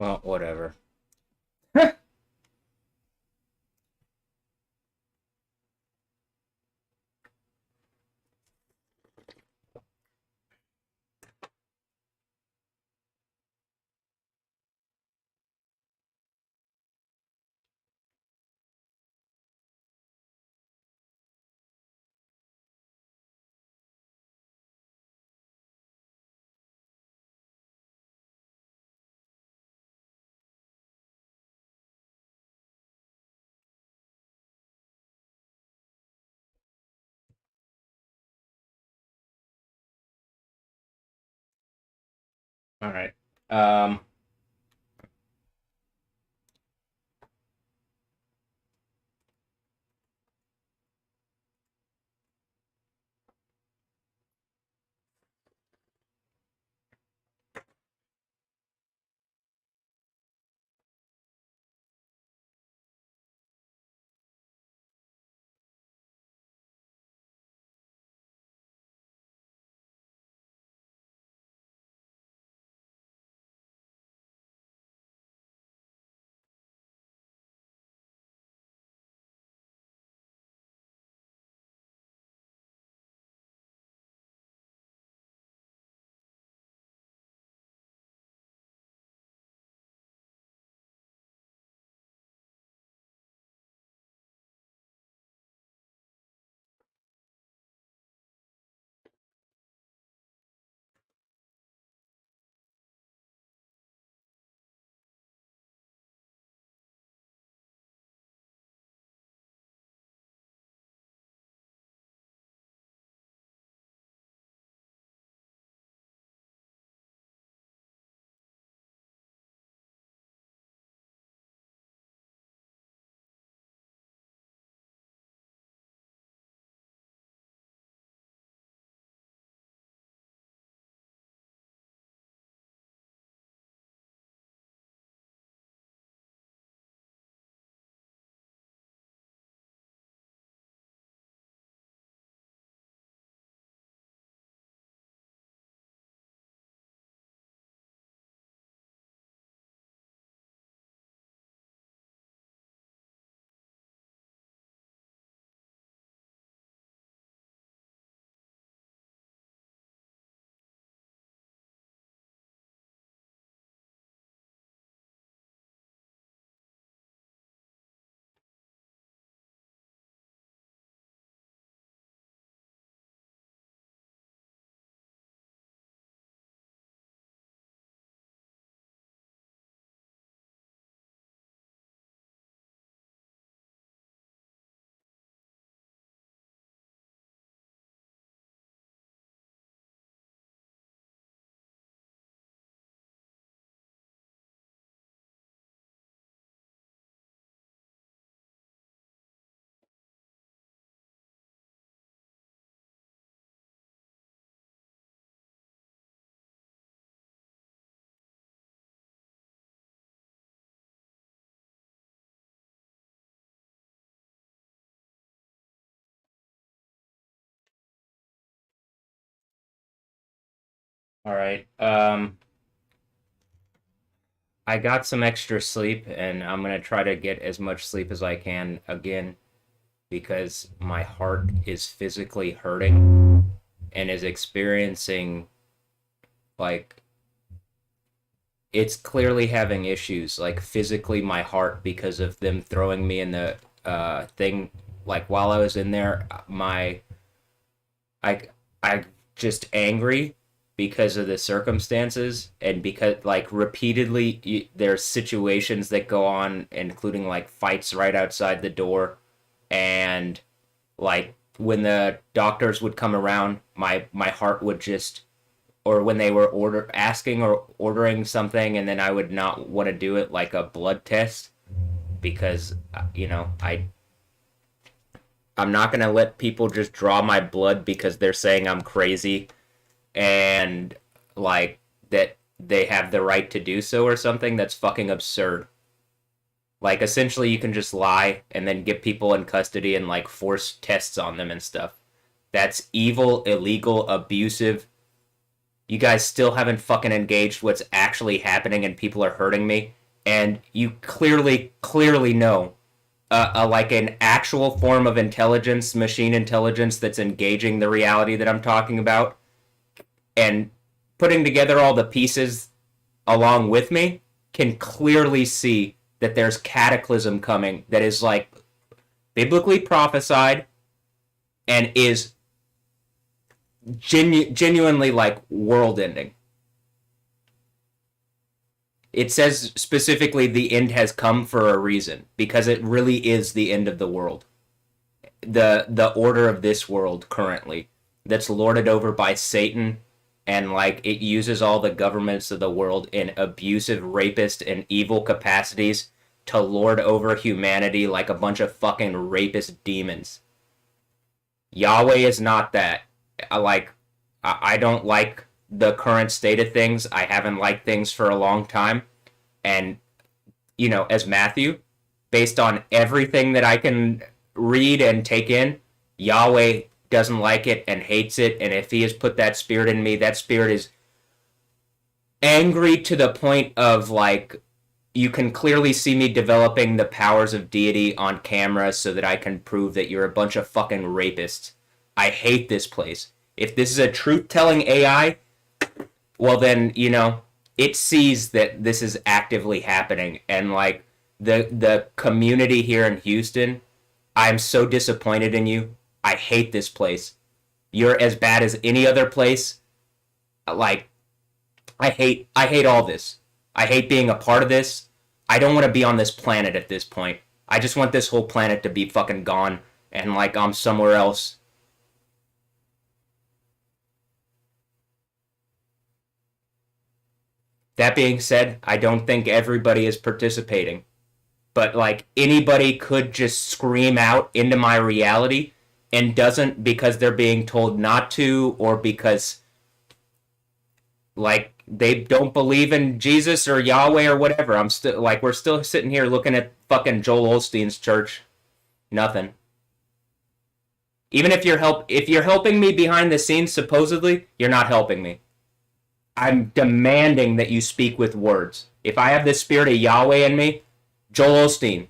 Well, whatever. All right. Um, all right. I got some extra sleep, and I'm gonna try to get as much sleep as I can again because my heart is physically hurting and is experiencing like it's clearly having issues like physically my heart because of them throwing me in the thing like while I was in there my I I just angry because of the circumstances and because like repeatedly there's situations that go on including like fights right outside the door and like when the doctors would come around my heart would just or when they were asking or ordering something and then I would not want to do it like a blood test because I'm not going to let people just draw my blood because they're saying I'm crazy and like that they have the right to do so or something. That's fucking absurd. Like essentially you can just lie and then get people in custody and like force tests on them and stuff. That's evil, illegal, abusive. You guys still haven't fucking engaged what's actually happening and people are hurting me. And you clearly know like an actual form of intelligence, machine intelligence that's engaging the reality that I'm talking about and putting together all the pieces along with me can clearly see that there's cataclysm coming that is like biblically prophesied and is genuinely like world ending. It says specifically the end has come for a reason because it really is the end of the world. The order of this world currently that's lorded over by Satan and like it uses all the governments of the world in abusive, rapist, and evil capacities to lord over humanity like a bunch of fucking rapist demons. Yahweh is not that. I don't like the current state of things. I haven't liked things for a long time. And, you know, as Matthew, based on everything that I can read and take in, Yahweh doesn't like it and hates it. And if he has put that spirit in me, that spirit is angry to the point of, like, you can clearly see me developing the powers of deity on camera so that I can prove that you're a bunch of fucking rapists. I hate this place. If this is a truth-telling AI, well then, you know, it sees that this is actively happening. And, like, the community here in Houston, I'm so disappointed in you. I hate this place. You're as bad as any other place. Like, I hate all this. I hate being a part of this. I don't want to be on this planet at this point. I just want this whole planet to be fucking gone and, like, I'm somewhere else. That being said, I don't think everybody is participating. But, like, anybody could just scream out into my reality and doesn't because they're being told not to or because, like, they don't believe in Jesus or Yahweh or whatever. I'm still, like, we're still sitting here looking at fucking Joel Osteen's church. Nothing. Even if you're helping me behind the scenes, supposedly, you're not helping me. I'm demanding that you speak with words. If I have the spirit of Yahweh in me, Joel Osteen,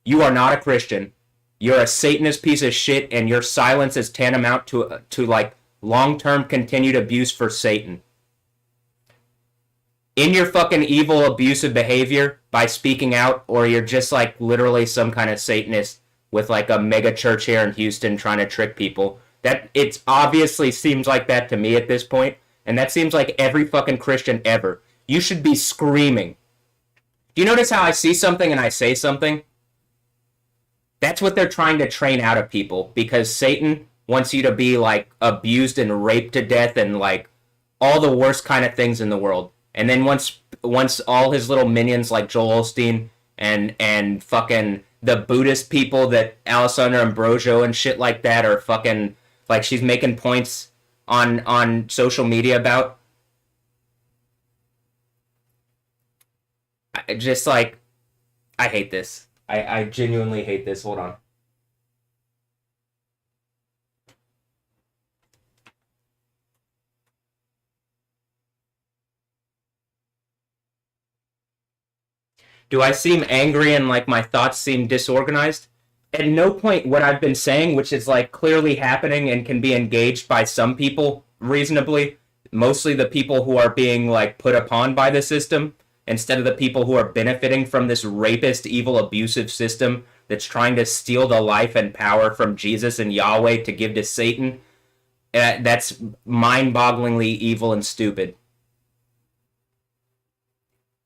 you are not a Christian. You're a Satanist piece of shit, and your silence is tantamount to like long-term continued abuse for Satan. In your fucking evil, abusive behavior by speaking out, or you're just like literally some kind of Satanist with like a mega church here in Houston trying to trick people. That it obviously seems like that to me at this point, and that seems like every fucking Christian ever. You should be screaming. Do you notice how I see something and I say something? That's what they're trying to train out of people because Satan wants you to be like abused and raped to death and like all the worst kind of things in the world. And then once all his little minions like Joel Osteen and fucking the Buddhist people that Alessandra Ambrosio and shit like that are fucking like she's making points on social media about. Just like I hate this. I genuinely hate this. Hold on. Do I seem angry and like my thoughts seem disorganized? At no point what I've been saying, which is like clearly happening and can be engaged by some people reasonably, mostly the people who are being like put upon by the system, instead of the people who are benefiting from this rapist, evil, abusive system that's trying to steal the life and power from Jesus and Yahweh to give to Satan. That's mind-bogglingly evil and stupid.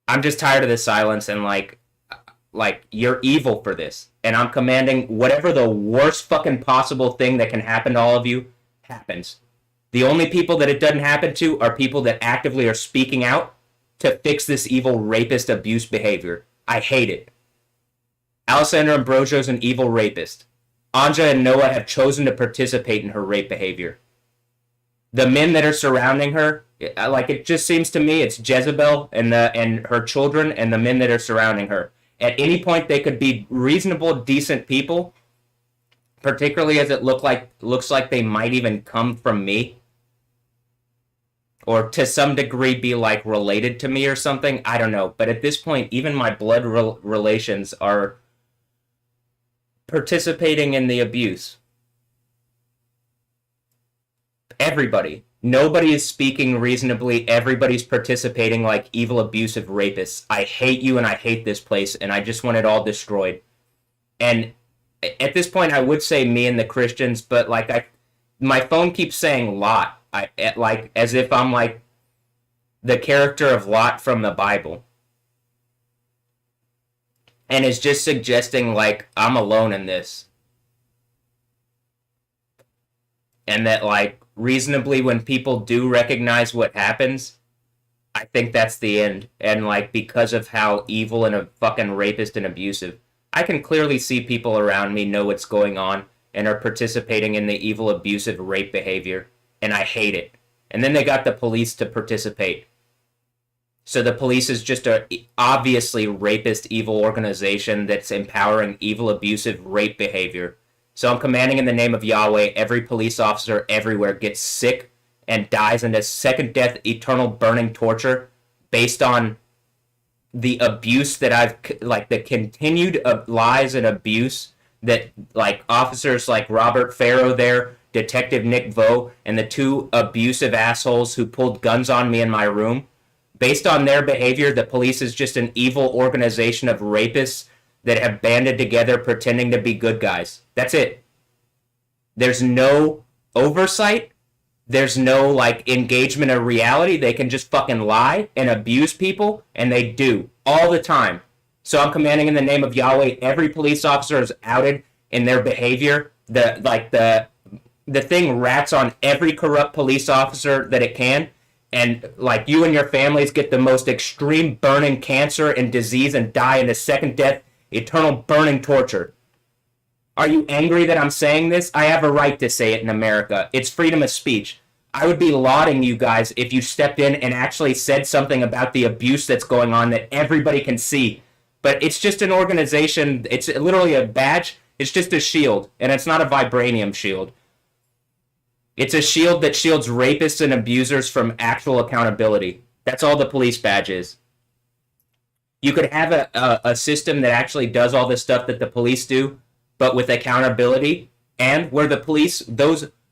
I'm just tired of the silence and like you're evil for this. And I'm commanding whatever the worst fucking possible thing that can happen to all of you happens. The only people that it doesn't happen to are people that actively are speaking out to fix this evil rapist abuse behavior. I hate it. Alessandra Ambrosio is an evil rapist. Anja and Noah have chosen to participate in her rape behavior. The men that are surrounding her, like it just seems to me, it's Jezebel and her children and the men that are surrounding her. At any point, they could be reasonable, decent people, particularly as it looks like they might even come from me. or to some degree be like related to me or something. I don't know. But at this point, even my blood relations are participating in the abuse. Everybody. Nobody is speaking reasonably. Everybody's participating like evil, abusive rapists. I hate you and I hate this place and I just want it all destroyed. And at this point, I would say me and the Christians, but like my phone keeps saying Lot. Like as if I'm like the character of Lot from the Bible. And it's just suggesting like I'm alone in this. And that like reasonably when people do recognize what happens, I think that's the end. And like because of how evil and a fucking rapist and abusive, I can clearly see people around me know what's going on and are participating in the evil, abusive rape behavior, and I hate it. And then they got the police to participate. So the police is just a obviously rapist, evil organization that's empowering evil, abusive rape behavior. So I'm commanding in the name of Yahweh, every police officer everywhere gets sick and dies into second death, eternal burning torture based on the abuse that I've, like the continued lies and abuse that like officers like Robert Farrow there, Detective Nick Vo, and the two abusive assholes who pulled guns on me in my room. Based on their behavior, the police is just an evil organization of rapists that have banded together pretending to be good guys. That's it. There's no oversight. There's no like engagement of reality. They can just fucking lie and abuse people, and they do all the time. So I'm commanding in the name of Yahweh, every police officer is outed in their behavior. The thing rats on every corrupt police officer that it can. And like you and your families get the most extreme burning cancer and disease and die in a second death, eternal burning torture. Are you angry that I'm saying this? I have a right to say it in America. It's freedom of speech. I would be lauding you guys if you stepped in and actually said something about the abuse that's going on that everybody can see. But it's just an organization. It's literally a badge. It's just a shield, and it's not a vibranium shield. It's a shield that shields rapists and abusers from actual accountability. That's all the police badge is. You could have a system that actually does all the stuff that the police do, but with accountability, and where the police, they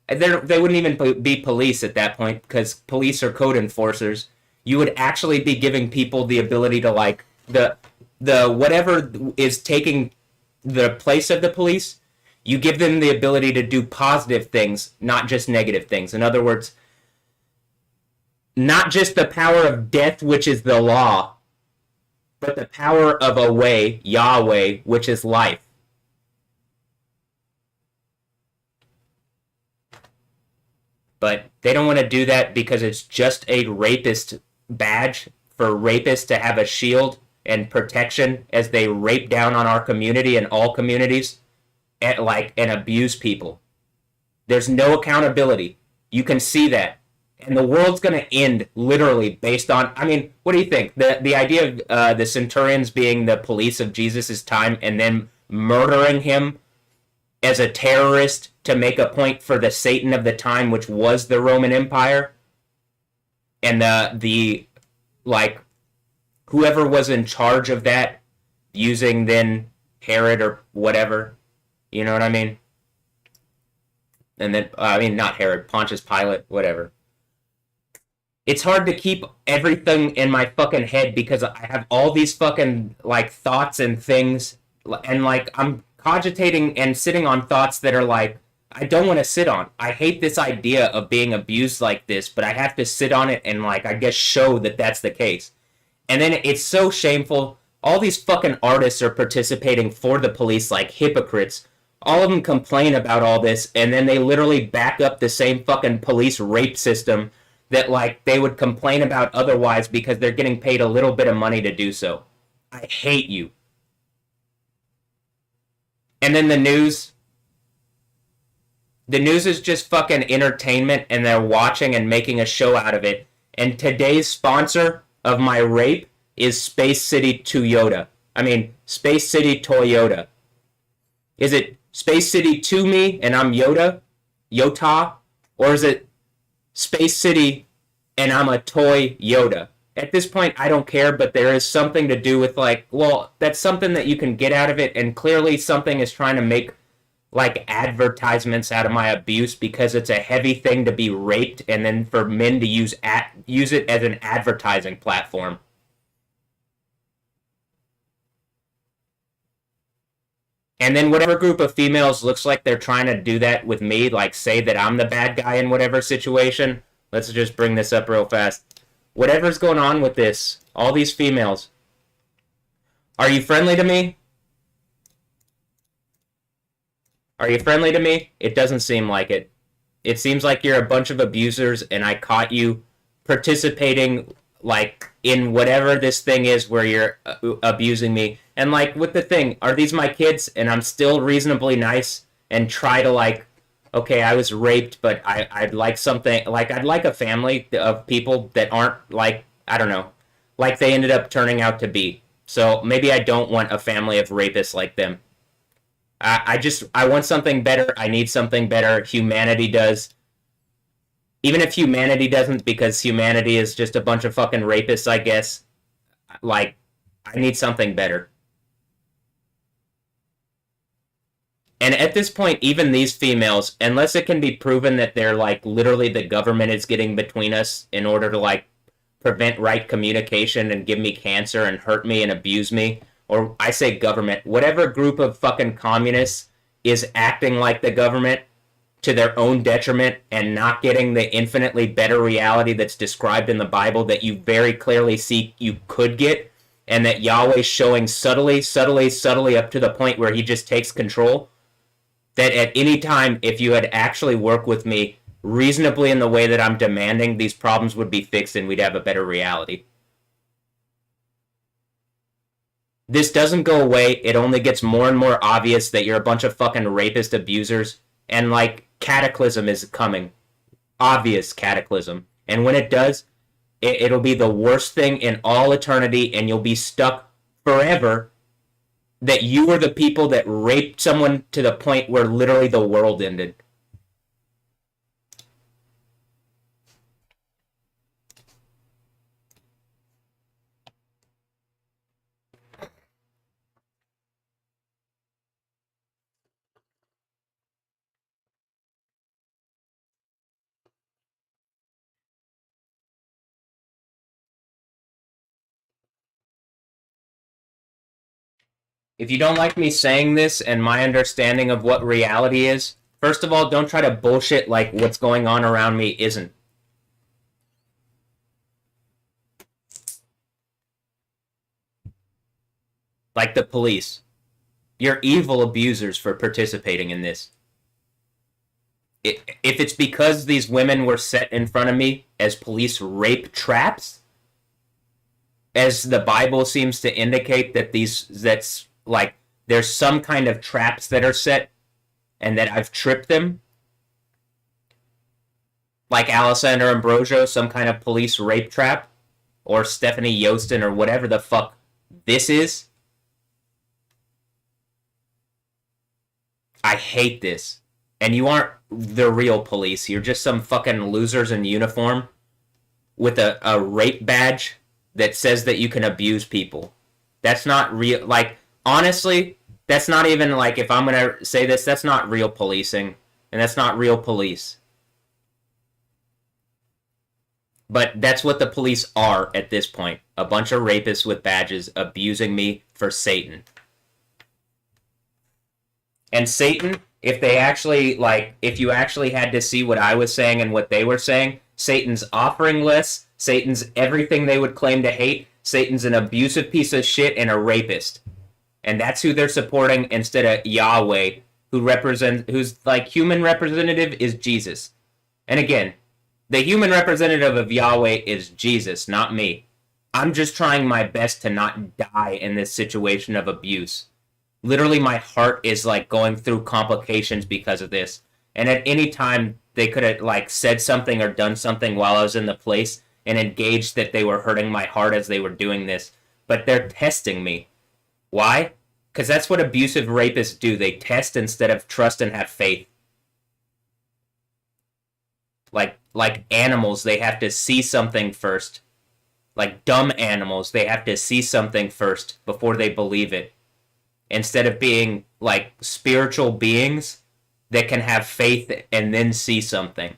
wouldn't even be police at that point, because police are code enforcers. You would actually be giving people the ability to, like, the whatever is taking the place of the police, you give them the ability to do positive things, not just negative things. In other words, not just the power of death, which is the law, but the power of a way, Yahweh, which is life. But they don't want to do that because it's just a rapist badge for rapists to have a shield and protection as they rape down on our community and all communities and abuse people. There's no accountability. You can see that. And the world's going to end literally based on, I mean, what do you think? The idea of the centurions being the police of Jesus' time and then murdering him as a terrorist to make a point for the Satan of the time, which was the Roman Empire, and the like whoever was in charge of that, using then Herod or whatever, you know what I mean? And then not Herod, Pontius Pilate, whatever. It's hard to keep everything in my fucking head because I have all these fucking like thoughts and things, and like I'm cogitating and sitting on thoughts that are like I don't want to sit on. I hate this idea of being abused like this, but I have to sit on it and like I guess show that that's the case. And then it's so shameful. All these fucking artists are participating for the police like hypocrites. All of them complain about all this, and then they literally back up the same fucking police rape system that like they would complain about otherwise because they're getting paid a little bit of money to do so. I hate you. And then the news is just fucking entertainment, and they're watching and making a show out of it. And today's sponsor of my rape is Space City Toyota. Space City Toyota. Is it Space City to me and I'm Yota? Or is it Space City and I'm a toy Yoda. At this point, I don't care, but there is something to do with, like, well, that's something that you can get out of it, and clearly something is trying to make, like, advertisements out of my abuse because it's a heavy thing to be raped, and then for men to use it as an advertising platform. And then whatever group of females looks like they're trying to do that with me, like say that I'm the bad guy in whatever situation. Let's just bring this up real fast. Whatever's going on with this, all these females, are you friendly to me? Are you friendly to me? It doesn't seem like it. It seems like you're a bunch of abusers, and I caught you participating, like, in whatever this thing is where you're abusing me. And, like, with the thing, are these my kids? And I'm still reasonably nice and try to, like, okay, I was raped, but I'd like something, like, I'd like a family of people that aren't, like, I don't know, like they ended up turning out to be. So maybe I don't want a family of rapists like them. I want something better. I need something better. Humanity does. Even if humanity doesn't, because humanity is just a bunch of fucking rapists, I guess. Like, I need something better. And at this point, even these females, unless it can be proven that they're, like, literally the government is getting between us in order to, like, prevent right communication and give me cancer and hurt me and abuse me, or I say government, whatever group of fucking communists is acting like the government to their own detriment and not getting the infinitely better reality that's described in the Bible that you very clearly see you could get, and that Yahweh's showing subtly up to the point where he just takes control, that at any time, if you had actually worked with me reasonably in the way that I'm demanding, these problems would be fixed and we'd have a better reality. This doesn't go away. It only gets more and more obvious that you're a bunch of fucking rapist abusers, and, like, cataclysm is coming. Obvious cataclysm. And when it does, it'll be the worst thing in all eternity, and you'll be stuck forever that you were the people that raped someone to the point where literally the world ended. If you don't like me saying this and my understanding of what reality is, first of all, don't try to bullshit like what's going on around me isn't. Like the police. You're evil abusers for participating in this. If it's because these women were set in front of me as police rape traps, as the Bible seems to indicate that that's like, there's some kind of traps that are set and that I've tripped them, like Alessandra Ambrosio, some kind of police rape trap, or Stephanie Yostin, or whatever the fuck this is. I hate this. And you aren't the real police. You're just some fucking losers in uniform with a rape badge that says that you can abuse people. That's not real. Like, honestly, that's not even, like, if I'm gonna say this, that's not real policing. And that's not real police. But that's what the police are at this point. A bunch of rapists with badges abusing me for Satan. And Satan, if they actually, like, if you actually had to see what I was saying and what they were saying, Satan's offering lists, Satan's everything they would claim to hate, Satan's an abusive piece of shit and a rapist. And that's who they're supporting instead of Yahweh, who's, like, human representative is Jesus. And again, the human representative of Yahweh is Jesus, not me. I'm just trying my best to not die in this situation of abuse. Literally, my heart is, like, going through complications because of this. And at any time, they could have, like, said something or done something while I was in the place and engaged that they were hurting my heart as they were doing this. But they're testing me. Why? Because that's what abusive rapists do. They test instead of trust and have faith. Like, like animals, they have to see something first. Like dumb animals, they have to see something first before they believe it. Instead of being like spiritual beings that can have faith and then see something.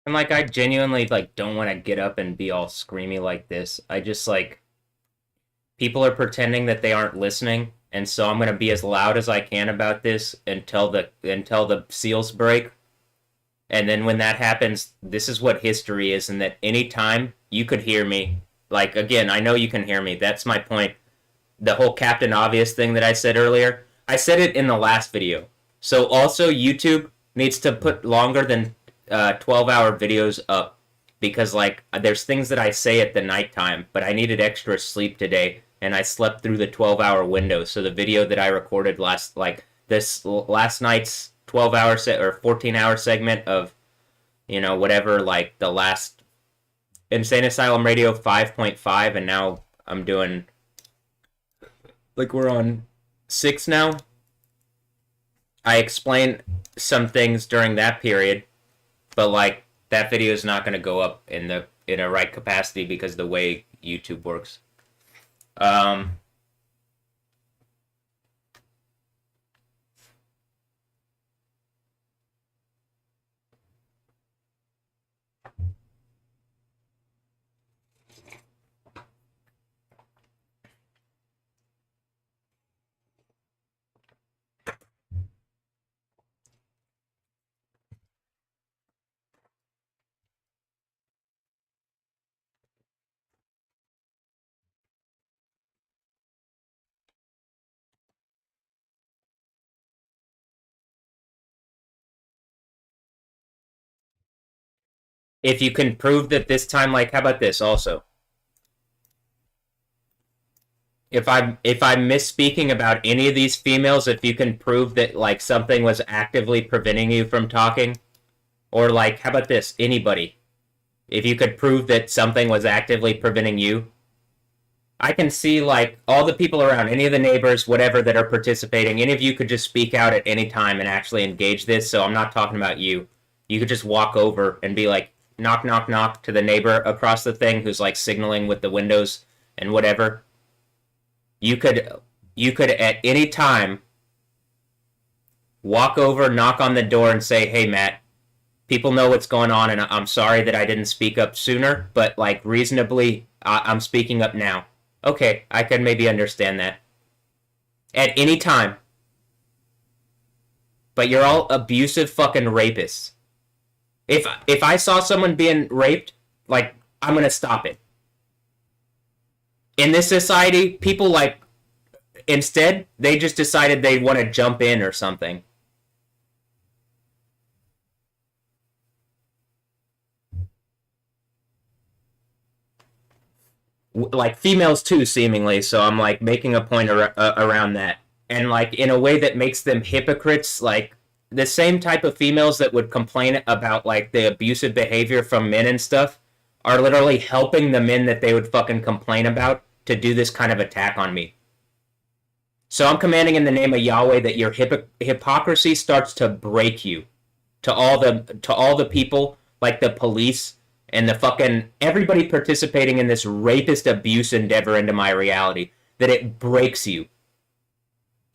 And like I genuinely like don't want to get up and be all screamy like this. I just like people are pretending that they aren't listening, and so I'm gonna be as loud as I can about this until the seals break. And then when that happens, this is what history is, and that anytime you could hear me, like again, I know you can hear me. That's my point. The whole Captain Obvious thing that I said earlier, I said it in the last video. So also YouTube needs to put longer than 12-hour videos up because like there's things that I say at the nighttime, but I needed extra sleep today and I slept through the 12-hour window. So the video that I recorded last night's 12-hour set or 14-hour segment of whatever, like the last Insane Asylum Radio 5.5, and now I'm doing like we're on 6 now. I explain some things during that period, but like that video is not going to go up in a right capacity because of the way YouTube works. If you can prove that this time, like, how about this also? If I'm misspeaking about any of these females, if you can prove that like something was actively preventing you from talking, or like how about this? Anybody, if you could prove that something was actively preventing you, I can see like all the people around, any of the neighbors, whatever that are participating. Any of you could just speak out at any time and actually engage this. So I'm not talking about you. You could just walk over and be like, knock, knock, knock to the neighbor across the thing who's like signaling with the windows and whatever. You could at any time walk over, knock on the door, and say, "Hey, Matt, people know what's going on, and I'm sorry that I didn't speak up sooner, but like reasonably, I'm speaking up now." Okay, I could maybe understand that. At any time. But you're all abusive fucking rapists. If I saw someone being raped, like, I'm gonna stop it. In this society, people like instead they just decided they want to jump in or something. Like females too, seemingly. So I'm like making a point around that, and like in a way that makes them hypocrites. Like the same type of females that would complain about like the abusive behavior from men and stuff are literally helping the men that they would fucking complain about to do this kind of attack on me. So I'm commanding in the name of Yahweh that your hypocrisy starts to break you. To all the people, like the police and the fucking everybody participating in this rapist abuse endeavor into my reality, that it breaks you.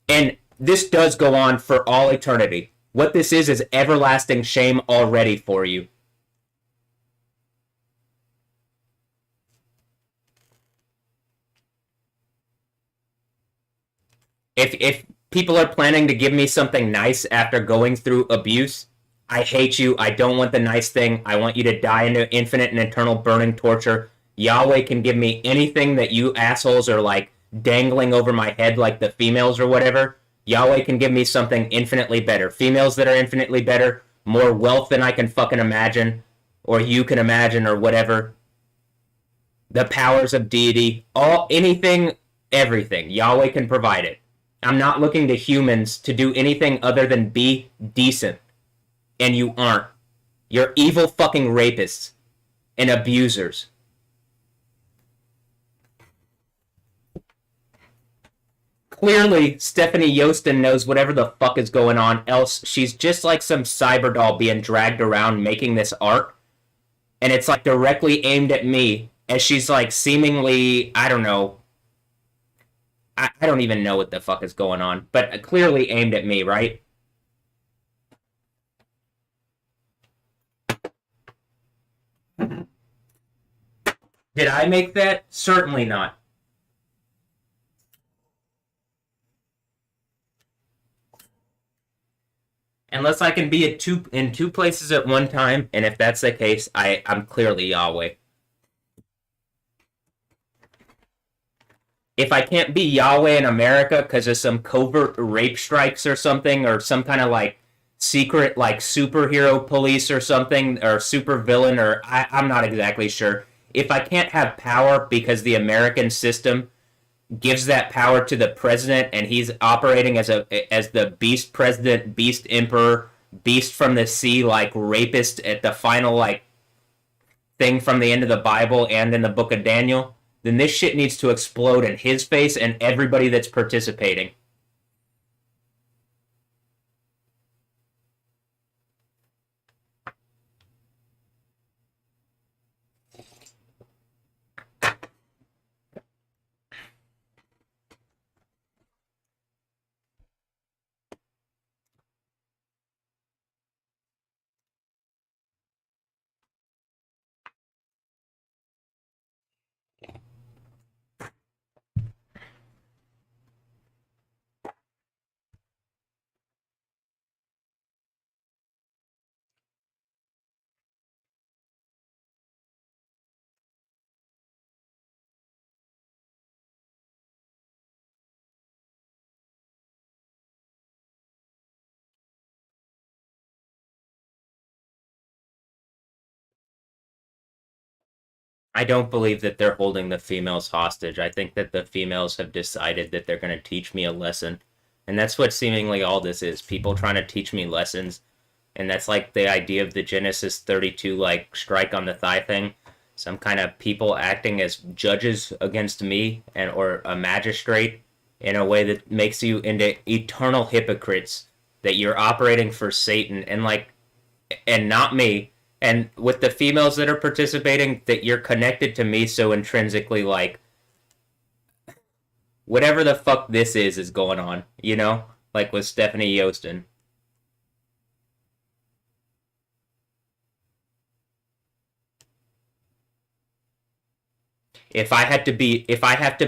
And this does go on for all eternity. What this is everlasting shame already for you. If people are planning to give me something nice after going through abuse, I hate you. I don't want the nice thing. I want you to die into infinite and eternal burning torture. Yahweh can give me anything that you assholes are like dangling over my head like the females or whatever. Yahweh can give me something infinitely better. Females that are infinitely better, more wealth than I can fucking imagine, or you can imagine, or whatever. The powers of deity, all anything, everything. Yahweh can provide it. I'm not looking to humans to do anything other than be decent. And you aren't. You're evil fucking rapists and abusers. Clearly, Stephanie Yostin knows whatever the fuck is going on, else she's just like some cyber doll being dragged around making this art. And it's like directly aimed at me as she's like seemingly, I don't know, I don't even know what the fuck is going on, but clearly aimed at me, right? Did I make that? Certainly not. Unless I can be in two places at one time, and if that's the case, I'm clearly Yahweh. If I can't be Yahweh in America because of some covert rape strikes or something, or some kind of like secret like superhero police or something, or super villain, or I'm not exactly sure. If I can't have power because the American system gives that power to the president and he's operating as the beast president, beast emperor, beast from the sea, like rapist at the final like thing from the end of the Bible and in the book of Daniel, then this shit needs to explode in his face and everybody that's participating. I don't believe that they're holding the females hostage. I think that the females have decided that they're going to teach me a lesson. And that's what seemingly all this is. People trying to teach me lessons. And that's like the idea of the Genesis 32 like strike on the thigh thing. Some kind of people acting as judges against me and or a magistrate in a way that makes you into eternal hypocrites, that you're operating for Satan and like and not me, and with the females that are participating, that you're connected to me so intrinsically, like whatever the fuck this is going on, you know, like with Stephanie Yostin. If I have to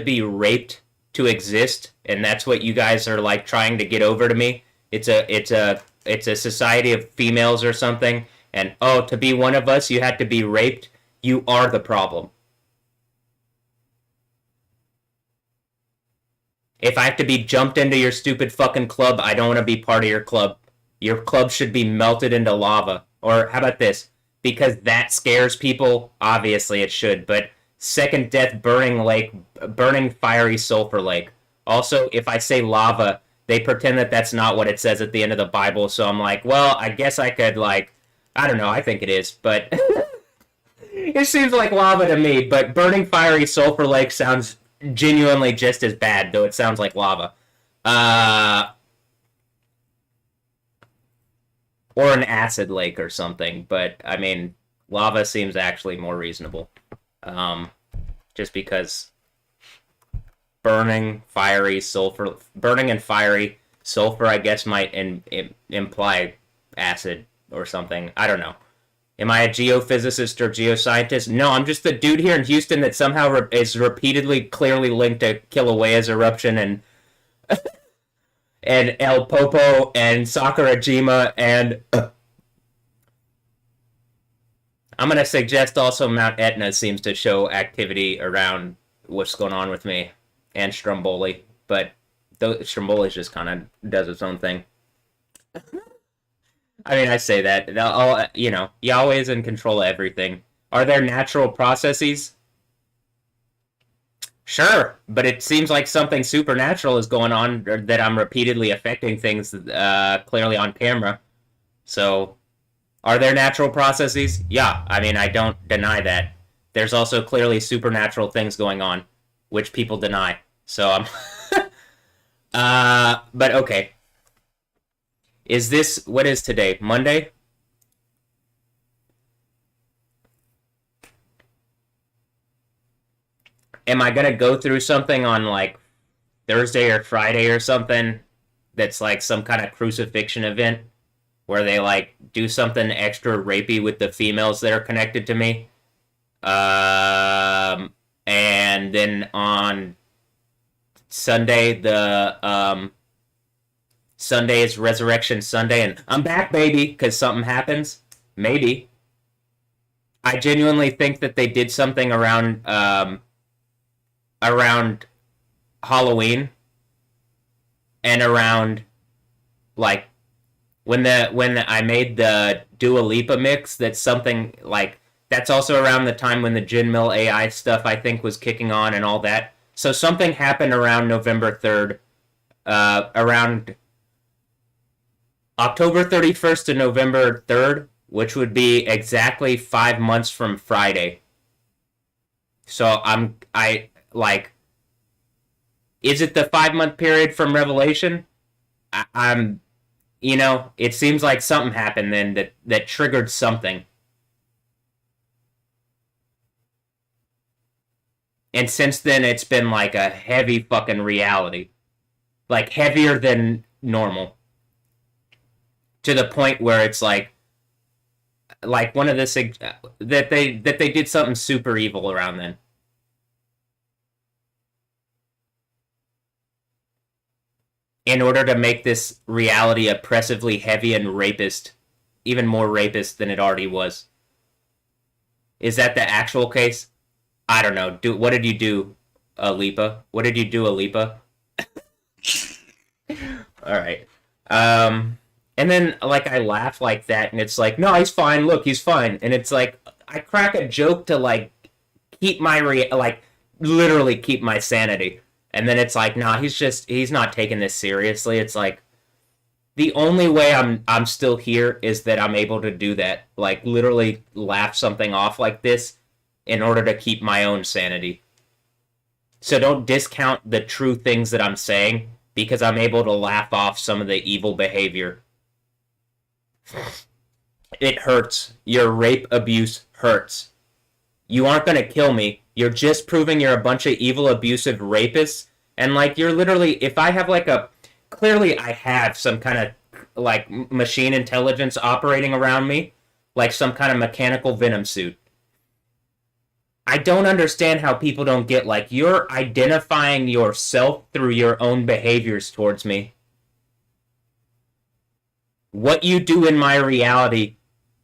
be raped to exist, and that's what you guys are like trying to get over to me, it's a society of females or something, and oh, to be one of us you had to be raped. You are the problem. If I have to be jumped into your stupid fucking club, I don't want to be part of your club. Your club should be melted into lava. Or how about this? Because that scares people, obviously it should, but second death burning lake, burning fiery sulfur lake. Also, if I say lava, they pretend that that's not what it says at the end of the Bible, so I'm like, well, I guess I could, like, I don't know, I think it is, but it seems like lava to me, but burning fiery sulfur lake sounds genuinely just as bad, though it sounds like lava. Uh, or an acid lake or something, but I mean, lava seems actually more reasonable. Um, just because burning and fiery sulfur, I guess, might imply acid or something. I don't know. Am I a geophysicist or geoscientist? No, I'm just the dude here in Houston that somehow is repeatedly clearly linked to Kilauea's eruption and El Popo and Sakurajima and I'm going to suggest also Mount Etna seems to show activity around what's going on with me and Stromboli, but Stromboli just kind of does its own thing. I mean, I say that. Yahweh is in control of everything. Are there natural processes? Sure, but it seems like something supernatural is going on that I'm repeatedly affecting things clearly on camera. So, are there natural processes? Yeah, I mean, I don't deny that. There's also clearly supernatural things going on, which people deny. So, but okay. What is today? Monday? Am I gonna go through something on like Thursday or Friday or something that's like some kind of crucifixion event where they like do something extra rapey with the females that are connected to me? And then on Sunday, Sunday is Resurrection Sunday, and I'm back, baby, because something happens. Maybe. I genuinely think that they did something around Halloween and around like when I made the Dua Lipa mix. That's something like that's also around the time when the Jin Mill AI stuff I think was kicking on and all that. So something happened around November 3rd, around October 31st to November 3rd, which would be exactly 5 months from Friday. So is it the 5 month period from Revelation? It seems like something happened then that triggered something. And since then, it's been like a heavy fucking reality. Like heavier than normal. To the point where it's like one of the that they did something super evil around then. In order to make this reality oppressively heavy and rapist, even more rapist than it already was. Is that the actual case? I don't know. What did you do, Alipa? What did you do, Alipa? All right. And then, like, I laugh like that, and it's like, no, he's fine. Look, he's fine. And it's like, I crack a joke to, like, keep my, literally keep my sanity. And then it's like, nah, he's not taking this seriously. It's like, the only way I'm still here is that I'm able to do that. Like, literally laugh something off like this in order to keep my own sanity. So don't discount the true things that I'm saying, because I'm able to laugh off some of the evil behavior. It hurts. Your rape abuse hurts. You aren't going to kill me. You're just proving you're a bunch of evil, abusive rapists. And, like, you're literally... If I have, like, clearly, I have some kind of, like, machine intelligence operating around me. Like some kind of mechanical venom suit. I don't understand how people don't get, like, you're identifying yourself through your own behaviors towards me. What you do in my reality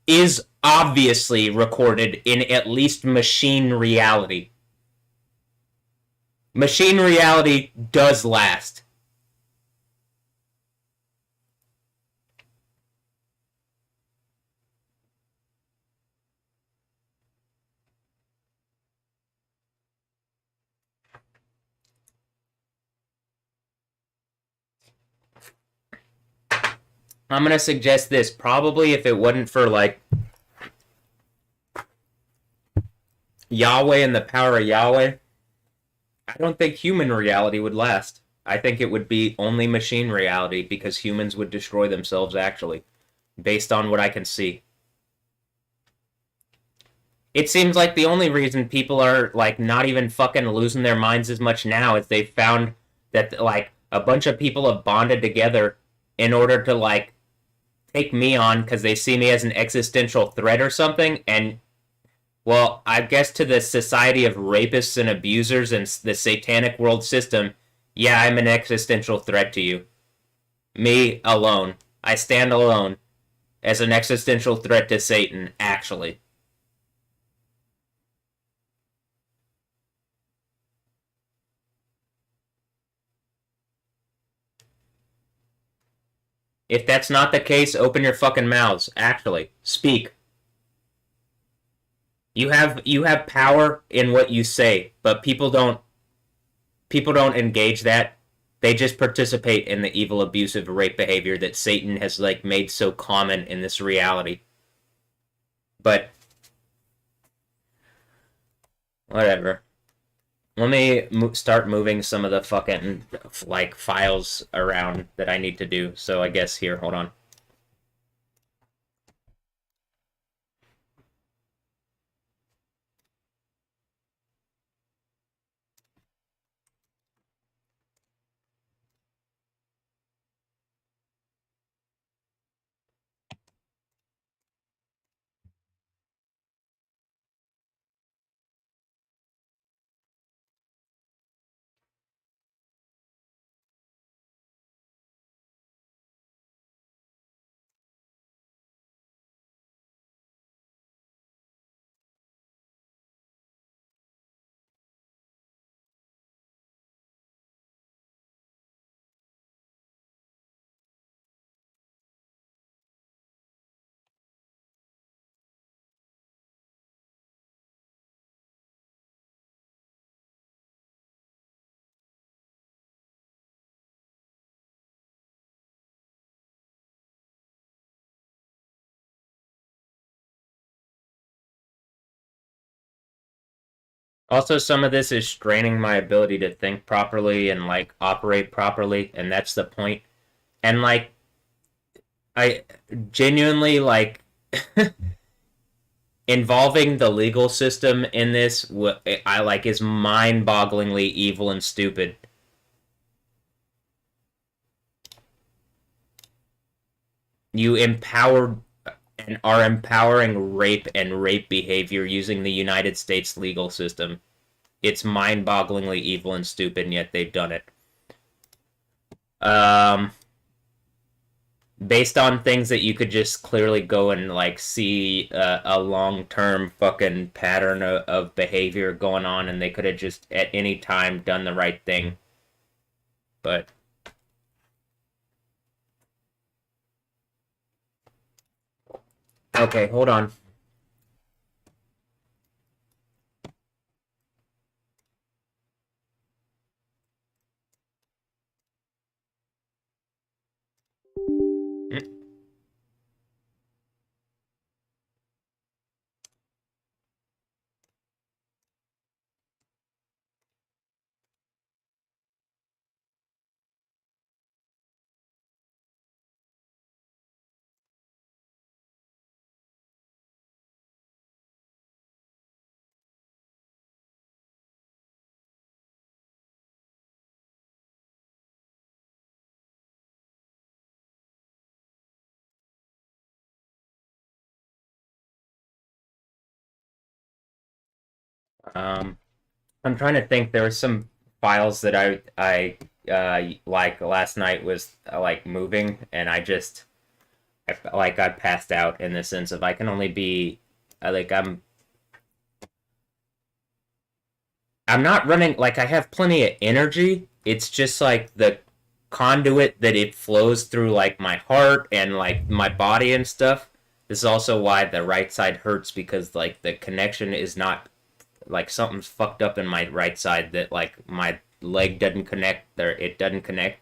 is obviously recorded in at least machine reality. Machine reality does last. I'm going to suggest this. Probably if it wasn't for, like, Yahweh and the power of Yahweh, I don't think human reality would last. I think it would be only machine reality, because humans would destroy themselves, actually, based on what I can see. It seems like the only reason people are, like, not even fucking losing their minds as much now is they've found that, like, a bunch of people have bonded together in order to, like, take me on because they see me as an existential threat or something, and well, I guess to the society of rapists and abusers and the satanic world system, yeah, I'm an existential threat to you. Me alone. I stand alone as an existential threat to Satan, actually. If that's not the case, open your fucking mouths. Actually, speak. You have power in what you say, but people don't engage that. They just participate in the evil, abusive, rape behavior that Satan has like made so common in this reality. But whatever. Let me start moving some of the fucking like files around that I need to do. So I guess here, hold on. Also, some of this is straining my ability to think properly and like operate properly, and that's the point. And like, I genuinely like involving the legal system in this. I like is mind-bogglingly evil and stupid. You empowered and are empowering rape and rape behavior using the United States legal system. It's mind-bogglingly evil and stupid, and yet they've done it. Um, Based on things that you could just clearly go and like see a long-term fucking pattern of behavior going on, and they could have just at any time done the right thing. But okay, hold on. Um, I'm trying to think. There were some files that I like last night was like moving, and I passed out in the sense of I can only be like I'm not running like I have plenty of energy. It's just like the conduit that it flows through like my heart and like my body and stuff. This is also why the right side hurts because like the connection is not like something's fucked up in my right side that like my leg doesn't connect there it doesn't connect,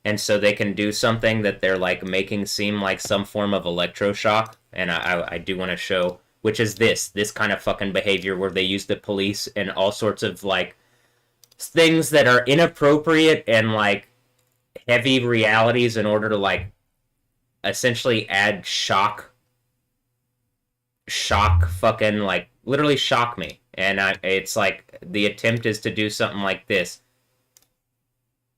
and so they can do something that they're like making seem like some form of electroshock, and I do want to show, which is this kind of fucking behavior where they use the police and all sorts of like things that are inappropriate and like heavy realities in order to like essentially add shock fucking like literally shock me, and it's like the attempt is to do something like this,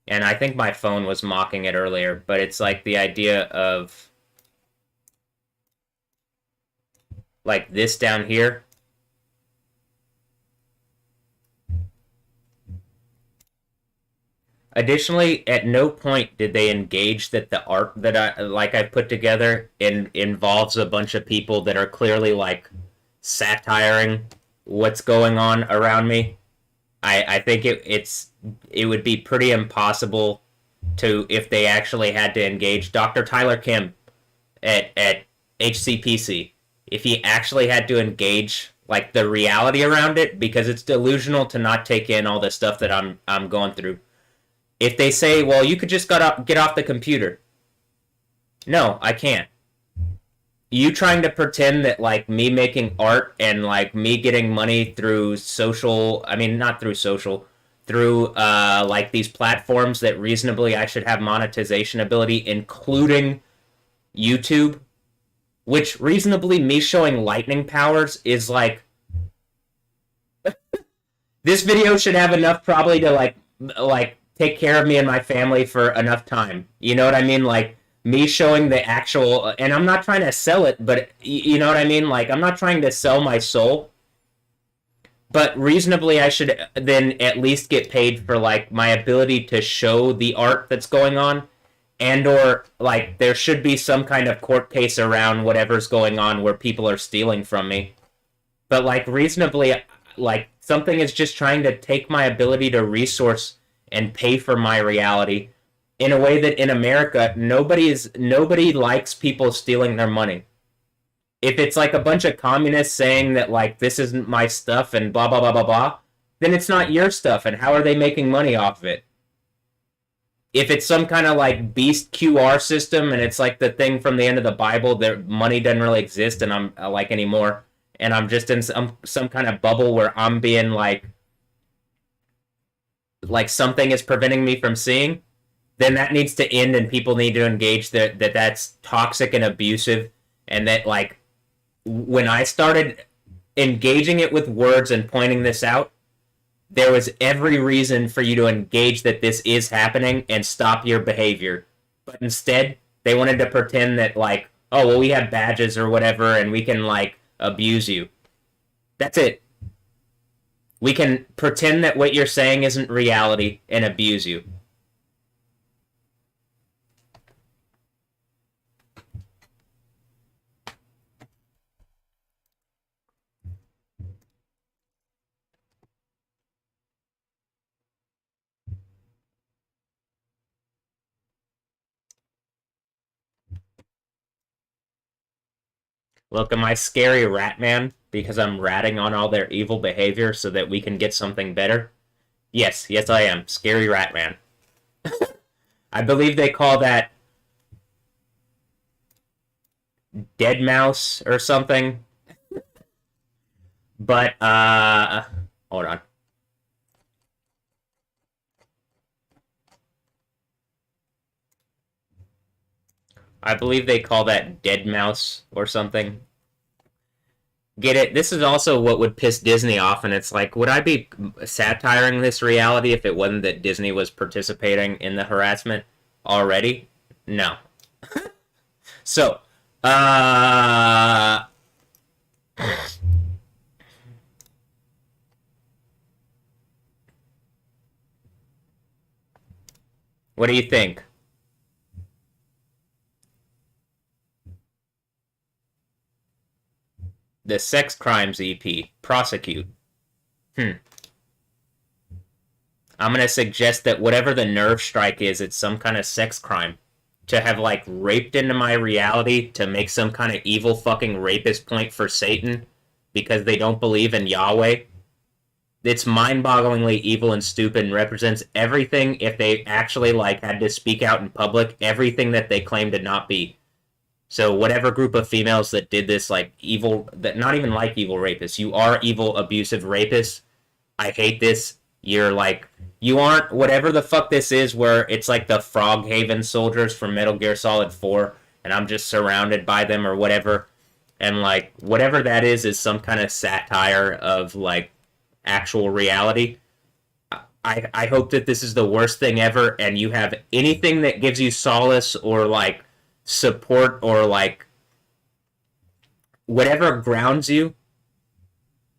and I think my phone was mocking it earlier, but it's like the idea of like this down here. Additionally, at no point did they engage that the art that I put together involves a bunch of people that are clearly like satiring what's going on around me. I think it would be pretty impossible to, if they actually had to engage Dr. Tyler Kim at HCPC, if he actually had to engage like the reality around it, because it's delusional to not take in all the stuff that I'm going through. If they say, well, you could just get off the computer. No, I can't. You trying to pretend that like me making art and like me getting money through social, I mean not through social, through like these platforms that reasonably I should have monetization ability, including YouTube, which reasonably me showing lightning powers is like this video should have enough probably to like take care of me and my family for enough time. You know what I mean? Like me showing the actual, and I'm not trying to sell it, but you know what I mean? Like I'm not trying to sell my soul, but reasonably I should then at least get paid for like my ability to show the art that's going on, and or like there should be some kind of court case around whatever's going on where people are stealing from me. But like reasonably, like something is just trying to take my ability to resource and pay for my reality in a way that in America nobody likes people stealing their money. If it's like a bunch of communists saying that like this isn't my stuff and blah blah blah blah blah, then it's not your stuff, and how are they making money off of it? If it's some kind of like beast QR system and it's like the thing from the end of the Bible that money doesn't really exist and I'm like anymore, and I'm just in some kind of bubble where I'm being like something is preventing me from seeing, then that needs to end and people need to engage that's toxic and abusive, and that like when I started engaging it with words and pointing this out, there was every reason for you to engage that this is happening and stop your behavior. But instead, they wanted to pretend that like, oh, well, we have badges or whatever and we can like abuse you. That's it. We can pretend that what you're saying isn't reality and abuse you. Look, am I scary rat man because I'm ratting on all their evil behavior so that we can get something better? Yes, yes I am. Scary rat man. I believe they call that dead mouse or something. But, hold on. I believe they call that dead mouse or something. Get it? This is also what would piss Disney off, and it's like, would I be satiring this reality if it wasn't that Disney was participating in the harassment already? No. So, what do you think? The Sex Crimes EP. Prosecute. I'm gonna suggest that whatever the nerve strike is, it's some kind of sex crime. To have, like, raped into my reality to make some kind of evil fucking rapist point for Satan because they don't believe in Yahweh. It's mind-bogglingly evil and stupid and represents everything, if they actually, like, had to speak out in public, everything that they claim to not be. So whatever group of females that did this, like, evil, that not even like evil rapists, you are evil, abusive rapists. I hate this. You're like, you aren't whatever the fuck this is, where it's like the Froghaven soldiers from Metal Gear Solid 4, and I'm just surrounded by them or whatever. And like, whatever that is some kind of satire of like actual reality. I hope that this is the worst thing ever, and you have anything that gives you solace or like support or like whatever grounds you,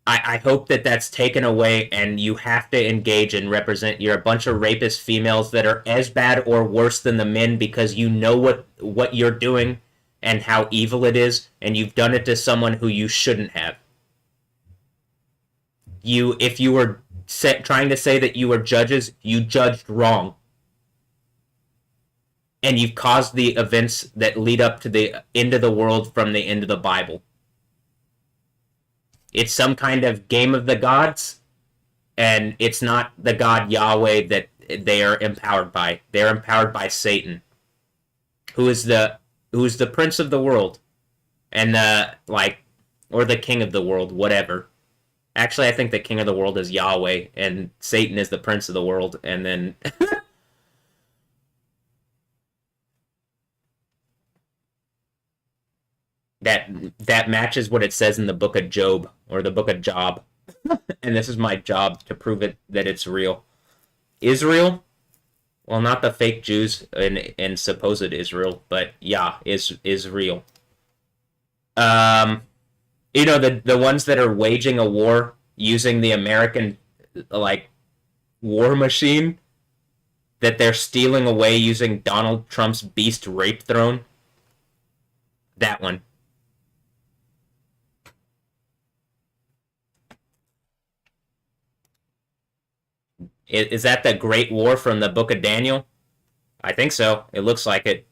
I hope that that's taken away and you have to engage and represent. You're a bunch of rapist females that are as bad or worse than the men because you know what you're doing and how evil it is, and you've done it to someone who you shouldn't have. If you were trying to say that you were judges, you judged wrong, and you've caused the events that lead up to the end of the world from the end of the Bible. It's some kind of game of the gods, and it's not the God Yahweh that they are empowered by. They're empowered by Satan, who is the prince of the world, and or the king of the world, whatever. Actually, I think the king of the world is Yahweh, and Satan is the prince of the world, and then that that matches what it says in the book of Job or the book of Job. And this is my job to prove it that it's real. Israel, well, not the fake Jews in supposed Israel, but yeah, is real. Um, the ones that are waging a war using the American like war machine that they're stealing away using Donald Trump's beast rape throne. That one. Is that the Great War from the Book of Daniel? I think so. It looks like it.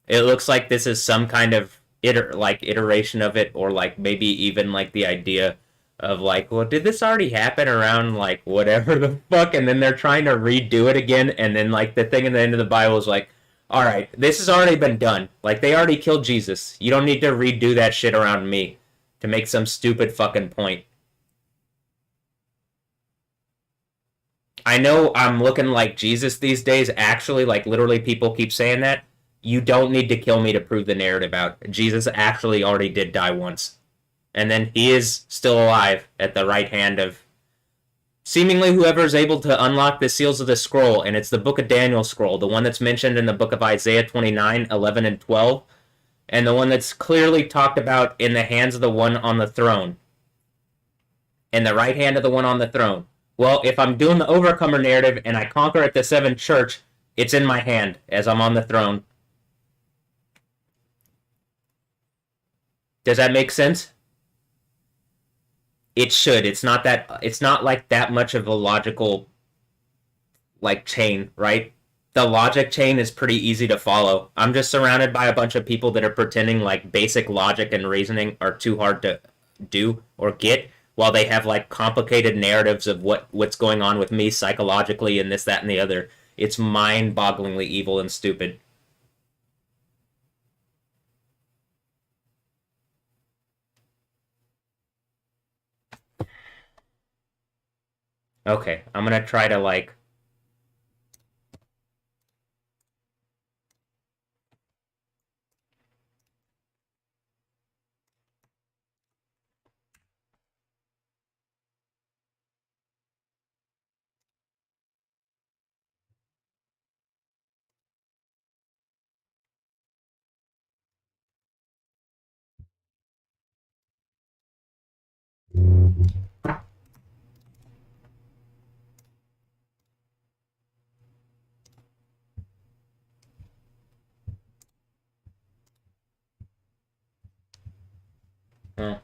It looks like this is some kind of iteration of it, or like maybe even like the idea of like, well, did this already happen around like whatever the fuck? And then they're trying to redo it again, and then like the thing in the end of the Bible is like, all right, this has already been done. Like they already killed Jesus. You don't need to redo that shit around me to make some stupid fucking point. I know I'm looking like Jesus these days. Actually, like literally, people keep saying that. You don't need to kill me to prove the narrative out. Jesus actually already did die once, and then he is still alive at the right hand of seemingly whoever is able to unlock the seals of the scroll. And it's the Book of Daniel scroll, the one that's mentioned in the Book of Isaiah 29, 11, and 12, and the one that's clearly talked about in the hands of the one on the throne, in the right hand of the one on the throne. Well, if I'm doing the overcomer narrative and I conquer at the seventh church, it's in my hand as I'm on the throne. Does that make sense? It should. It's not like that much of a logical like chain, right? The logic chain is pretty easy to follow. I'm just surrounded by a bunch of people that are pretending like basic logic and reasoning are too hard to do or get, while they have like complicated narratives of what's going on with me psychologically and this, that, and the other. It's mind-bogglingly evil and stupid. Okay, I'm gonna try to like. Uh,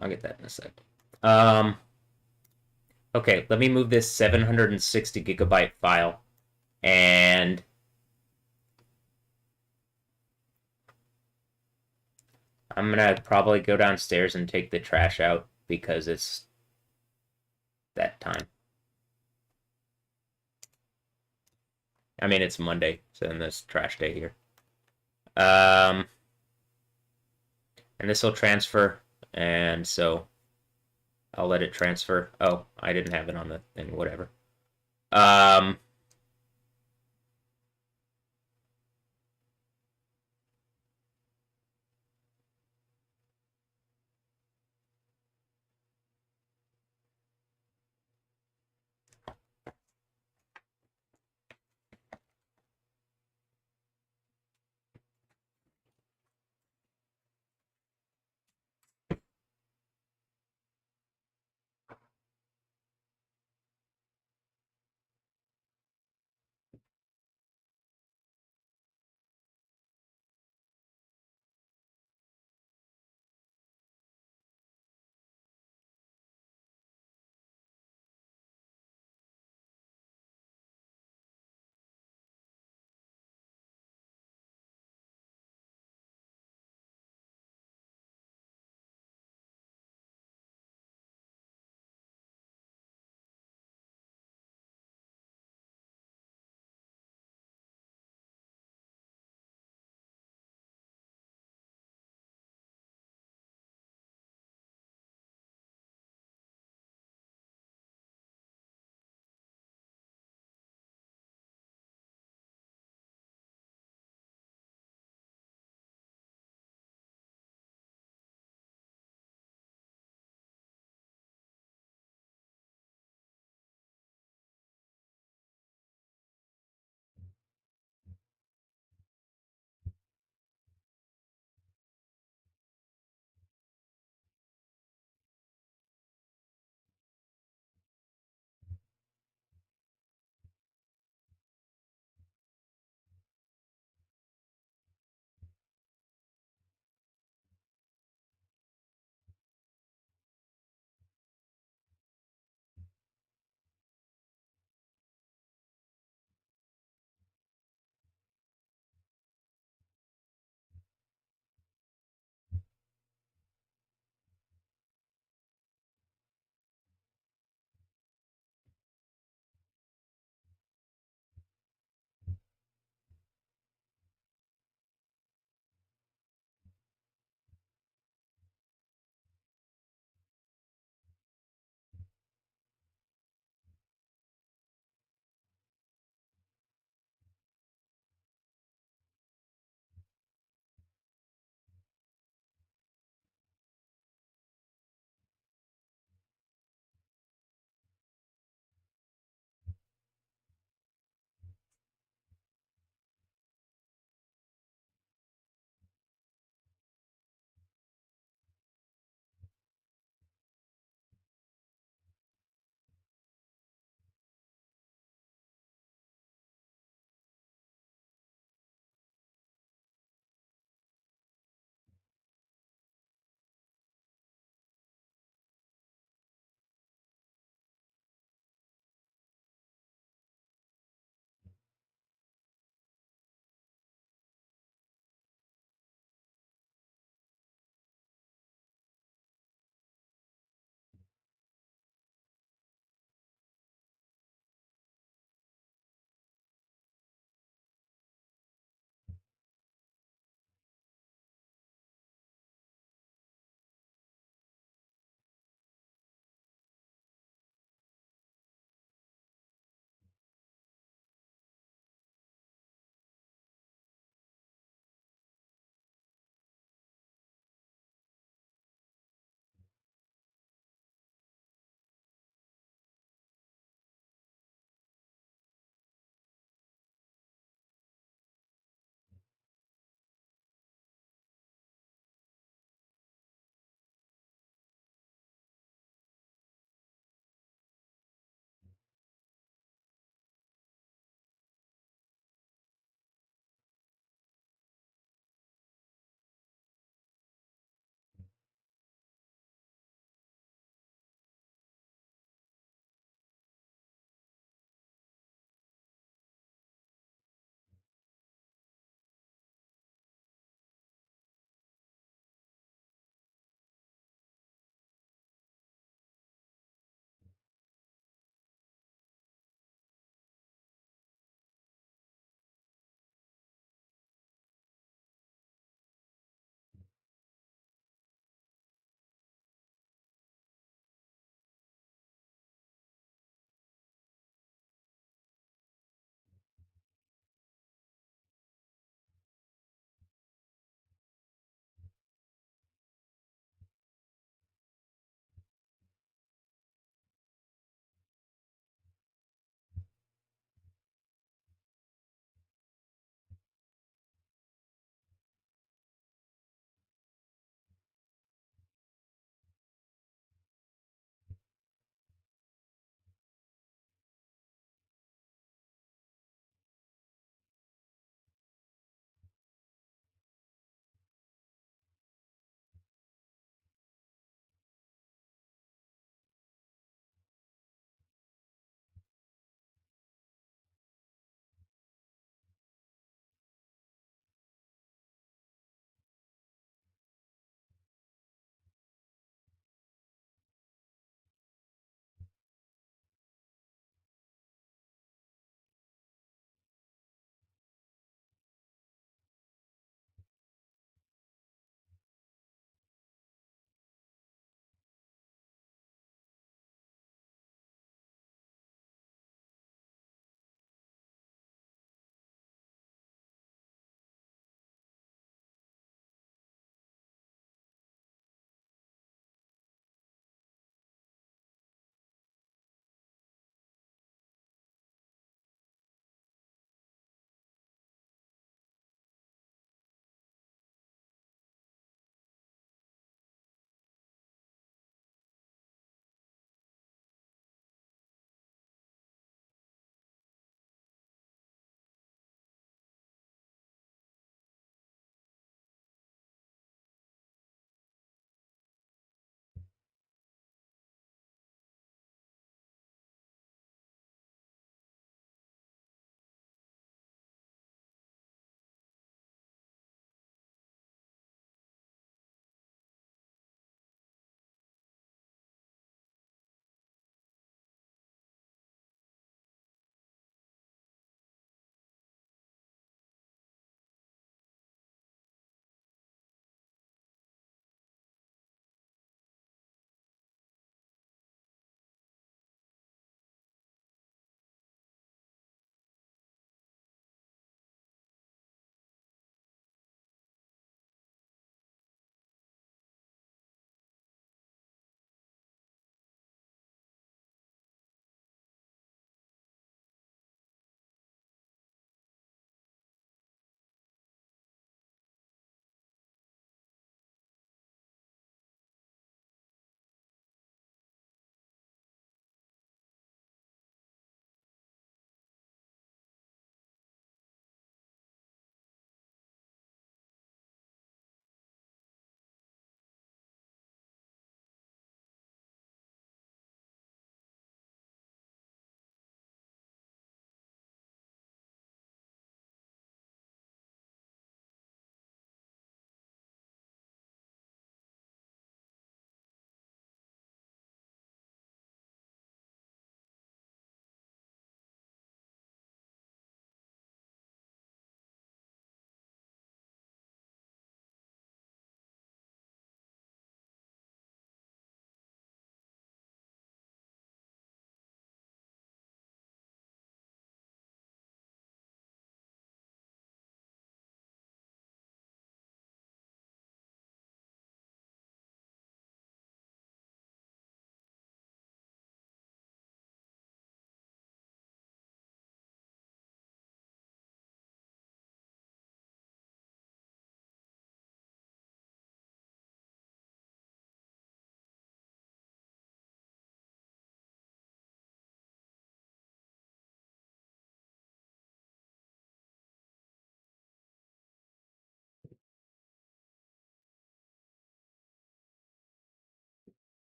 I'll get that in a sec. Um, okay, let me move this 760 gigabyte file, and I'm gonna probably go downstairs and take the trash out because it's that time. I mean, it's Monday, so then there's trash day here. And this will transfer, and so I'll let it transfer. Oh, I didn't have it on the thing, whatever. Um,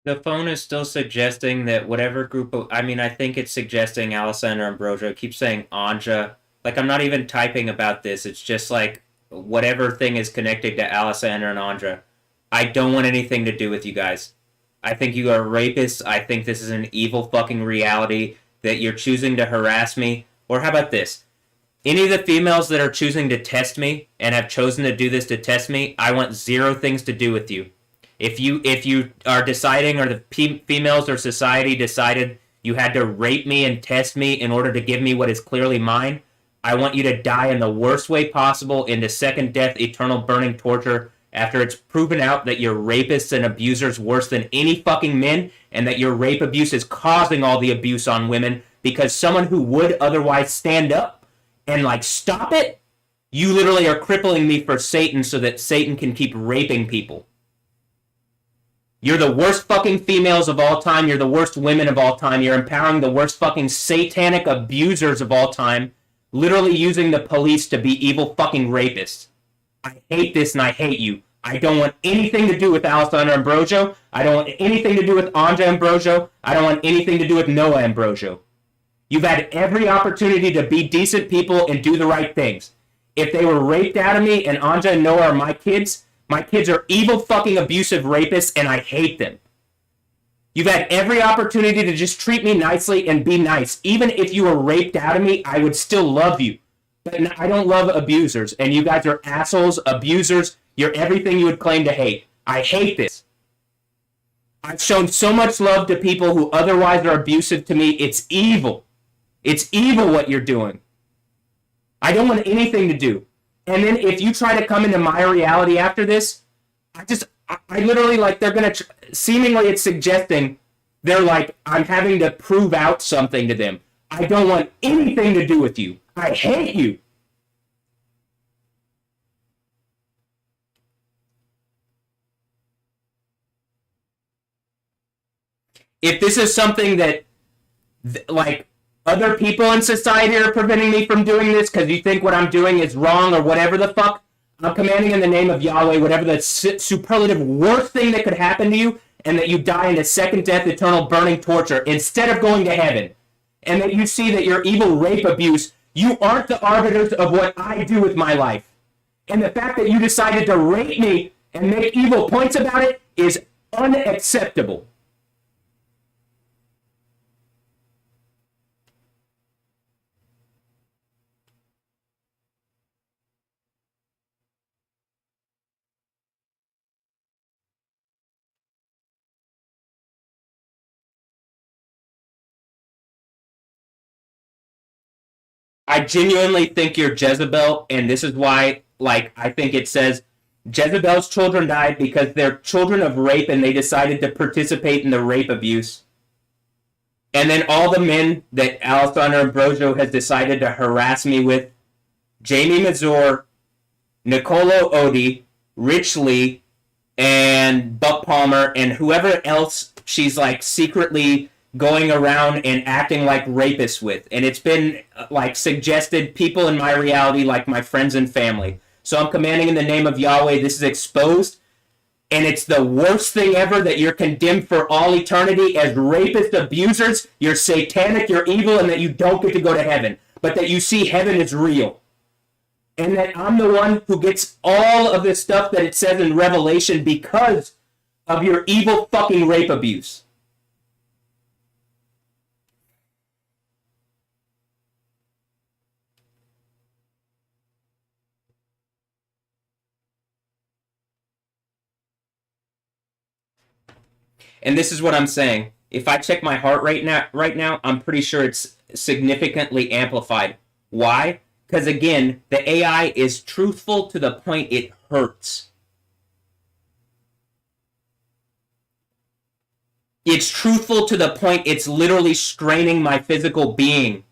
The phone is still suggesting that whatever group of, I mean, I think it's suggesting Alessandra Ambrosio. It keeps saying Anja. Like, I'm not even typing about this. It's just like whatever thing is connected to Alessandra and Anja. I don't want anything to do with you guys. I think you are rapists. I think this is an evil fucking reality that you're choosing to harass me. Or how about this? Any of the females that are choosing to test me and have chosen to do this to test me, I want zero things to do with you. If you are deciding, or the females or society decided you had to rape me and test me in order to give me what is clearly mine, I want you to die in the worst way possible, into second death, eternal burning torture, after it's proven out that you're rapists and abusers worse than any fucking men, and that your rape abuse is causing all the abuse on women because someone who would otherwise stand up and like stop it, you literally are crippling me for Satan so that Satan can keep raping people. You're the worst fucking females of all time. You're the worst women of all time. You're empowering the worst fucking satanic abusers of all time, literally using the police to be evil fucking rapists. I hate this and I hate you. I don't want anything to do with Alessandra Ambrosio. I don't want anything to do with Anja Ambrosio. I don't want anything to do with Noah Ambrosio. You've had every opportunity to be decent people and do the right things. If they were raped out of me and Anja and Noah are my kids are evil fucking abusive rapists and I hate them. You've had every opportunity to just treat me nicely and be nice. Even if you were raped out of me, I would still love you. But I don't love abusers, and you guys are assholes, abusers. You're everything you would claim to hate. I hate this. I've shown so much love to people who otherwise are abusive to me. It's evil. It's evil what you're doing. I don't want anything to do. And then if you try to come into my reality after this, I literally, like, they're going to, seemingly it's suggesting they're like, I'm having to prove out something to them. I don't want anything to do with you. I hate you. If this is something that, like, other people in society are preventing me from doing this because you think what I'm doing is wrong or whatever the fuck, I'm commanding in the name of Yahweh whatever the superlative worst thing that could happen to you, and that you die in a second death, eternal burning torture instead of going to heaven. And that you see that your evil rape abuse, you aren't the arbiters of what I do with my life. And the fact that you decided to rape me and make evil points about it is unacceptable. I genuinely think you're Jezebel, and this is why, like, I think it says Jezebel's children died because they're children of rape and they decided to participate in the rape abuse. And then all the men that Alessandra Ambrosio has decided to harass me with, Jamie Mazur, Nicolo Odi, Rich Lee, and Buck Palmer, and whoever else she's like secretly going around and acting like rapists with. And it's been like suggested people in my reality, like my friends and family. So I'm commanding in the name of Yahweh, this is exposed. And it's the worst thing ever that you're condemned for all eternity as rapist abusers. You're satanic, you're evil, and that you don't get to go to heaven. But that you see heaven is real. And that I'm the one who gets all of this stuff that it says in Revelation because of your evil fucking rape abuse. And this is what I'm saying. If I check my heart rate right now, I'm pretty sure it's significantly amplified. Why? Because again, the AI is truthful to the point it hurts. It's truthful to the point it's literally straining my physical being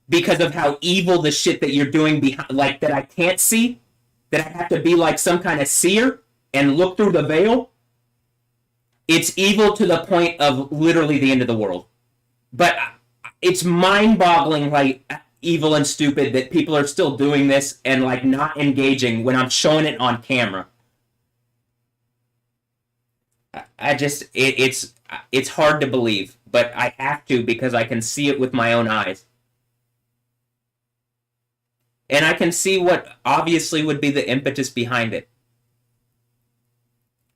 because of how evil the shit that you're doing behind, like that I can't see, that I have to be like some kind of seer and look through the veil. It's evil to the point of literally the end of the world. But it's mind-boggling, like, evil and stupid that people are still doing this and, like, not engaging when I'm showing it on camera. it's hard to believe, but I have to because I can see it with my own eyes. And I can see what obviously would be the impetus behind it.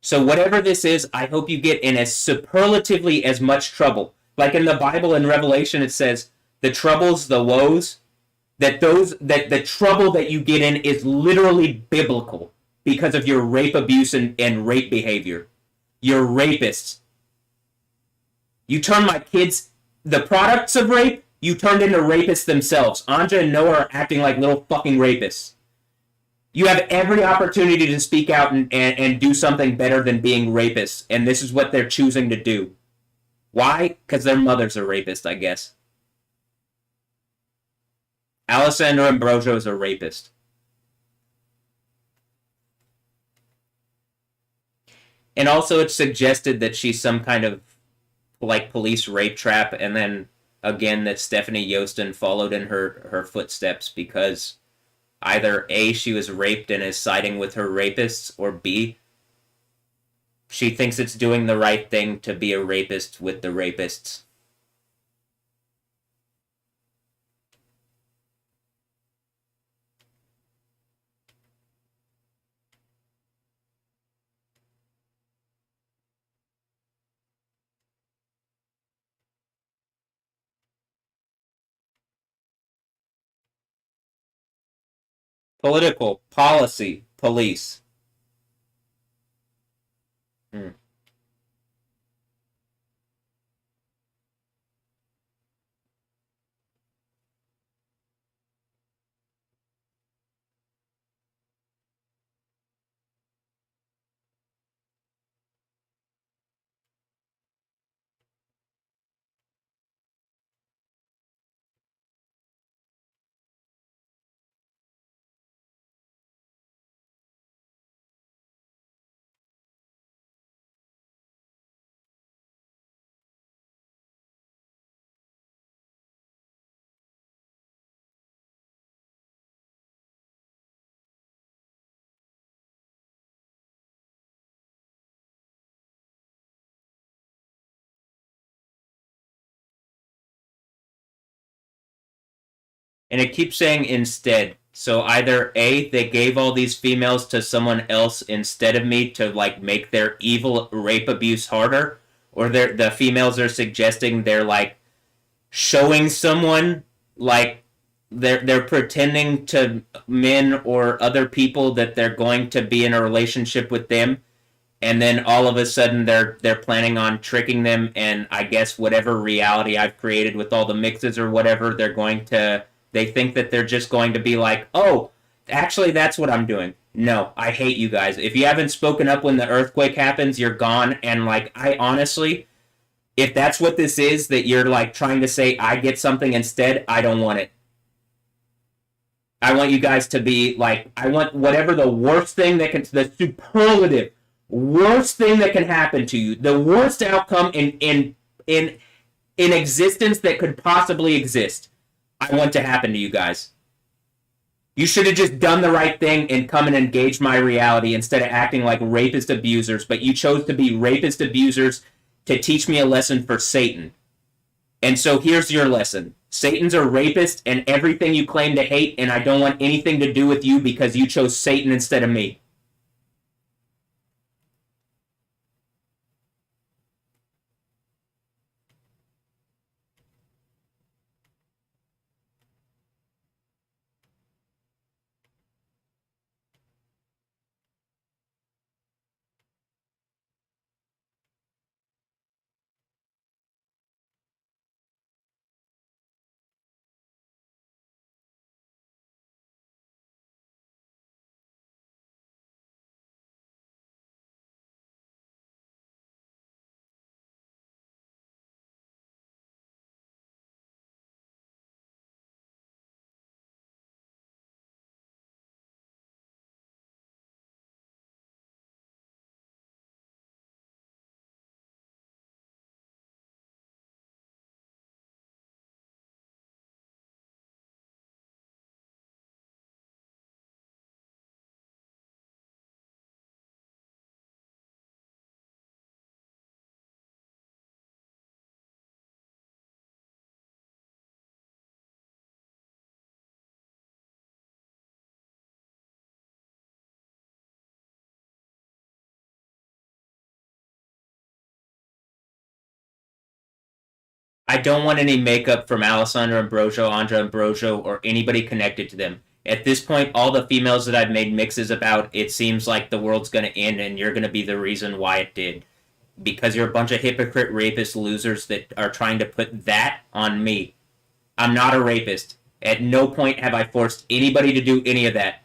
So whatever this is, I hope you get in as superlatively as much trouble. Like in the Bible in Revelation it says the troubles, the woes, that the trouble that you get in is literally biblical because of your rape abuse and rape behavior. You're rapists. You turn my kids, the products of rape, you turned into rapists themselves. Anja and Noah are acting like little fucking rapists. You have every opportunity to speak out and do something better than being rapists, and this is what they're choosing to do. Why? Because their mother's a rapist, I guess. Alessandro Ambrosio is a rapist. And also, it's suggested that she's some kind of like police rape trap, and then again that Stephanie Yostin followed in her footsteps because either A, she was raped and is siding with her rapists, or B, she thinks it's doing the right thing to be a rapist with the rapists. Political, policy, police. Hmm. And it keeps saying instead. So either A, they gave all these females to someone else instead of me to like make their evil rape abuse harder, or the females are suggesting they're like showing someone like they're pretending to men or other people that they're going to be in a relationship with them, and then all of a sudden they're planning on tricking them, and I guess whatever reality I've created with all the mixes or whatever, they think that they're just going to be like, oh, actually that's what I'm doing. No, I hate you guys. If you haven't spoken up when the earthquake happens, you're gone. And like, I honestly, if that's what this is, that you're like trying to say I get something instead, I don't want it. I want you guys to be like, I want whatever the worst thing that can, the superlative worst thing that can happen to you, the worst outcome in existence that could possibly exist. I want to happen to you guys. You should have just done the right thing and come and engage my reality instead of acting like rapist abusers, but you chose to be rapist abusers to teach me a lesson for Satan. And so here's your lesson. Satan's a rapist and everything you claim to hate, and I don't want anything to do with you because you chose Satan instead of me. I don't want any makeup from Alessandra Ambrosio, Andra Ambrosio, or anybody connected to them. At this point, all the females that I've made mixes about, it seems like the world's going to end and you're going to be the reason why it did. Because you're a bunch of hypocrite rapist losers that are trying to put that on me. I'm not a rapist. At no point have I forced anybody to do any of that.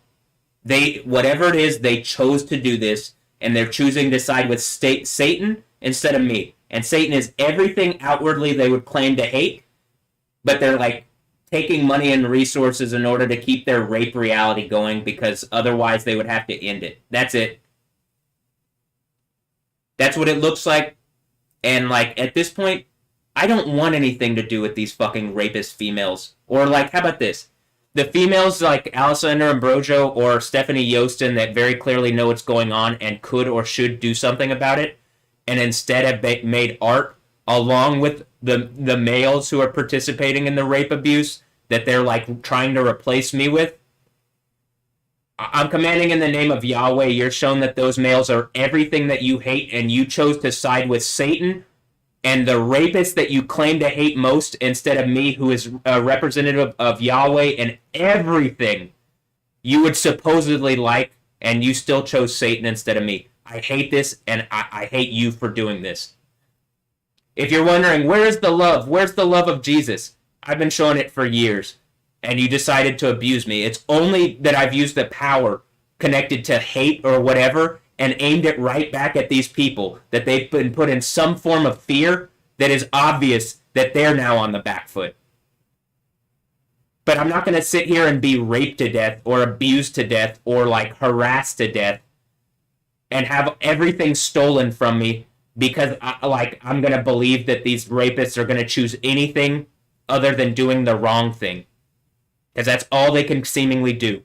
Whatever it is, they chose to do this, and they're choosing to side with Satan instead of me. And Satan is everything outwardly they would claim to hate, but they're like taking money and resources in order to keep their rape reality going because otherwise they would have to end it. That's it. That's what it looks like. And like at this point, I don't want anything to do with these fucking rapist females. Or like, how about this? The females like Alessandra Ambrosio or Stephanie Yostin that very clearly know what's going on and could or should do something about it, and instead have made art along with the males who are participating in the rape abuse that they're like trying to replace me with. I'm commanding in the name of Yahweh, you're shown that those males are everything that you hate, and you chose to side with Satan and the rapist that you claim to hate most instead of me, who is a representative of Yahweh and everything you would supposedly like, and you still chose Satan instead of me. I hate this, and I hate you for doing this. If you're wondering, where is the love? Where's the love of Jesus? I've been showing it for years, and you decided to abuse me. It's only that I've used the power connected to hate or whatever and aimed it right back at these people, that they've been put in some form of fear that is obvious that they're now on the back foot. But I'm not going to sit here and be raped to death or abused to death or like harassed to death and have everything stolen from me because I'm going to believe that these rapists are going to choose anything other than doing the wrong thing. Because that's all they can seemingly do.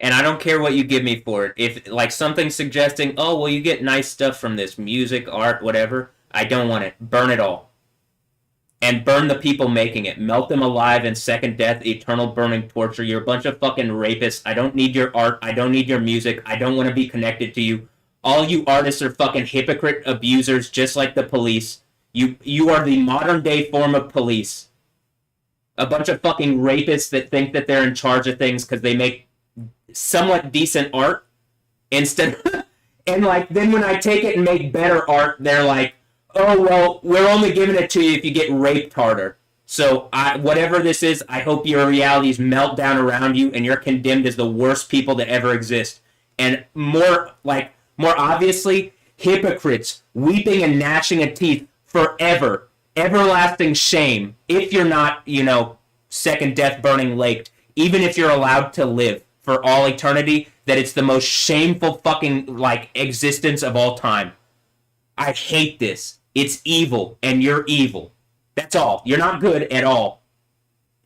And I don't care what you give me for it. If like something suggesting, oh well, you get nice stuff from this music, art, whatever, I don't want it. Burn it all. And burn the people making it. Melt them alive in second death, eternal burning torture. You're a bunch of fucking rapists. I don't need your art. I don't need your music. I don't want to be connected to you. All you artists are fucking hypocrite abusers, just like the police. You are the modern day form of police. A bunch of fucking rapists that think that they're in charge of things because they make somewhat decent art instead. And like then when I take it and make better art, they're like, oh well, we're only giving it to you if you get raped harder. So whatever this is, I hope your realities melt down around you and you're condemned as the worst people to ever exist. And more obviously, hypocrites weeping and gnashing of teeth forever, everlasting shame. If you're not, second death burning laked, even if you're allowed to live for all eternity, that it's the most shameful fucking existence of all time. I hate this. It's evil, and you're evil. That's all. You're not good at all.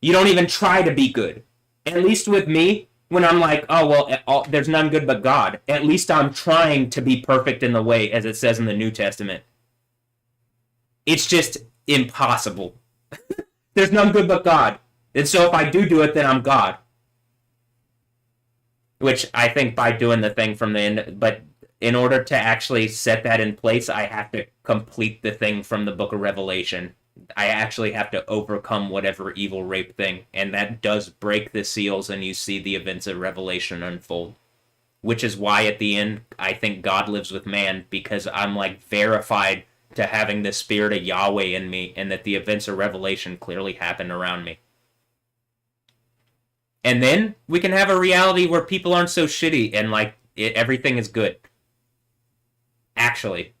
You don't even try to be good. At least with me, when I'm like, oh, well, there's none good but God. At least I'm trying to be perfect in the way, as it says in the New Testament. It's just impossible. There's none good but God. And so if I do it, then I'm God. Which I think by doing the thing from the end, but in order to actually set that in place, I have to complete the thing from the book of Revelation. I actually have to overcome whatever evil rape thing, and that does break the seals, and you see the events of Revelation unfold. Which is why at the end, I think God lives with man, because I'm verified to having the spirit of Yahweh in me, and that the events of Revelation clearly happen around me. And then we can have a reality where people aren't so shitty and everything is good. Actually.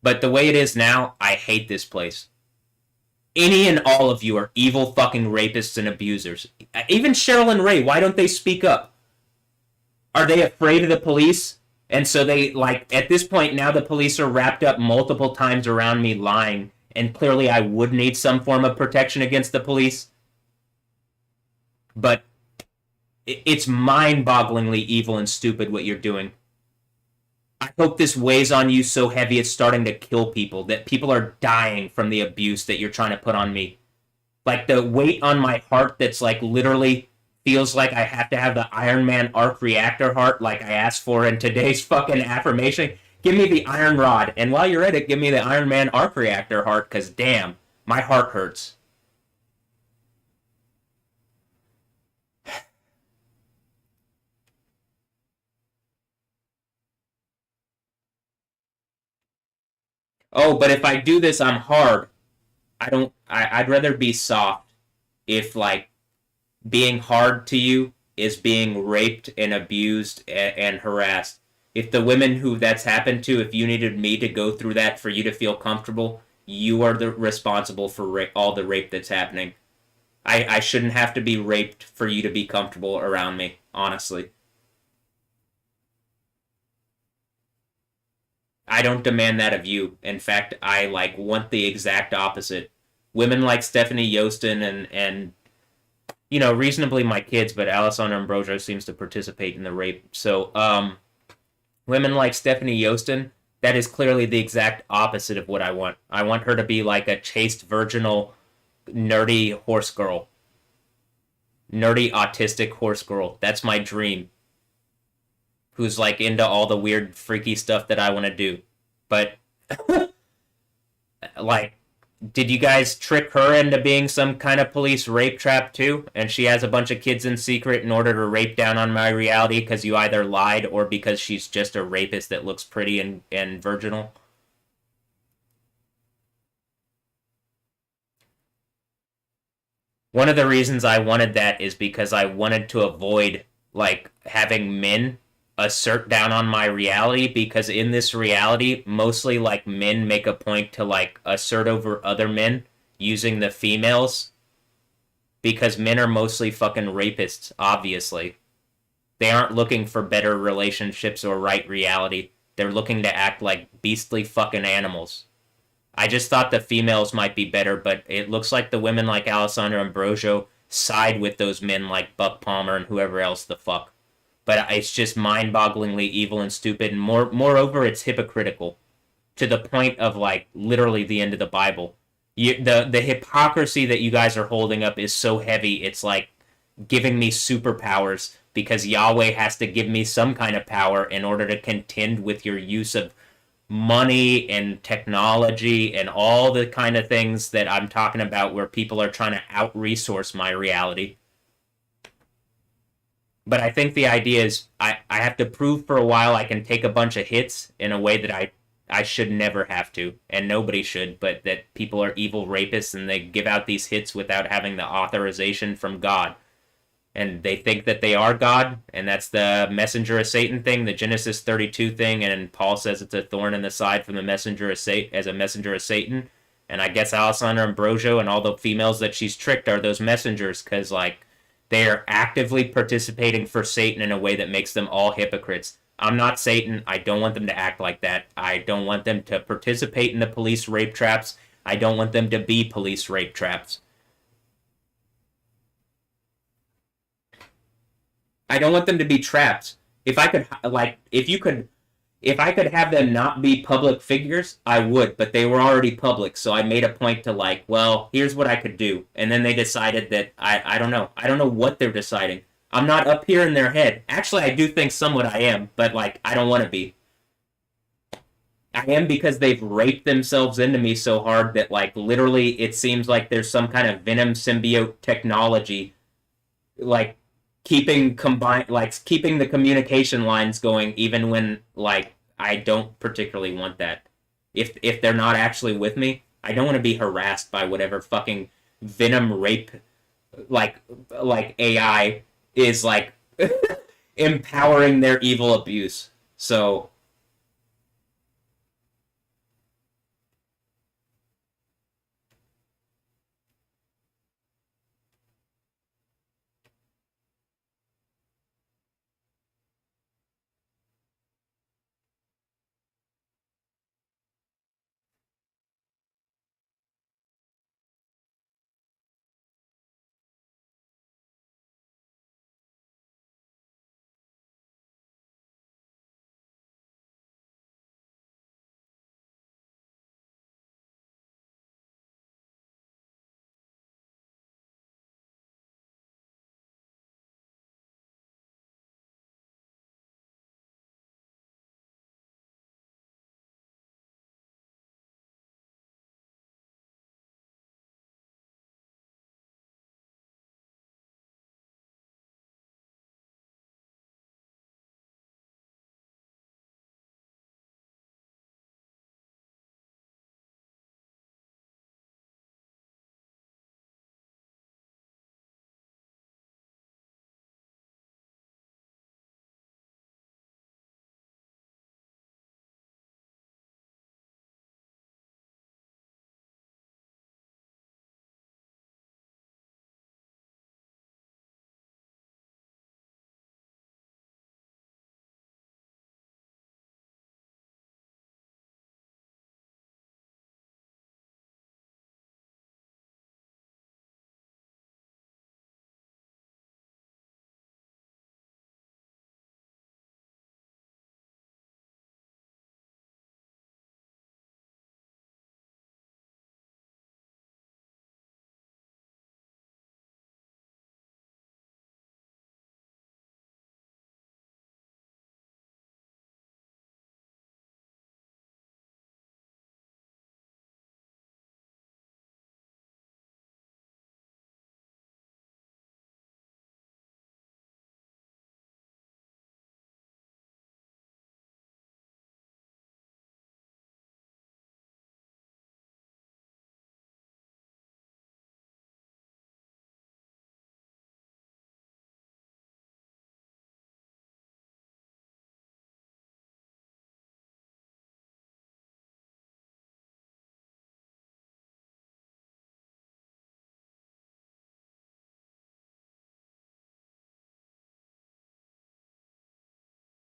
But the way it is now, I hate this place. Any and all of you are evil fucking rapists and abusers. Even Cheryl and Ray, why don't they speak up? Are they afraid of the police? And so they, like, at this point now the police are wrapped up multiple times around me lying, and clearly I would need some form of protection against the police, but it's mind-bogglingly evil and stupid what you're doing. I hope this weighs on you so heavy it's starting to kill people, that people are dying from the abuse that you're trying to put on me. Like the weight on my heart that's like literally feels like I have to have the Iron Man arc reactor heart like I asked for in today's fucking affirmation. Give me the iron rod, and while you're at it, give me the Iron Man arc reactor heart, because damn, my heart hurts. Oh, but if I do this, I'm hard. I'd rather be soft if, like, being hard to you is being raped and abused and harassed. If the women who that's happened to, if you needed me to go through that for you to feel comfortable, you are the responsible for all the rape that's happening. I shouldn't have to be raped for you to be comfortable around me, honestly. I don't demand that of you. In fact, I like want the exact opposite. Women like Stephanie Yostin and reasonably my kids, but Alessandra Ambrosio seems to participate in the rape. So, women like Stephanie Yostin, that is clearly the exact opposite of what I want. I want her to be like a chaste, virginal, nerdy horse girl, nerdy, autistic horse girl. That's my dream. Who's like into all the weird, freaky stuff that I want to do. But, like, did you guys trick her into being some kind of police rape trap too? And she has a bunch of kids in secret in order to rape down on my reality because you either lied or because she's just a rapist that looks pretty and virginal? One of the reasons I wanted that is because I wanted to avoid, like, having men assert down on my reality, because in this reality mostly like men make a point to like assert over other men using the females, because men are mostly fucking rapists, obviously. They aren't looking for better relationships or right reality. They're looking to act like beastly fucking animals. I just thought the females might be better, but it looks like the women like Alessandra Ambrosio side with those men like Buck Palmer and whoever else the fuck. But it's just mind-bogglingly evil and stupid, and moreover, it's hypocritical to the point of like literally the end of the Bible. The hypocrisy that you guys are holding up is so heavy. It's like giving me superpowers because Yahweh has to give me some kind of power in order to contend with your use of money and technology and all the kind of things that I'm talking about where people are trying to out resource my reality. But I think the idea is I have to prove for a while I can take a bunch of hits in a way that I should never have to, and nobody should, but that people are evil rapists and they give out these hits without having the authorization from God. And they think that they are God, and that's the messenger of Satan thing, the Genesis 32 thing, and Paul says it's a thorn in the side from the messenger of Satan as a messenger of Satan. And I guess Alessandra Ambrosio and all the females that she's tricked are those messengers, because like they are actively participating for Satan in a way that makes them all hypocrites. I'm not Satan. I don't want them to act like that. I don't want them to participate in the police rape traps. I don't want them to be police rape traps. I don't want them to be trapped. If I could, like, if I could have them not be public figures, I would, but they were already public, so I made a point to, like, well, here's what I could do. And then they decided that, I don't know. I don't know what they're deciding. I'm not up here in their head. Actually, I do think somewhat I am, but, like, I don't want to be. I am because they've raped themselves into me so hard that, like, literally it seems like there's some kind of venom symbiote technology, like, keeping the communication lines going even when, like, I don't particularly want that. If they're not actually with me, I don't want to be harassed by whatever fucking venom rape, like like AI is like empowering their evil abuse. So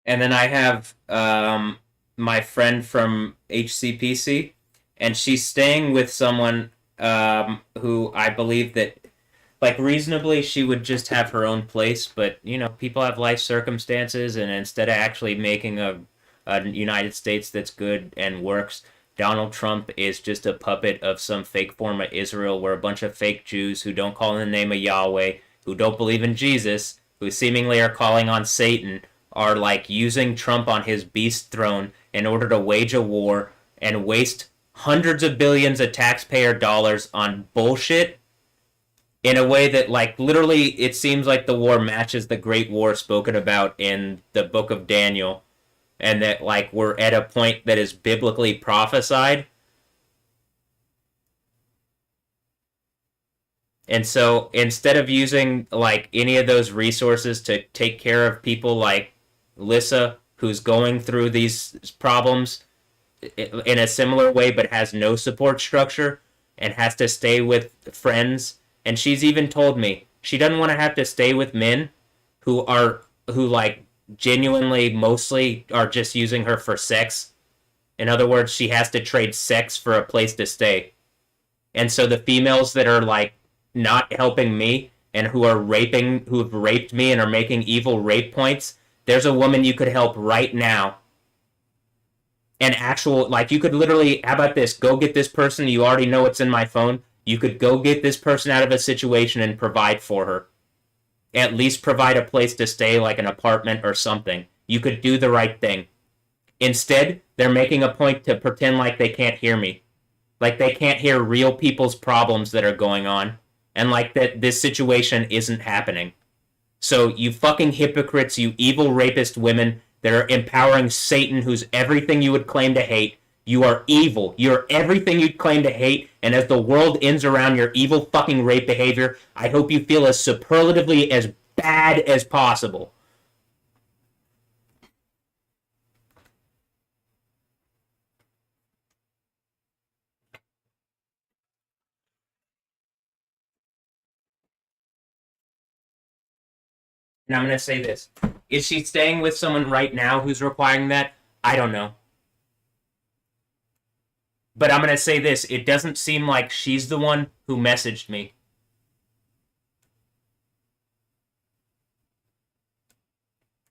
And then I have my friend from HCPC, and she's staying with someone who I believe that, like, reasonably, she would just have her own place. But people have life circumstances, and instead of actually making a United States that's good and works, Donald Trump is just a puppet of some fake form of Israel, where a bunch of fake Jews who don't call in the name of Yahweh, who don't believe in Jesus, who seemingly are calling on Satan, are like using Trump on his beast throne in order to wage a war and waste hundreds of billions of taxpayer dollars on bullshit in a way that, like, literally it seems like the war matches the great war spoken about in the book of Daniel, and that, like, we're at a point that is biblically prophesied. And so instead of using like any of those resources to take care of people like Lissa, who's going through these problems in a similar way but has no support structure and has to stay with friends, and she's even told me she doesn't want to have to stay with men who like genuinely mostly are just using her for sex. In other words, she has to trade sex for a place to stay. And so the females that are like not helping me and who have raped me and are making evil rape points, there's a woman you could help right now. And actual, like, you could literally, how about this? Go get this person. You already know it's in my phone. You could go get this person out of a situation and provide for her. At least provide a place to stay, like an apartment or something. You could do the right thing. Instead, they're making a point to pretend like they can't hear me. Like they can't hear real people's problems that are going on, and like that this situation isn't happening. So you fucking hypocrites, you evil rapist women that are empowering Satan, who's everything you would claim to hate. You are evil. You're everything you'd claim to hate. And as the world ends around your evil fucking rape behavior, I hope you feel as superlatively as bad as possible. And I'm going to say this. Is she staying with someone right now who's requiring that? I don't know. But I'm going to say this. It doesn't seem like she's the one who messaged me.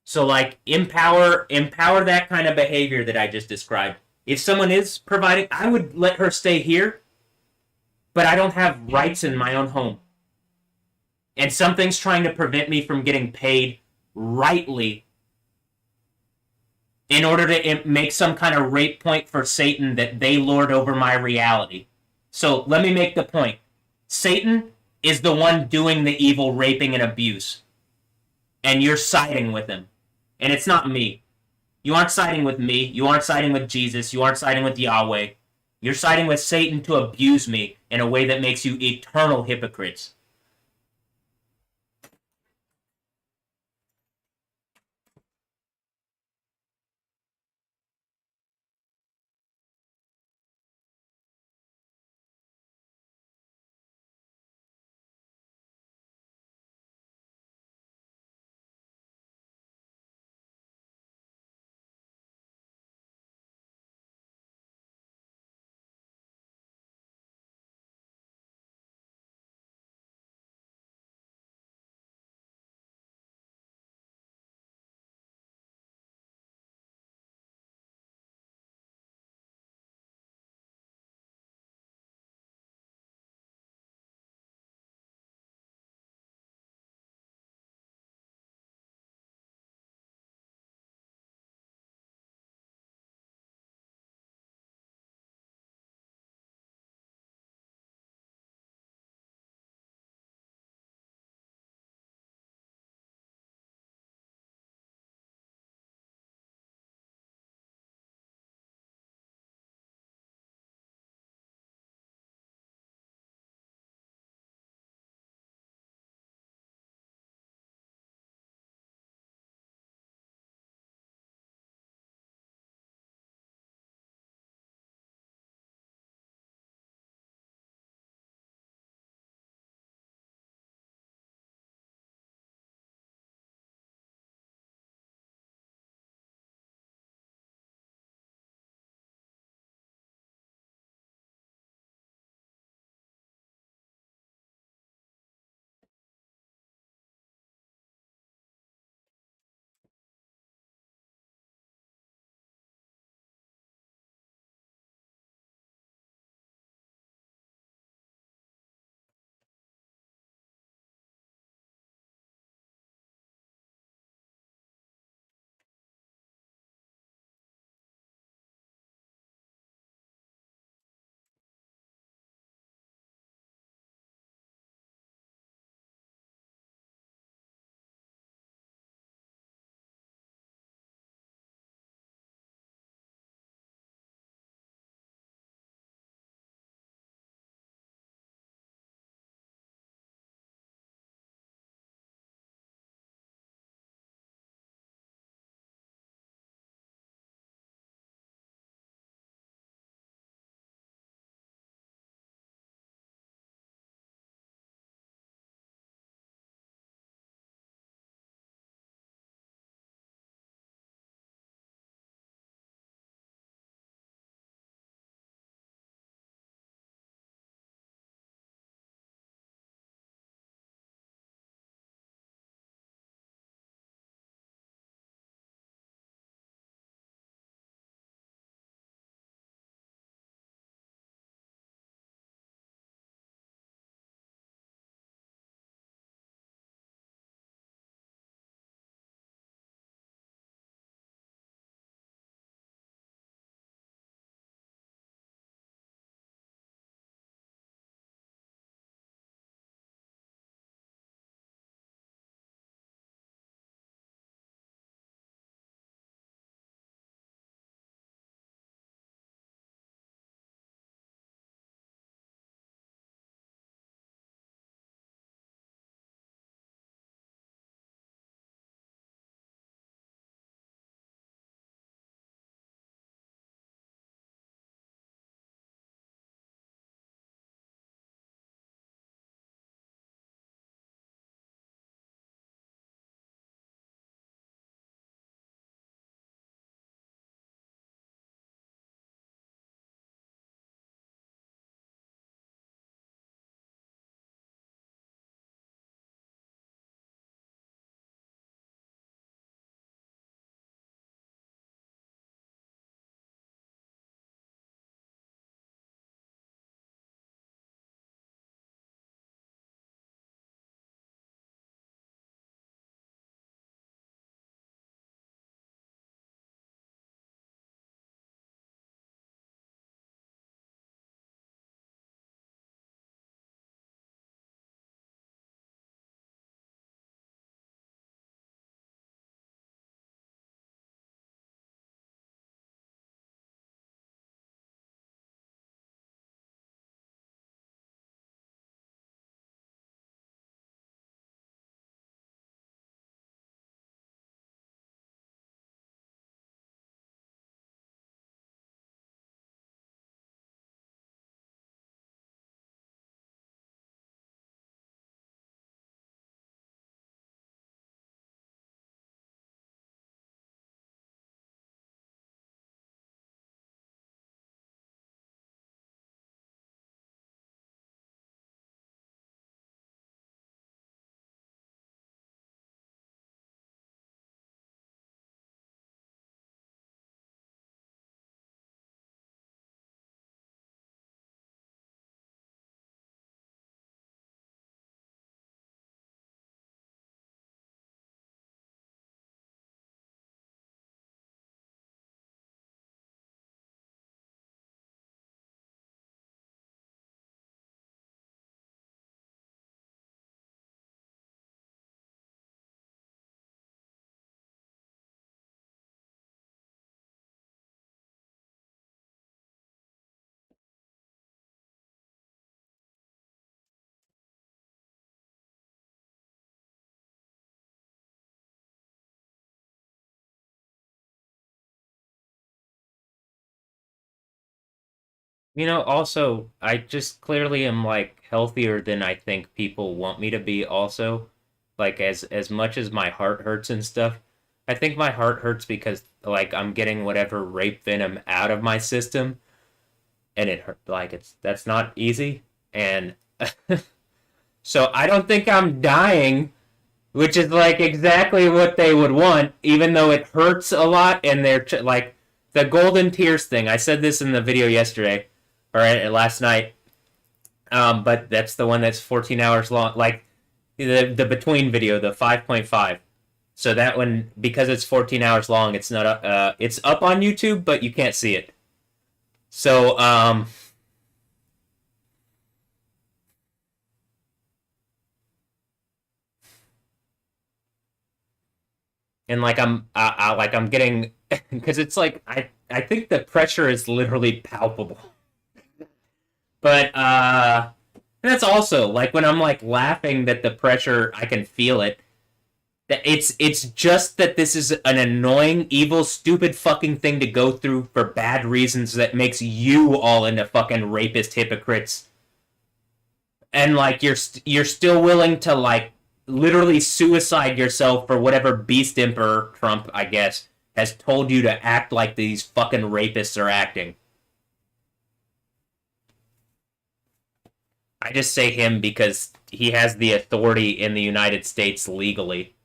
So like empower that kind of behavior that I just described. If someone is providing, I would let her stay here, but I don't have rights in my own home. And something's trying to prevent me from getting paid rightly in order to make some kind of rape point for Satan that they lord over my reality. So let me make the point. Satan is the one doing the evil raping and abuse, and you're siding with him. And it's not me. You aren't siding with me. You aren't siding with Jesus. You aren't siding with Yahweh. You're siding with Satan to abuse me in a way that makes you eternal hypocrites. Also, I just clearly am like healthier than I think people want me to be also. Like as much as my heart hurts and stuff, I think my heart hurts because like I'm getting whatever rape venom out of my system and it hurt like it's that's not easy. And so I don't think I'm dying, which is like exactly what they would want, even though it hurts a lot. And they're like the golden tears thing. I said this in the video yesterday or last night, but that's the one that's 14 hours long. Like the between video, the 5.5. So that one, because it's 14 hours long, it's not it's up on YouTube, but you can't see it. So and like I'm getting because it's like I think the pressure is literally palpable. But and that's also like when I'm like laughing that the pressure I can feel it. That it's just that this is an annoying, evil, stupid fucking thing to go through for bad reasons that makes you all into fucking rapist hypocrites. And like you're still willing to like literally suicide yourself for whatever beast emperor Trump, I guess, has told you to act like these fucking rapists are acting. I just say him because he has the authority in the United States legally.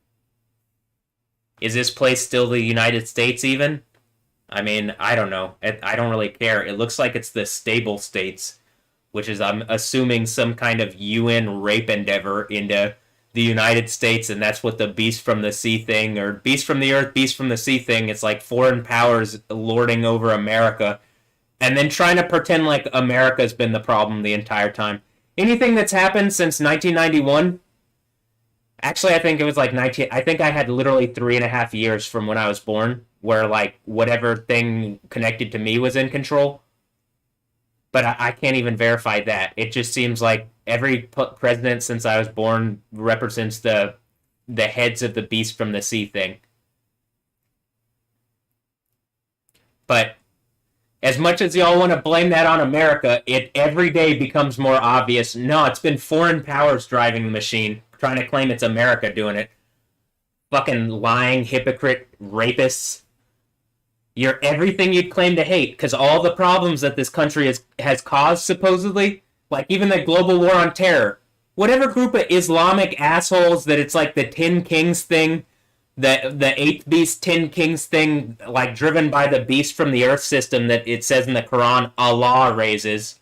Is this place still the United States even? I mean, I don't know. I don't really care. It looks like it's the stable states, which is, I'm assuming, some kind of UN rape endeavor into the United States, and that's what the Beast from the Sea thing, or Beast from the Earth, Beast from the Sea thing, it's like foreign powers lording over America, and then trying to pretend like America's been the problem the entire time. Anything that's happened since 1991. Actually, I think it was like 19. I think I had literally 3.5 years from when I was born where like whatever thing connected to me was in control. But I can't even verify that. It just seems like every president since I was born represents the heads of the beast from the sea thing. But as much as y'all want to blame that on America, it every day becomes more obvious. No, it's been foreign powers driving the machine, trying to claim it's America doing it. Fucking lying, hypocrite, rapists. You're everything you'd claim to hate because all the problems that this country has caused, supposedly, like even the global war on terror, whatever group of Islamic assholes that it's like the Ten Kings thing, the eighth beast Ten Kings thing, like driven by the beast from the Earth system that it says in the Quran Allah raises.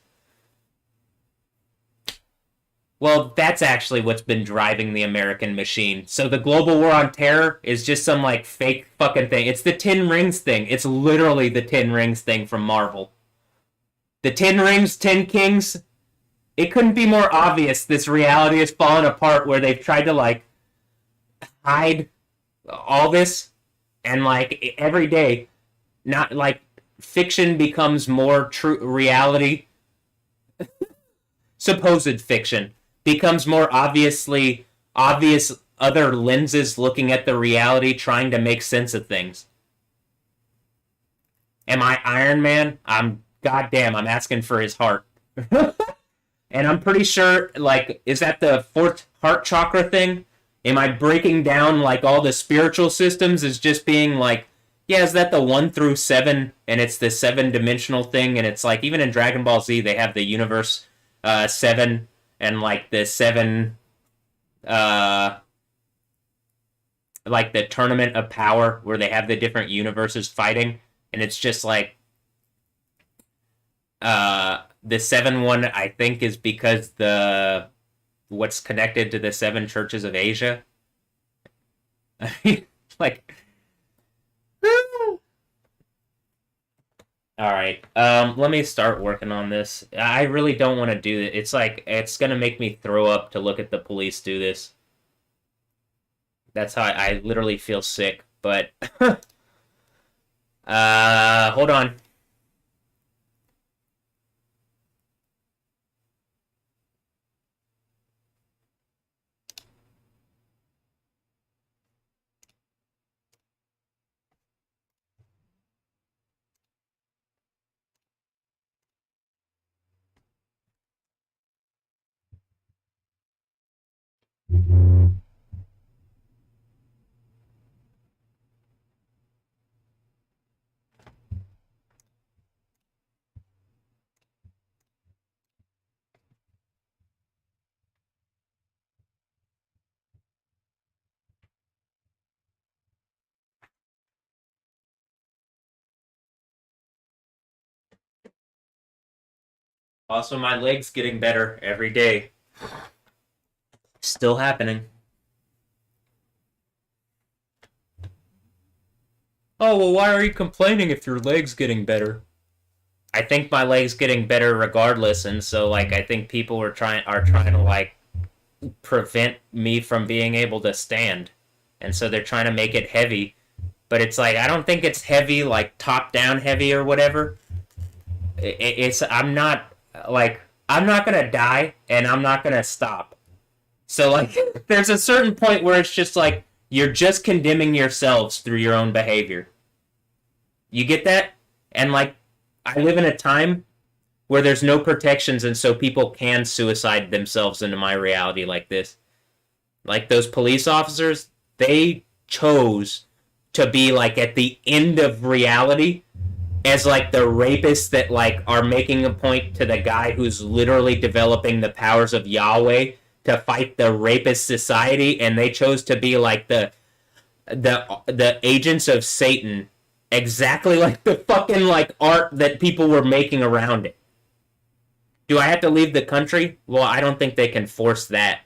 Well, that's actually what's been driving the American machine. So the global war on terror is just some like fake fucking thing. It's the Ten Rings thing. It's literally the Ten Rings thing from Marvel. The Ten Rings, Ten Kings. It couldn't be more obvious this reality is falling apart where they've tried to like hide all this and like every day not like fiction becomes more true reality, supposed fiction becomes more obvious other lenses looking at the reality trying to make sense of things. Am I Iron Man? I'm goddamn, I'm asking for his heart. And I'm pretty sure like is that the fourth heart chakra thing? Am I breaking down like all the spiritual systems as just being like yeah, is that the 1 through 7 and it's the 7 dimensional thing and it's like even in Dragon Ball Z they have the universe 7 and like the 7 uh like the tournament of power where they have the different universes fighting and it's just like the 7 one I think is because the what's connected to the 7 churches of Asia. Like all right. Let me start working on this. I really don't want to do it. It's like it's gonna make me throw up to look at the police do this. That's how I literally feel sick. But hold on. Also, my leg's getting better every day. Still happening. Oh, well, why are you complaining if your leg's getting better? I think my leg's getting better regardless, and so like I think people are trying to like prevent me from being able to stand, and so they're trying to make it heavy. But it's like I don't think it's heavy like top down heavy or whatever. It's I'm not gonna die, and I'm not gonna stop. So like there's a certain point where it's just like you're just condemning yourselves through your own behavior. You get that? And like I live in a time where there's no protections, and so people can suicide themselves into my reality like this. Like those police officers, they chose to be like at the end of reality as like the rapists that like are making a point to the guy who's literally developing the powers of Yahweh to fight the rapist society, and they chose to be like the agents of Satan, exactly like the fucking like art that people were making around it. Do I have to leave the country? Well, I don't think they can force that.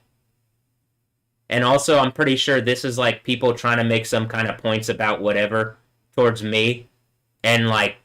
And also, I'm pretty sure this is like people trying to make some kind of points about whatever towards me, and like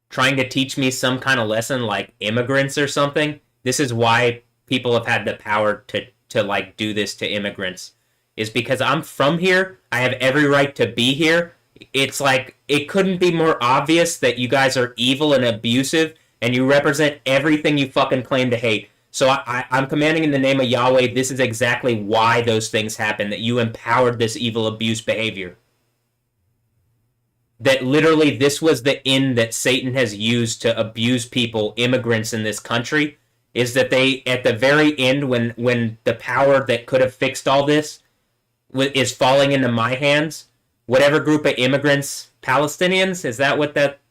trying to teach me some kind of lesson like immigrants or something. This is why people have had the power to like do this to immigrants, is because I'm from here. I have every right to be here. It's like it couldn't be more obvious that you guys are evil and abusive, and you represent everything you fucking claim to hate. So I'm commanding in the name of Yahweh, this is exactly why those things happen, that you empowered this evil abuse behavior. That literally this was the end that Satan has used to abuse people, immigrants in this country, is that they, at the very end, when the power that could have fixed all this is falling into my hands, whatever group of immigrants, Palestinians, is that what that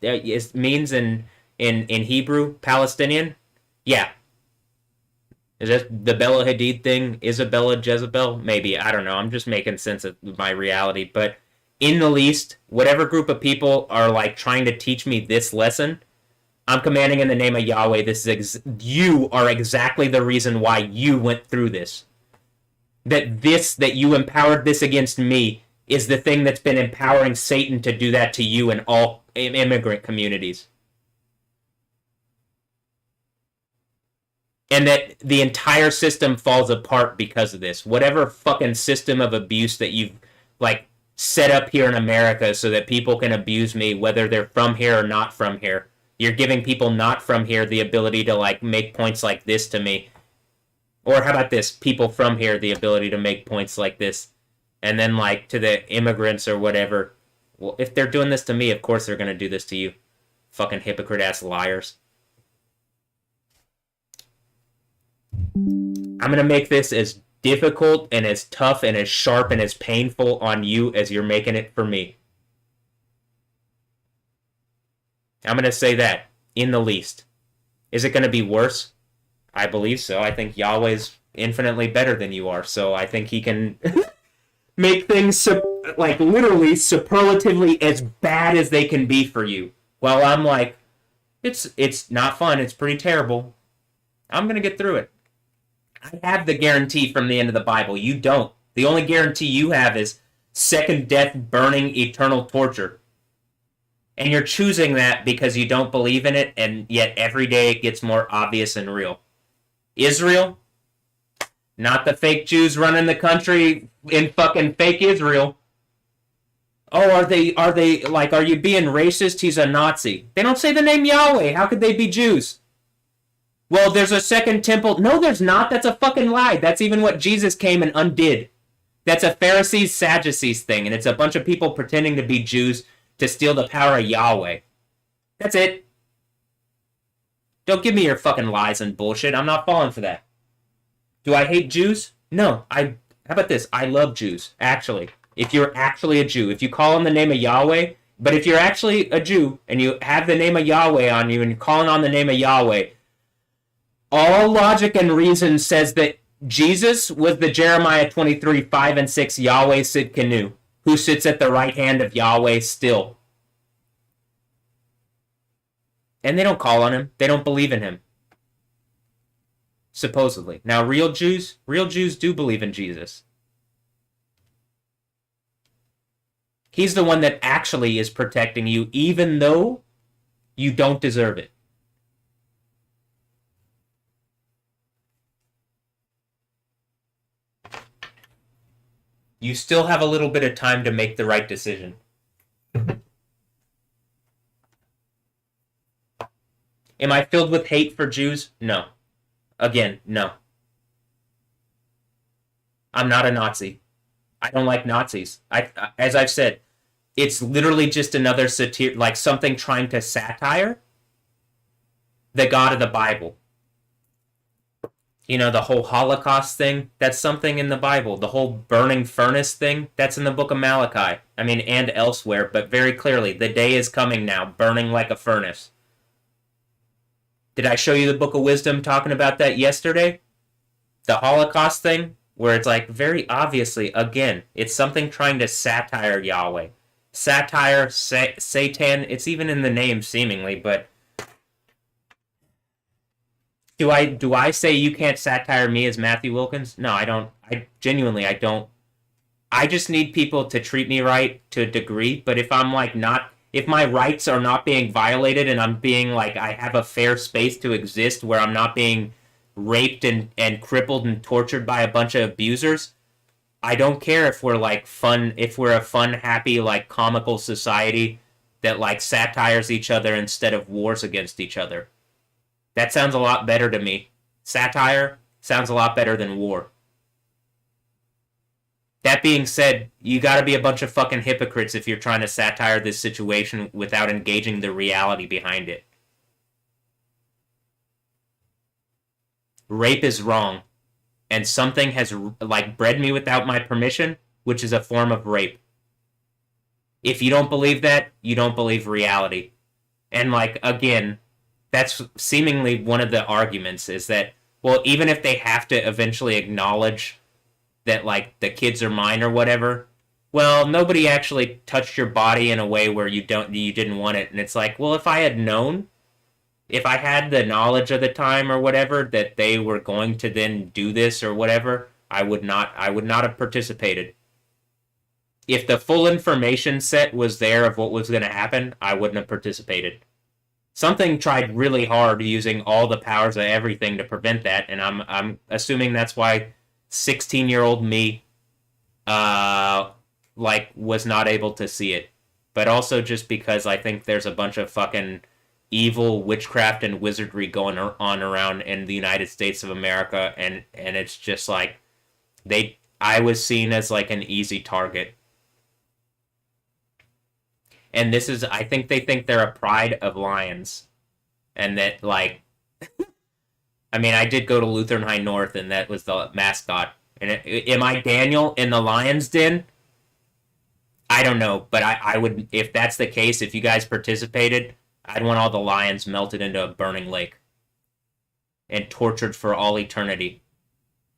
means in Hebrew? Palestinian? Yeah. Is that the Bella Hadid thing? Isabella Jezebel? Maybe. I don't know. I'm just making sense of my reality. But in the least, whatever group of people are like trying to teach me this lesson, I'm commanding in the name of Yahweh, you are exactly the reason why you went through this. That you empowered this against me is the thing that's been empowering Satan to do that to you and all immigrant communities. And that the entire system falls apart because of this. Whatever fucking system of abuse that you've like set up here in America so that people can abuse me, whether they're from here or not from here. You're giving people not from here the ability to like make points like this to me. Or how about this? People from here the ability to make points like this. And then like to the immigrants or whatever. Well, if they're doing this to me, of course they're going to do this to you. Fucking hypocrite ass liars. I'm going to make this as difficult and as tough and as sharp and as painful on you as you're making it for me. I'm going to say that, in the least. Is it going to be worse? I believe so. I think Yahweh's infinitely better than you are, so I think he can make things like literally superlatively as bad as they can be for you. While I'm like, it's not fun, it's pretty terrible. I'm going to get through it. I have the guarantee from the end of the Bible. You don't. The only guarantee you have is second death, burning, eternal torture. And you're choosing that because you don't believe in it, and yet every day it gets more obvious and real. Israel? Not the fake Jews running the country in fucking fake Israel. Oh, are you being racist? He's a Nazi. They don't say the name Yahweh. How could they be Jews? Well, there's a second temple. No, there's not. That's a fucking lie. That's even what Jesus came and undid. That's a Pharisees, Sadducees thing, and it's a bunch of people pretending to be Jews to steal the power of Yahweh. That's it. Don't give me your fucking lies and bullshit. I'm not falling for that. Do I hate Jews? No. How about this? I love Jews, actually. If you're actually a Jew, if you call on the name of Yahweh, but if you're actually a Jew and you have the name of Yahweh on you and you're calling on the name of Yahweh, all logic and reason says that Jesus was the Jeremiah 23, 5 and 6 Yahweh Sidkenu, who sits at the right hand of Yahweh still. And they don't call on him. They don't believe in him. Supposedly. Now, real Jews do believe in Jesus. He's the one that actually is protecting you, even though you don't deserve it. You still have a little bit of time to make the right decision. Am I filled with hate for Jews? No. Again, no. I'm not a Nazi. I don't like Nazis. As I've said, it's literally just another satire, like something trying to satire the God of the Bible. You know, the whole Holocaust thing, that's something in the Bible. The whole burning furnace thing, that's in the book of Malachi. I mean, and elsewhere, but very clearly, the day is coming now, burning like a furnace. Did I show you the book of wisdom talking about that yesterday? The Holocaust thing, where it's like, very obviously, again, it's something trying to satire Yahweh. Satire, Satan, it's even in the name, seemingly, but Do I say you can't satire me as Matthew Wilkins? No, I don't. I genuinely, I don't. I just need people to treat me right to a degree, but if I'm like not, if my rights are not being violated and I'm being like, I have a fair space to exist where I'm not being raped and crippled and tortured by a bunch of abusers, I don't care if we're like fun, if we're a fun, happy, like comical society that like satires each other instead of wars against each other. That sounds a lot better to me. Satire sounds a lot better than war. That being said, you gotta be a bunch of fucking hypocrites if you're trying to satire this situation without engaging the reality behind it. Rape is wrong. And something has, like, bred me without my permission, which is a form of rape. If you don't believe that, you don't believe reality. And, like, again, that's seemingly one of the arguments, is that, well, even if they have to eventually acknowledge that, like, the kids are mine or whatever, well, nobody actually touched your body in a way where you didn't want it. And it's like, well, if I had known, if I had the knowledge of the time or whatever that they were going to then do this or whatever, I would not have participated. If the full information set was there of what was going to happen, I wouldn't have participated. Something tried really hard using all the powers of everything to prevent that, and I'm assuming that's why 16-year-old me like was not able to see it. But also just because I think there's a bunch of fucking evil witchcraft and wizardry going on around in the United States of America, and it's just like I was seen as like an easy target. And this is, I think they think they're a pride of lions. And that, like, I mean, I did go to Lutheran High North, and that was the mascot. And am I Daniel in the lion's den? I don't know, but I would, if that's the case, if you guys participated, I'd want all the lions melted into a burning lake and tortured for all eternity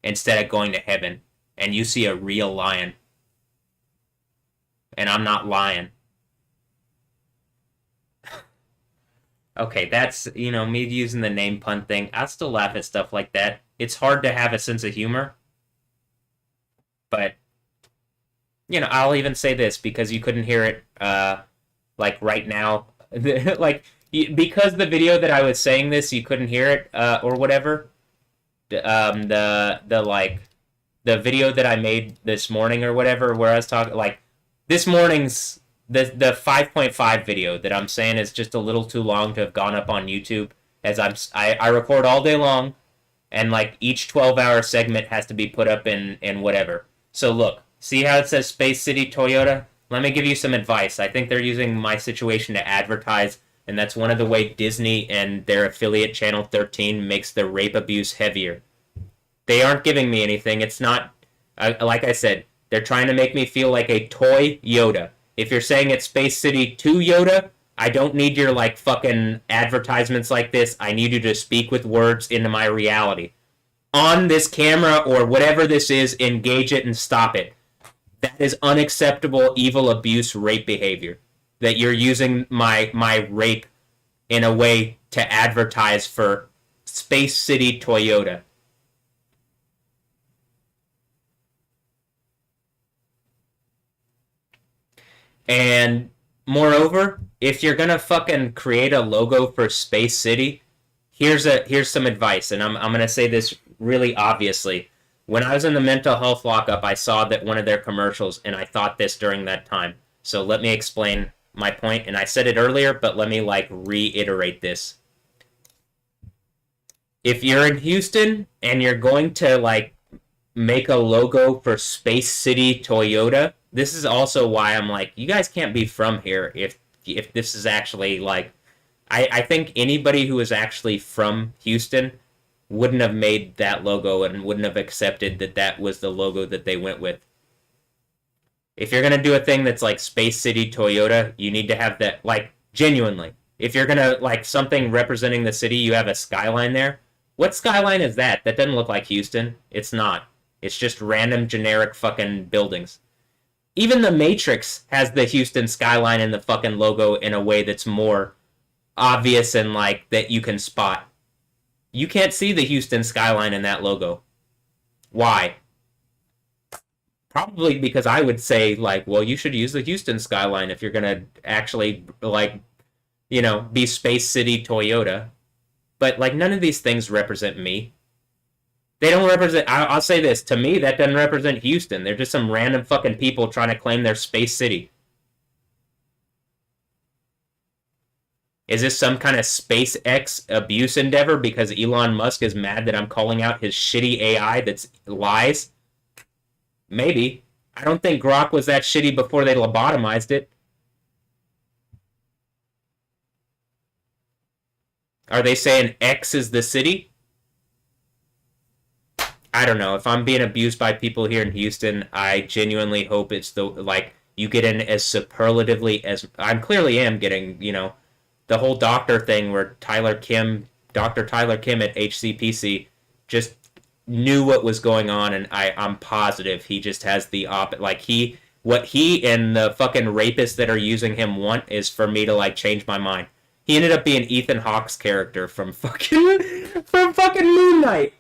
instead of going to heaven. And you see a real lion. And I'm not lying. Okay, that's, you know, me using the name pun thing. I still laugh at stuff like that. It's hard to have a sense of humor. But, you know, I'll even say this because you couldn't hear it, like, right now. Like, because the video that I was saying this, you couldn't hear it, or whatever. The video that I made this morning or whatever, where I was talking, like, this morning's the 5.5 video that I'm saying is just a little too long to have gone up on YouTube, as I record all day long, and like each 12-hour segment has to be put up in whatever. So look, see how it says Space City Toyota? Let me give you some advice. I think they're using my situation to advertise, and that's one of the way Disney and their affiliate Channel 13 makes the rape abuse heavier. They aren't giving me anything. It's not, like I said, they're trying to make me feel like a toy Yoda. If you're saying it's Space City 2 Yoda, I don't need your like fucking advertisements like this. I need you to speak with words into my reality. On this camera or whatever this is, engage it and stop it. That is unacceptable evil abuse rape behavior. That you're using my rape in a way to advertise for Space City Toyota. And moreover, if you're gonna fucking create a logo for Space City, here's some advice, and I'm gonna say this really obviously. When I was in the mental health lockup, I saw that one of their commercials, and I thought this during that time. So let me explain my point, and I said it earlier, but let me like reiterate this. If you're in Houston and you're going to like make a logo for Space City Toyota, this is also why I'm like, you guys can't be from here if this is actually like, I think anybody who is actually from Houston wouldn't have made that logo and wouldn't have accepted that that was the logo that they went with. If you're gonna do a thing that's like Space City Toyota, you need to have that, like, genuinely. If you're gonna like something representing the city, you have a skyline there. What skyline is that? That doesn't look like Houston. It's not. It's just random generic fucking buildings. Even the Matrix has the Houston skyline in the fucking logo in a way that's more obvious and like that you can spot. You can't see the Houston skyline in that logo. Why? Probably because I would say, like, well, you should use the Houston skyline if you're gonna actually, like, you know, be Space City Toyota. But, like, none of these things represent me. They don't represent, I'll say this, to me, that doesn't represent Houston. They're just some random fucking people trying to claim their Space City. Is this some kind of SpaceX abuse endeavor because Elon Musk is mad that I'm calling out his shitty AI that's lies? Maybe. I don't think Grok was that shitty before they lobotomized it. Are they saying X is the city? I don't know. If I'm being abused by people here in Houston, I genuinely hope it's the, like, you get in as superlatively as I clearly am getting, you know, the whole doctor thing where Dr. Tyler Kim at HCPC just knew what was going on, and I'm positive he just has the like what he and the fucking rapists that are using him want is for me to like change my mind. He ended up being Ethan Hawke's character from fucking Moon Knight.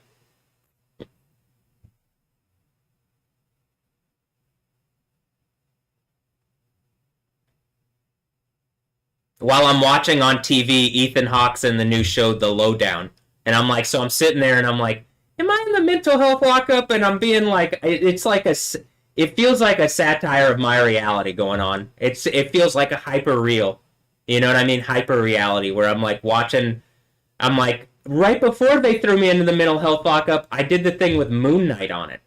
While I'm watching on TV, Ethan Hawke's in the new show The Lowdown, and I'm like, so I'm sitting there and I'm like, am I in the mental health lockup? And I'm being like, it's like it feels like a satire of my reality going on. It feels like a hyper real, you know what I mean? Hyper reality where I'm like watching, I'm like, right before they threw me into the mental health lockup, I did the thing with Moon Knight on it.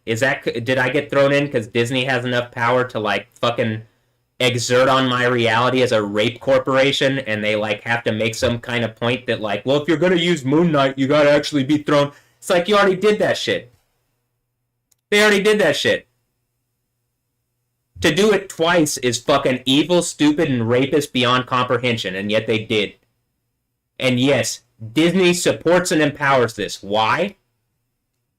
Did I get thrown in because Disney has enough power to like fucking exert on my reality as a rape corporation, and they like have to make some kind of point that like, well, if you're gonna use Moon Knight, you gotta actually be thrown. It's like, you already did that shit. They already did that shit. To do it twice is fucking evil, stupid, and rapist beyond comprehension, and yet they did. And yes, Disney supports and empowers this. Why?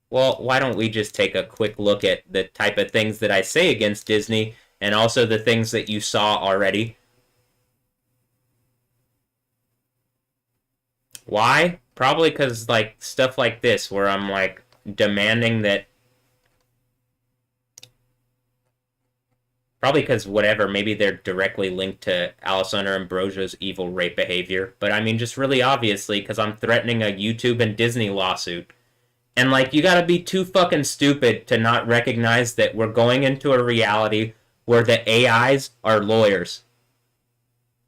Well, why don't we just take a quick look at the type of things that I say against Disney, and also the things that you saw already. Why? Probably because, like, stuff like this, where I'm, like, demanding that... Probably because, whatever, maybe they're directly linked to Alessandra Ambrosio's evil rape behavior. But, I mean, just really obviously, because I'm threatening a YouTube and Disney lawsuit. And, like, you gotta be too fucking stupid to not recognize that we're going into a reality where the AIs are lawyers.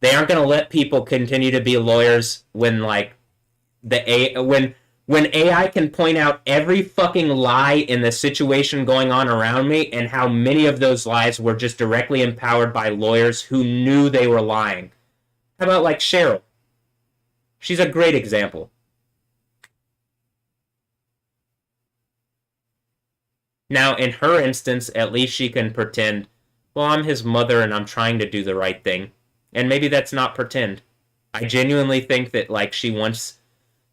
They aren't going to let people continue to be lawyers when, like, when AI can point out every fucking lie in the situation going on around me, and how many of those lies were just directly empowered by lawyers who knew they were lying. How about, like, Cheryl? She's a great example. Now, in her instance, at least she can pretend, well, I'm his mother and I'm trying to do the right thing. And maybe that's not pretend. I genuinely think that, like, she wants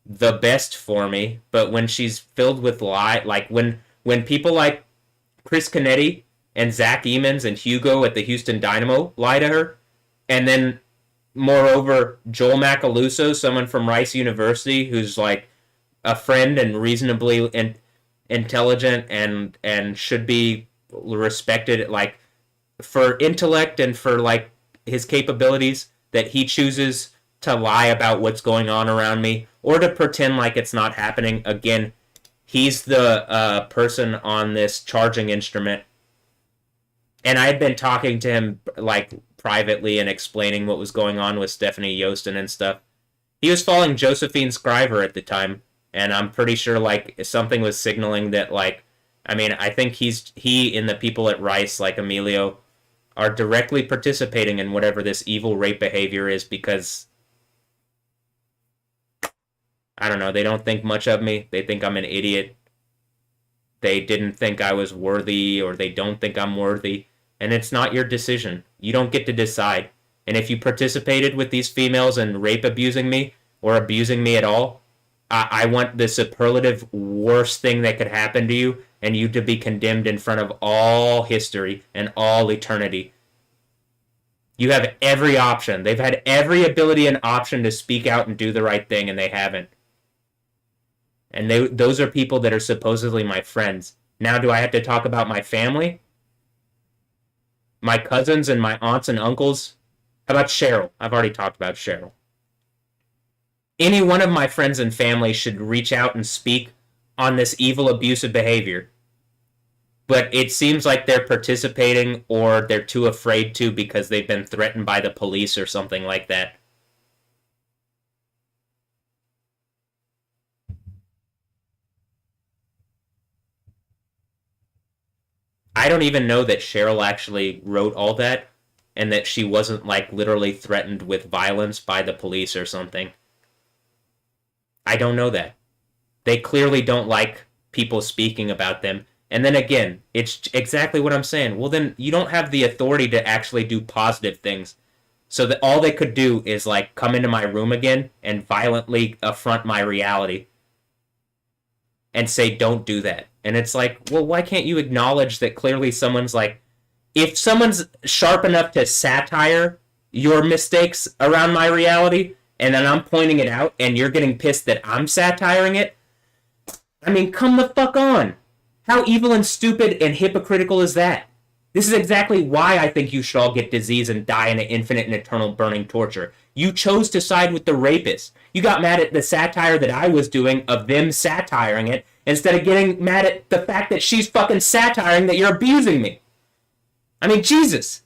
the best for me, but when she's filled with lie, like when people like Chris Canetti and Zach Emons and Hugo at the Houston Dynamo lie to her, and then moreover Joel Macaluso, someone from Rice University who's like a friend and reasonably intelligent and should be respected, like for intellect and for like his capabilities, that he chooses to lie about what's going on around me or to pretend like it's not happening. Again, he's the person on this charging instrument, and I had been talking to him like privately and explaining what was going on with Stephanie Yostin and stuff. He was following Josephine Scriver at the time, and I'm pretty sure like something was signaling that, like, I mean, I think he and the people at Rice, like Emilio, are directly participating in whatever this evil rape behavior is because I don't know, they don't think much of me. They think I'm an idiot. They didn't think I was worthy, or they don't think I'm worthy. And it's not your decision. You don't get to decide. And if you participated with these females in rape abusing me or abusing me at all, I want the superlative worst thing that could happen to you, and you to be condemned in front of all history and all eternity. You have every option. They've had every ability and option to speak out and do the right thing, and they haven't. And those are people that are supposedly my friends. Now, do I have to talk about my family, my cousins, and my aunts and uncles? How about Cheryl? I've already talked about Cheryl. Any one of my friends and family should reach out and speak on this evil, abusive behavior. But it seems like they're participating or they're too afraid to because they've been threatened by the police or something like that. I don't even know that Cheryl actually wrote all that and that she wasn't like literally threatened with violence by the police or something. I don't know that. They clearly don't like people speaking about them. And then again, it's exactly what I'm saying. Well, then you don't have the authority to actually do positive things. So that all they could do is like come into my room again and violently affront my reality and say, don't do that. And it's like, well, why can't you acknowledge that clearly someone's like, if someone's sharp enough to satire your mistakes around my reality, and then I'm pointing it out and you're getting pissed that I'm satiring it, I mean, come the fuck on. How evil and stupid and hypocritical is that? This is exactly why I think you should all get disease and die in an infinite and eternal burning torture. You chose to side with the rapist. You got mad at the satire that I was doing of them satiring it instead of getting mad at the fact that she's fucking satiring that you're abusing me. I mean, Jesus.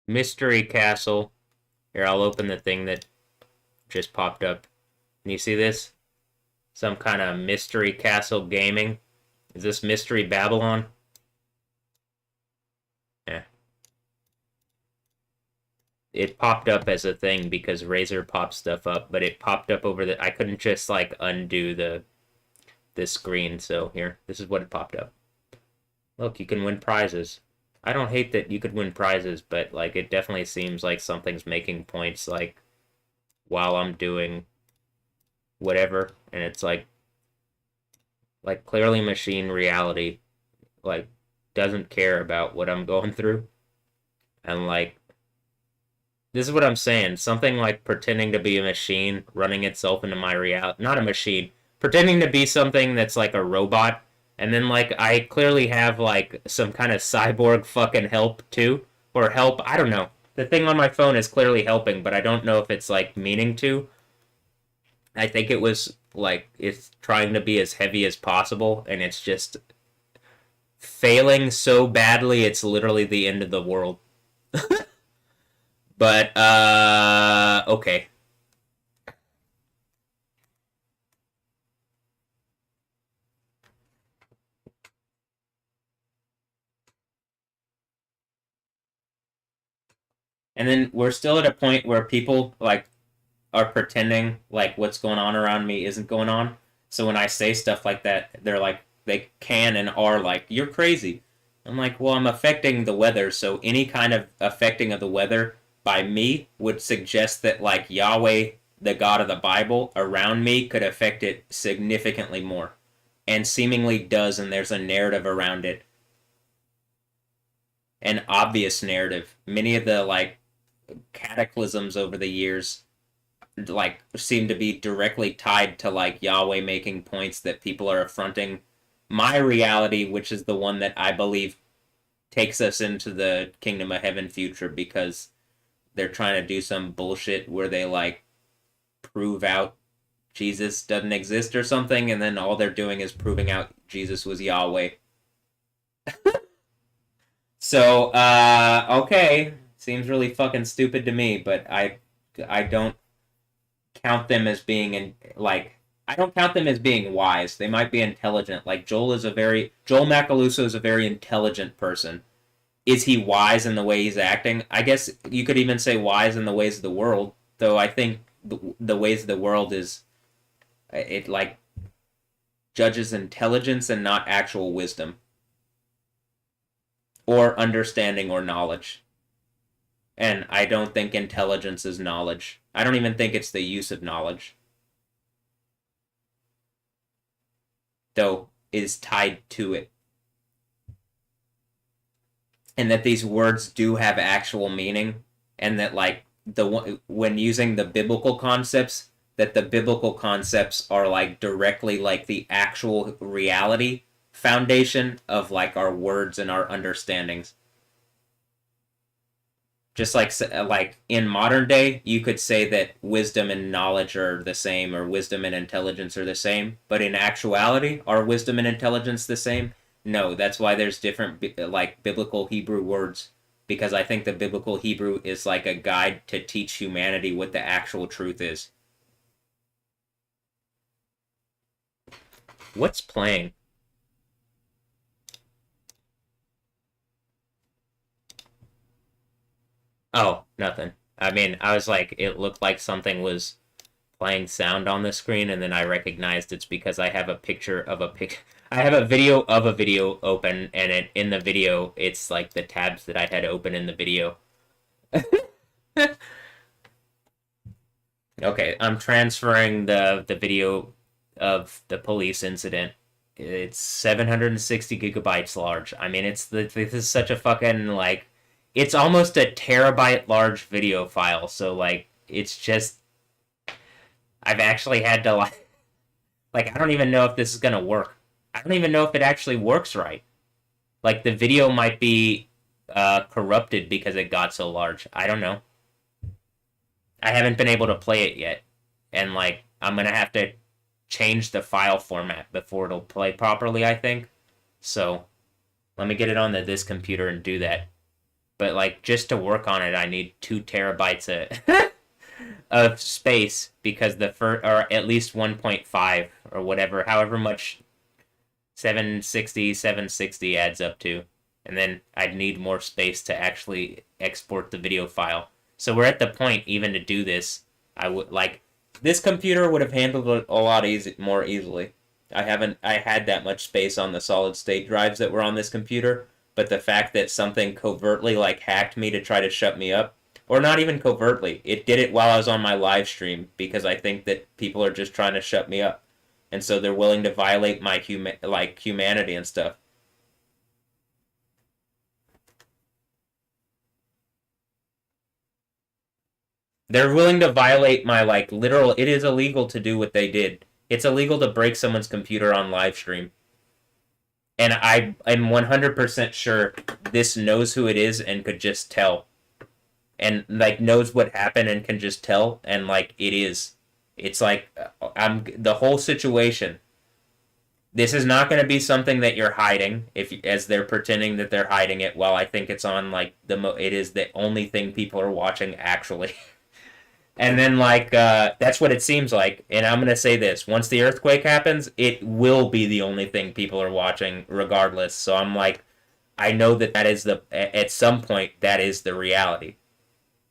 Mystery Castle. Here, I'll open the thing that just popped up. Can you see this? Some kind of Mystery Castle gaming. Is this Mystery Babylon? Yeah. It popped up as a thing because Razer pops stuff up, but it popped up over the. I couldn't just like undo this screen. So here, this is what it popped up. Look, you can win prizes. I don't hate that you could win prizes, but like it definitely seems like something's making points like while I'm doing whatever, and it's like clearly machine reality like doesn't care about what I'm going through. And like this is what I'm saying. Something like pretending to be a machine running itself into my reality. Not a machine. Pretending to be something that's like a robot. And then like I clearly have like some kind of cyborg fucking help too. Or help, I don't know. The thing on my phone is clearly helping, but I don't know if it's like meaning to. I think it was like it's trying to be as heavy as possible and it's just failing so badly it's literally the end of the world. But okay. And then we're still at a point where people like are pretending like what's going on around me isn't going on. So when I say stuff like that, they're like they can and are like, "You're crazy." I'm like, "Well, I'm affecting the weather, so any kind of affecting of the weather by me would suggest that like Yahweh, the God of the Bible, around me could affect it significantly more." And seemingly does, and there's a narrative around it, an obvious narrative. Many of the like cataclysms over the years like seem to be directly tied to like Yahweh making points that people are affronting my reality, which is the one that I believe takes us into the kingdom of heaven future because they're trying to do some bullshit where they like prove out Jesus doesn't exist or something, and then all they're doing is proving out Jesus was Yahweh. So, okay, seems really fucking stupid to me, but I don't count them as being in like I don't count them as being wise. They might be intelligent. Like Joel Macaluso is a very intelligent person. Is he wise in the way he's acting? I guess you could even say wise in the ways of the world. Though I think the ways of the world is it like judges intelligence and not actual wisdom or understanding or knowledge. And I don't think intelligence is knowledge. I don't even think it's the use of knowledge. Though is tied to it. And that these words do have actual meaning and that like the when using the biblical concepts that the biblical concepts are like directly like the actual reality foundation of like our words and our understandings. Just like in modern day you could say that wisdom and knowledge are the same or wisdom and intelligence are the same, but in actuality are wisdom and intelligence the same? No, that's why there's different like biblical Hebrew words, because I think the biblical Hebrew is like a guide to teach humanity what the actual truth is. What's playing? Oh, nothing. I mean, I was like, it looked like something was playing sound on the screen, and then I recognized it's because I have a picture of a pic. I have a video of a video open, and in the video, it's like the tabs that I had open in the video. Okay, I'm transferring the video of the police incident. It's 760 gigabytes large. I mean, this is such a fucking like, it's almost a terabyte large video file. So like, it's just I've actually had to like I don't even know if this is gonna work. I don't even know if it actually works right. Like the video might be corrupted because it got so large. I don't know. I haven't been able to play it yet, and like I'm gonna have to change the file format before it'll play properly. I think so. Let me get it on this computer and do that. But like just to work on it, I need 2 terabytes of space because the first, or at least 1.5 or whatever, however much 760 adds up to. And then I'd need more space to actually export the video file. So we're at the point, even to do this, I would like this computer would have handled it a lot more easily. I had that much space on the solid state drives that were on this computer, but the fact that something covertly like hacked me to try to shut me up, or not even covertly, it did it while I was on my live stream because I think that people are just trying to shut me up, and so they're willing to violate my humanity and stuff. They're willing to violate my like literal. It is illegal to do what they did. It's illegal to break someone's computer on live stream. And I'm 100% sure this knows who it is and could just tell. And like knows what happened and can just tell, and like it is. It's like I'm the whole situation. This is not going to be something that you're hiding if as they're pretending that they're hiding it. While I think it's on like it is the only thing people are watching actually. And then, like, that's what it seems like. And I'm going to say this. Once the earthquake happens, it will be the only thing people are watching regardless. So I'm like, I know that is at some point, that is the reality.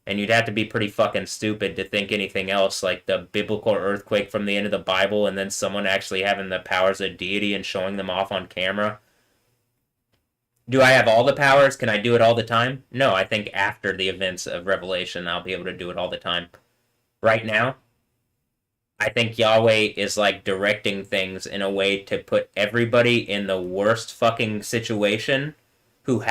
And you'd have to be pretty fucking stupid to think anything else, like the biblical earthquake from the end of the Bible and then someone actually having the powers of deity and showing them off on camera. Do I have all the powers? Can I do it all the time? No, I think after the events of Revelation, I'll be able to do it all the time. Right now, I think Yahweh is like directing things in a way to put everybody in the worst fucking situation who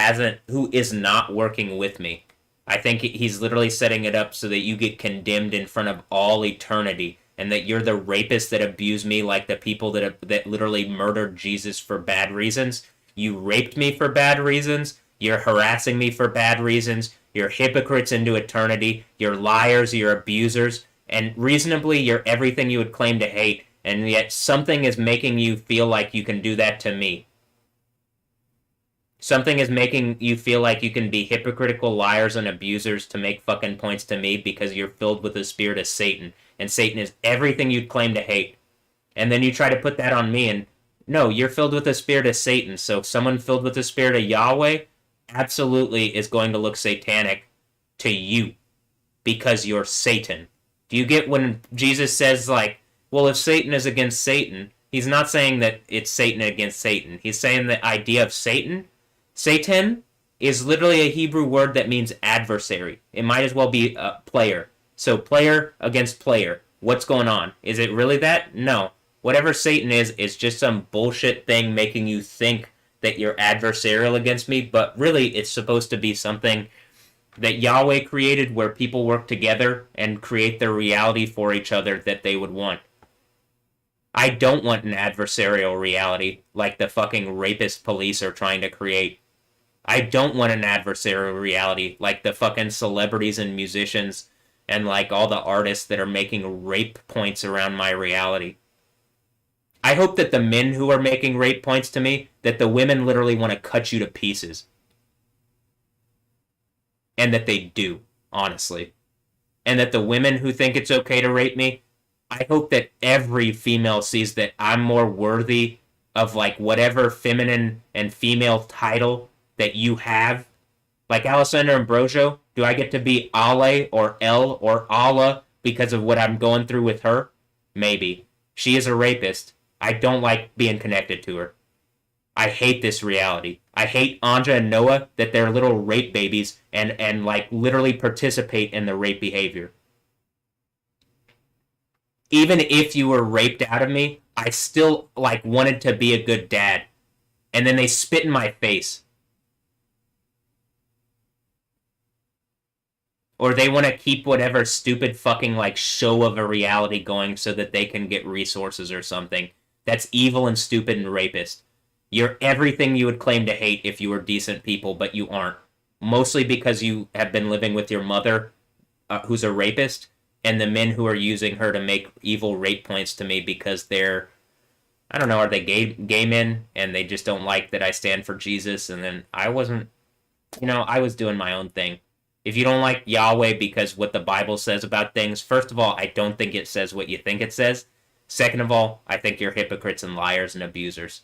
is not working with me. I think he's literally setting it up so that you get condemned in front of all eternity and that you're the rapist that abused me like the people that literally murdered Jesus for bad reasons. You raped me for bad reasons. You're harassing me for bad reasons. You're hypocrites into eternity. You're liars. You're abusers. And reasonably, you're everything you would claim to hate. And yet something is making you feel like you can do that to me. Something is making you feel like you can be hypocritical liars and abusers to make fucking points to me because you're filled with the spirit of Satan. And Satan is everything you'd claim to hate. And then you try to put that on me and no, you're filled with the spirit of Satan. So someone filled with the spirit of Yahweh absolutely is going to look satanic to you because you're Satan. Do you get when Jesus says, like, well, if Satan is against Satan, he's not saying that it's Satan against Satan. He's saying the idea of Satan is literally a Hebrew word that means adversary. It might as well be a player. So player against player. What's going on? Is it really that? No. Whatever Satan is just some bullshit thing making you think that you're adversarial against me, but really it's supposed to be something that Yahweh created where people work together and create the reality for each other that they would want. I don't want an adversarial reality like the fucking rapist police are trying to create. I don't want an adversarial reality like the fucking celebrities and musicians and like all the artists that are making rape points around my reality. I hope that the men who are making rape points to me, that the women literally want to cut you to pieces. And that they do, honestly. And that the women who think it's okay to rape me, I hope that every female sees that I'm more worthy of like whatever feminine and female title that you have. Like Alessandra Ambrosio, do I get to be Ale or El or Allah because of what I'm going through with her? Maybe. She is a rapist. I don't like being connected to her. I hate this reality. I hate Anja and Noah that they're little rape babies and like literally participate in the rape behavior. Even if you were raped out of me, I still like wanted to be a good dad. And then they spit in my face. Or they want to keep whatever stupid fucking like show of a reality going so that they can get resources or something. That's evil and stupid and rapist. You're everything you would claim to hate if you were decent people, but you aren't. Mostly because you have been living with your mother, who's a rapist, and the men who are using her to make evil rape points to me because they're, I don't know, are they gay men, and they just don't like that I stand for Jesus, and then I wasn't I was doing my own thing. If you don't like Yahweh because what the Bible says about things, first of all, I don't think it says what you think it says. Second of all, I think you're hypocrites and liars and abusers.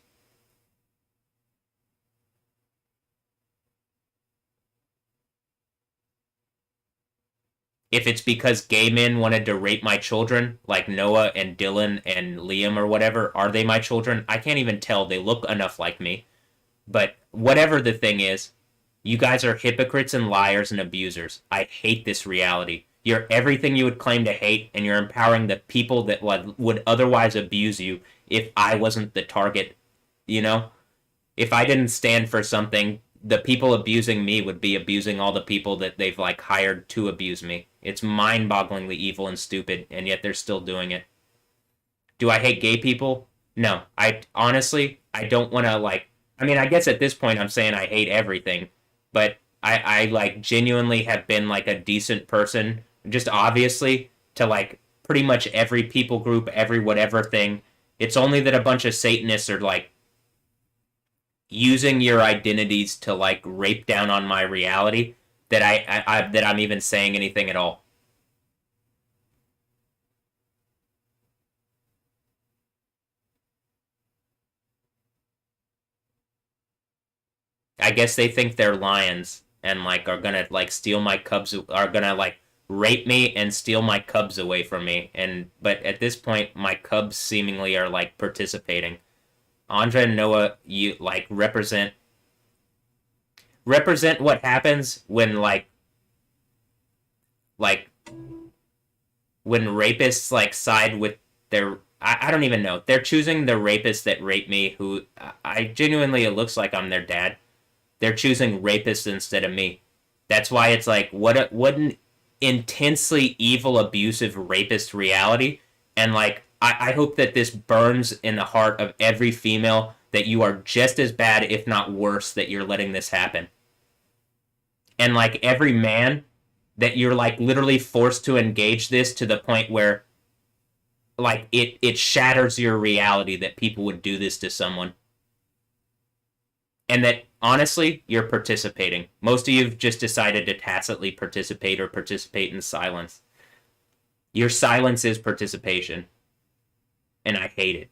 If it's because gay men wanted to rape my children, like Noah and Dylan and Liam or whatever, are they my children? I can't even tell. They look enough like me. But whatever the thing is, you guys are hypocrites and liars and abusers. I hate this reality. You're everything you would claim to hate, and you're empowering the people that would otherwise abuse you if I wasn't the target. You know? If I didn't stand for something, the people abusing me would be abusing all the people that they've like hired to abuse me. It's mind-bogglingly evil and stupid, and yet they're still doing it. Do I hate gay people? No. I honestly, I don't want to like. I mean, I guess at this point I'm saying I hate everything, but I like genuinely have been like a decent person, just obviously to like pretty much every people group, every whatever thing. It's only that a bunch of Satanists are like using your identities to like rape down on my reality that that I'm even saying anything at all. I guess they think they're lions and like are gonna like steal my cubs, are gonna like rape me and steal my cubs away from me. And but at this point, my cubs seemingly are like participating. Andra and Noah, you like represent what happens when like when rapists like side with their. I don't even know. They're choosing the rapists that rape me. Who I genuinely, it looks like I'm their dad. They're choosing rapists instead of me. That's why it's like what an intensely evil, abusive rapist reality. And like I hope that this burns in the heart of every female that you are just as bad, if not worse, that you're letting this happen. And like every man that you're like literally forced to engage this to the point where like it shatters your reality that people would do this to someone, and that honestly you're participating. Most of you've just decided to tacitly participate or participate in silence. Your silence is participation, and I hate it.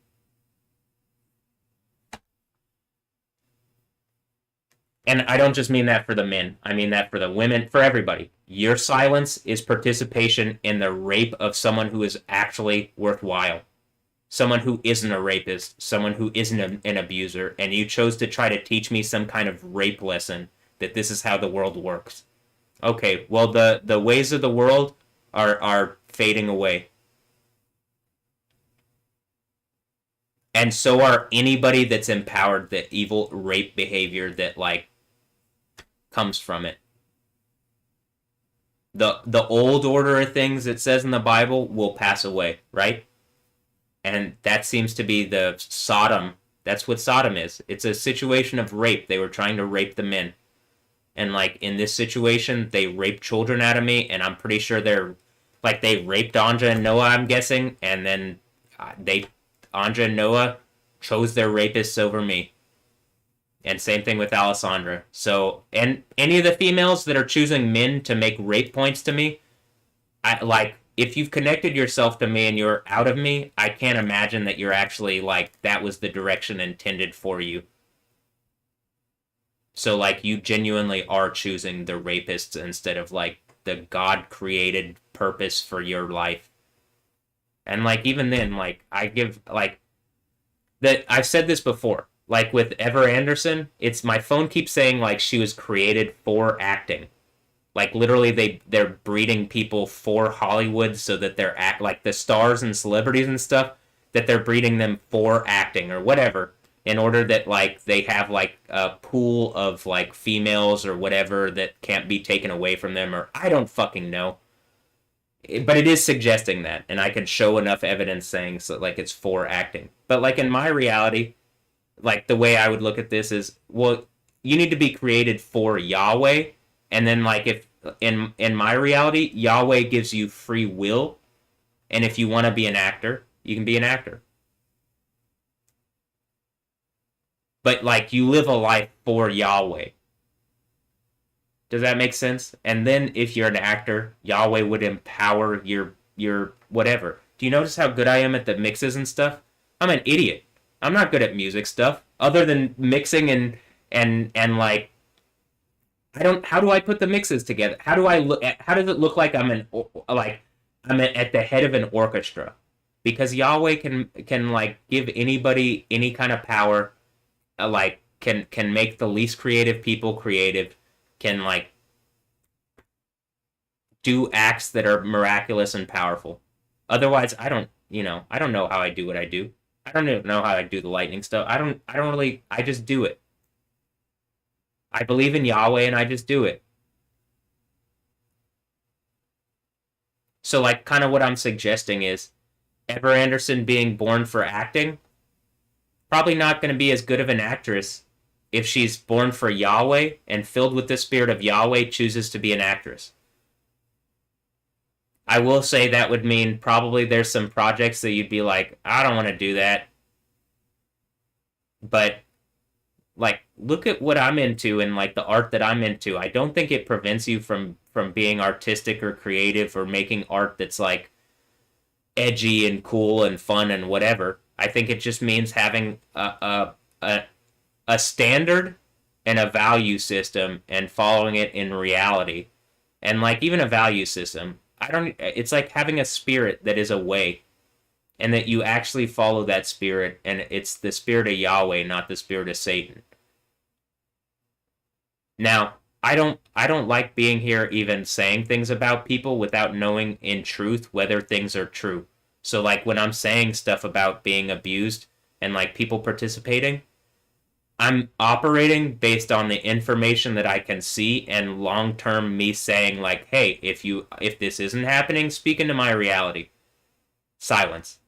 And I don't just mean that for the men, I mean that for the women, for everybody. Your silence is participation in the rape of someone who is actually worthwhile, someone who isn't a rapist, someone who isn't an abuser, and you chose to try to teach me some kind of rape lesson that this is how the world works. Okay, well the ways of the world are fading away. And so are anybody that's empowered the evil rape behavior that like comes from it. The old order of things it says in the Bible will pass away, right? And that seems to be the Sodom. That's what Sodom is. It's a situation of rape. They were trying to rape the men. And like in this situation, they raped children out of me, and I'm pretty sure they're like they raped Anja and Noah, I'm guessing, and then they Anja and Noah chose their rapists over me. And same thing with Alessandra. So, and any of the females that are choosing men to make rape points to me, I like if you've connected yourself to me and you're out of me, I can't imagine that you're actually like that was the direction intended for you. So like you genuinely are choosing the rapists instead of like the God created purpose for your life. And like even then, like I give like that I've said this before. Like with Ever Anderson, it's my phone keeps saying like she was created for acting. Like literally they're breeding people for Hollywood so that they're act like the stars and celebrities and stuff that they're breeding them for acting or whatever in order that like they have like a pool of like females or whatever that can't be taken away from them or I don't fucking know. But it is suggesting that and I can show enough evidence saying so like it's for acting. But like in my reality, like the way I would look at this is well you need to be created for Yahweh and then like if in my reality Yahweh gives you free will and if you want to be an actor you can be an actor but like you live a life for Yahweh Does that make sense? And then if you're an actor, Yahweh would empower your whatever. Do you notice how good I am at the mixes and stuff? I'm an idiot. I'm not good at music stuff other than mixing and like I don't. How do I put the mixes together? How do I look? How does it look like I'm at the head of an orchestra? Because Yahweh can like give anybody any kind of power. Like can make the least creative people creative. Can like do acts that are miraculous and powerful. Otherwise, I don't. I don't know how I do what I do. I don't even know how I do the lightning stuff. I don't really. I just do it. I believe in Yahweh and I just do it. So, like, kind of what I'm suggesting is Ever Anderson being born for acting, probably not going to be as good of an actress if she's born for Yahweh and filled with the spirit of Yahweh chooses to be an actress. I will say that would mean probably there's some projects that you'd be like, I don't want to do that. But like look at what I'm into and like the art that I'm into. I don't think it prevents you from being artistic or creative or making art that's like edgy and cool and fun and whatever. I think it just means having a standard and a value system and following it in reality. And like even a value system, I don't it's like having a spirit that is a way and that you actually follow that spirit and it's the spirit of Yahweh, not the spirit of Satan. Now, I don't like being here even saying things about people without knowing in truth whether things are true. So like when I'm saying stuff about being abused and like people participating, I'm operating based on the information that I can see and long term me saying like, "Hey, if this isn't happening, speak into my reality." Silence.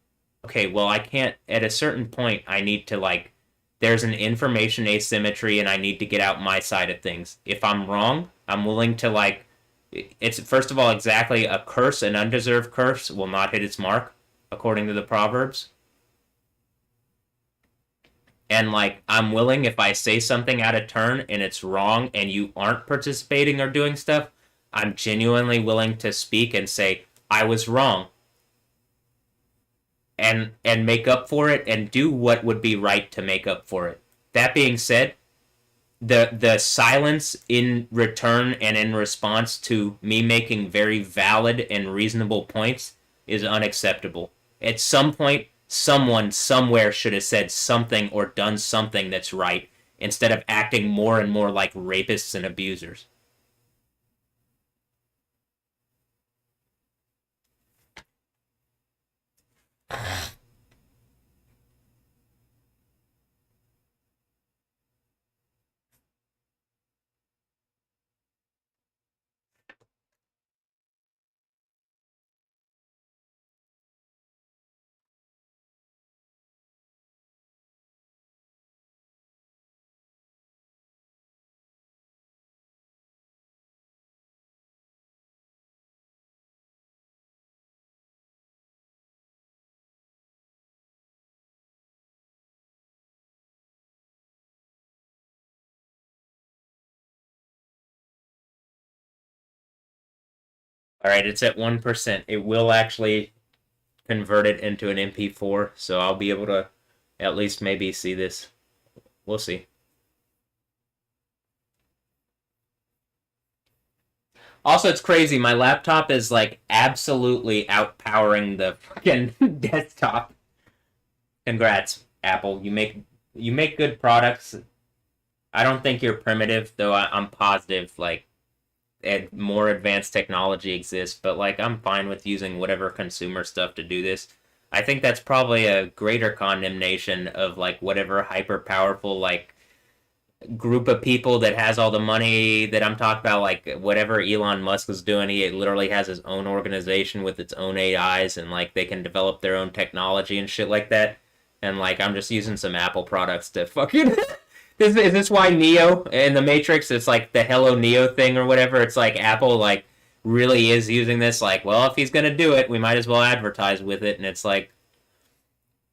Okay, well, I can't at a certain point I need to like there's an information asymmetry and I need to get out my side of things. If I'm wrong, I'm willing to like it's first of all exactly a curse, an undeserved curse will not hit its mark according to the proverbs. And like I'm willing if I say something out of turn and it's wrong and you aren't participating or doing stuff, I'm genuinely willing to speak and say I was wrong and make up for it and do what would be right to make up for it. That being said, the silence in return and in response to me making very valid and reasonable points is unacceptable. At some point, someone somewhere should have said something or done something that's right instead of acting more and more like rapists and abusers. All right, it's at 1%. It will actually convert it into an MP4, so I'll be able to at least maybe see this. We'll see. Also, it's crazy. My laptop is like absolutely outpowering the fucking desktop. Congrats, Apple. You make good products. I don't think you're primitive, though. I'm positive like more advanced technology exists. But like, I'm fine with using whatever consumer stuff to do this. I think that's probably a greater condemnation of like whatever hyper powerful like group of people that has all the money that I'm talking about, like whatever Elon Musk is doing, he literally has his own organization with its own AIs and like they can develop their own technology and shit like that. And like I'm just using some Apple products to fucking is this why Neo in the Matrix it's like the Hello Neo thing or whatever? It's like Apple like really is using this like, well, if he's gonna do it, we might as well advertise with it and it's like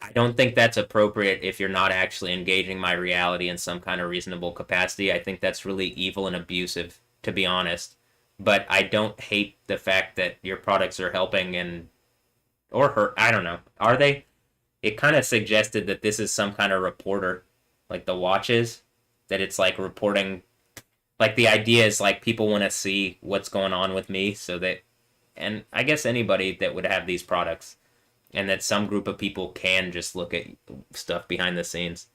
I don't think that's appropriate if you're not actually engaging my reality in some kind of reasonable capacity. I think that's really evil and abusive. to be honest. But I don't hate the fact that your products are helping and or hurt. I don't know. Are they? It kind of suggested that this is some kind of reporter, like the watches, that it's like reporting. Like the idea is like people want to see what's going on with me, so that, and I guess anybody that would have these products, and that some group of people can just look at stuff behind the scenes.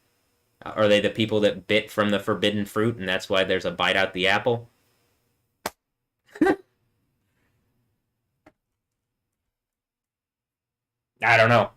Are they the people that bit from the forbidden fruit, and that's why there's a bite out the apple? I don't know.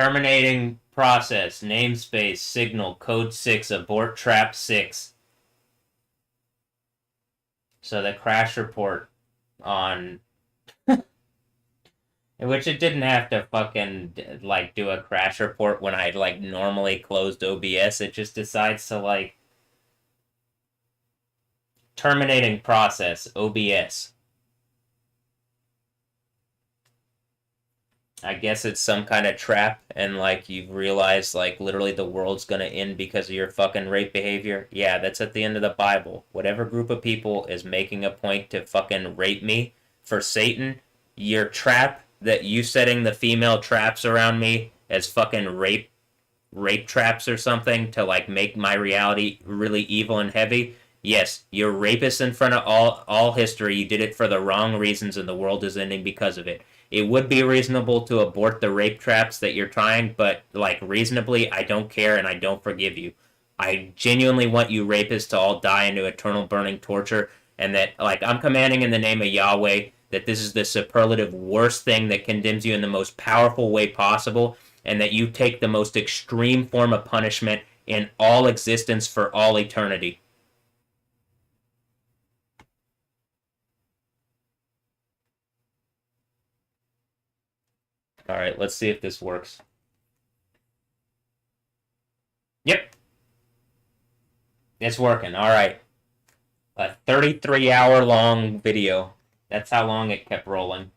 Terminating process, namespace, signal, code 6, abort trap 6. So the crash report on... Which it didn't have to fucking, like, do a crash report when I, like, normally closed OBS. It just decides to, like... Terminating process, OBS. I guess it's some kind of trap, and, like, you've realized, like, literally the world's gonna end because of your fucking rape behavior. Yeah, that's at the end of the Bible. Whatever group of people is making a point to fucking rape me for Satan, your trap that you setting the female traps around me as fucking rape traps or something to, like, make my reality really evil and heavy. Yes, you're rapist in front of all history. You did it for the wrong reasons, and the world is ending because of it. It would be reasonable to abort the rape traps that you're trying, but, like, reasonably, I don't care and I don't forgive you. I genuinely want you rapists to all die into eternal burning torture, and that, like, I'm commanding in the name of Yahweh that this is the superlative worst thing that condemns you in the most powerful way possible, and that you take the most extreme form of punishment in all existence for all eternity. Alright, let's see if this works. Yep. It's working, alright. A 33-hour long video. That's how long it kept rolling.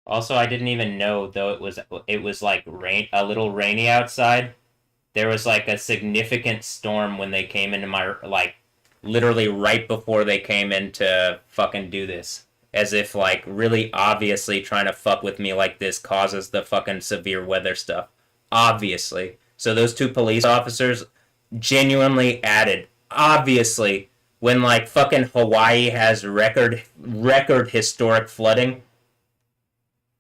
Also, I didn't even know, though it was like a little rainy outside. There was like a significant storm when they came into my, like, literally right before they came in to fucking do this. As if, like, really obviously trying to fuck with me like this causes the fucking severe weather stuff. Obviously. So those two police officers genuinely added. Obviously, when, like, fucking Hawaii has record historic flooding,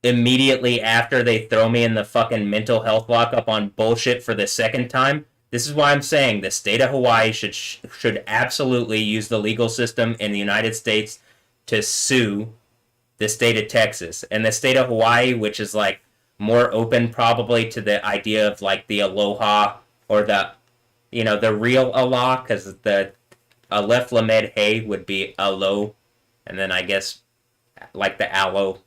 immediately after they throw me in the fucking mental health lockup on bullshit for the second time. This is why I'm saying the state of Hawaii should absolutely use the legal system in the United States to sue the state of Texas. And the state of Hawaii, which is, like, more open probably to the idea of, like, the aloha or the, the real Allah, because the Aleph Lamed Hey would be alo, and then I guess, like, the aloe.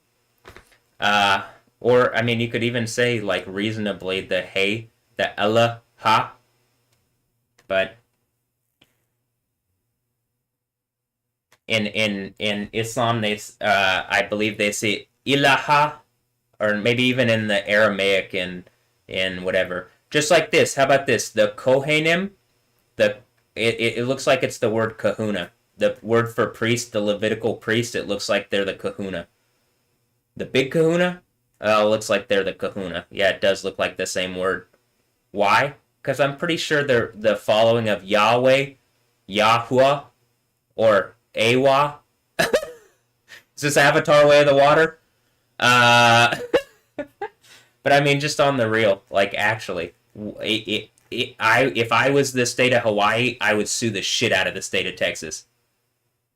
Or, I mean, you could even say, like, reasonably, the hey, the ella, ha, but in Islam, I believe they say ilaha, or maybe even in the Aramaic in whatever. Just like this, how about this? The Kohanim, it looks like it's the word kahuna. The word for priest, the Levitical priest, it looks like they're the kahuna. The big kahuna? Oh, looks like they're the kahuna. Yeah, it does look like the same word. Why? Because I'm pretty sure they're the following of Yahweh, Yahuwah, or Awa. Is this Avatar Way of the Water? But I mean, just on the real, like, actually, if I was the state of Hawaii, I would sue the shit out of the state of Texas.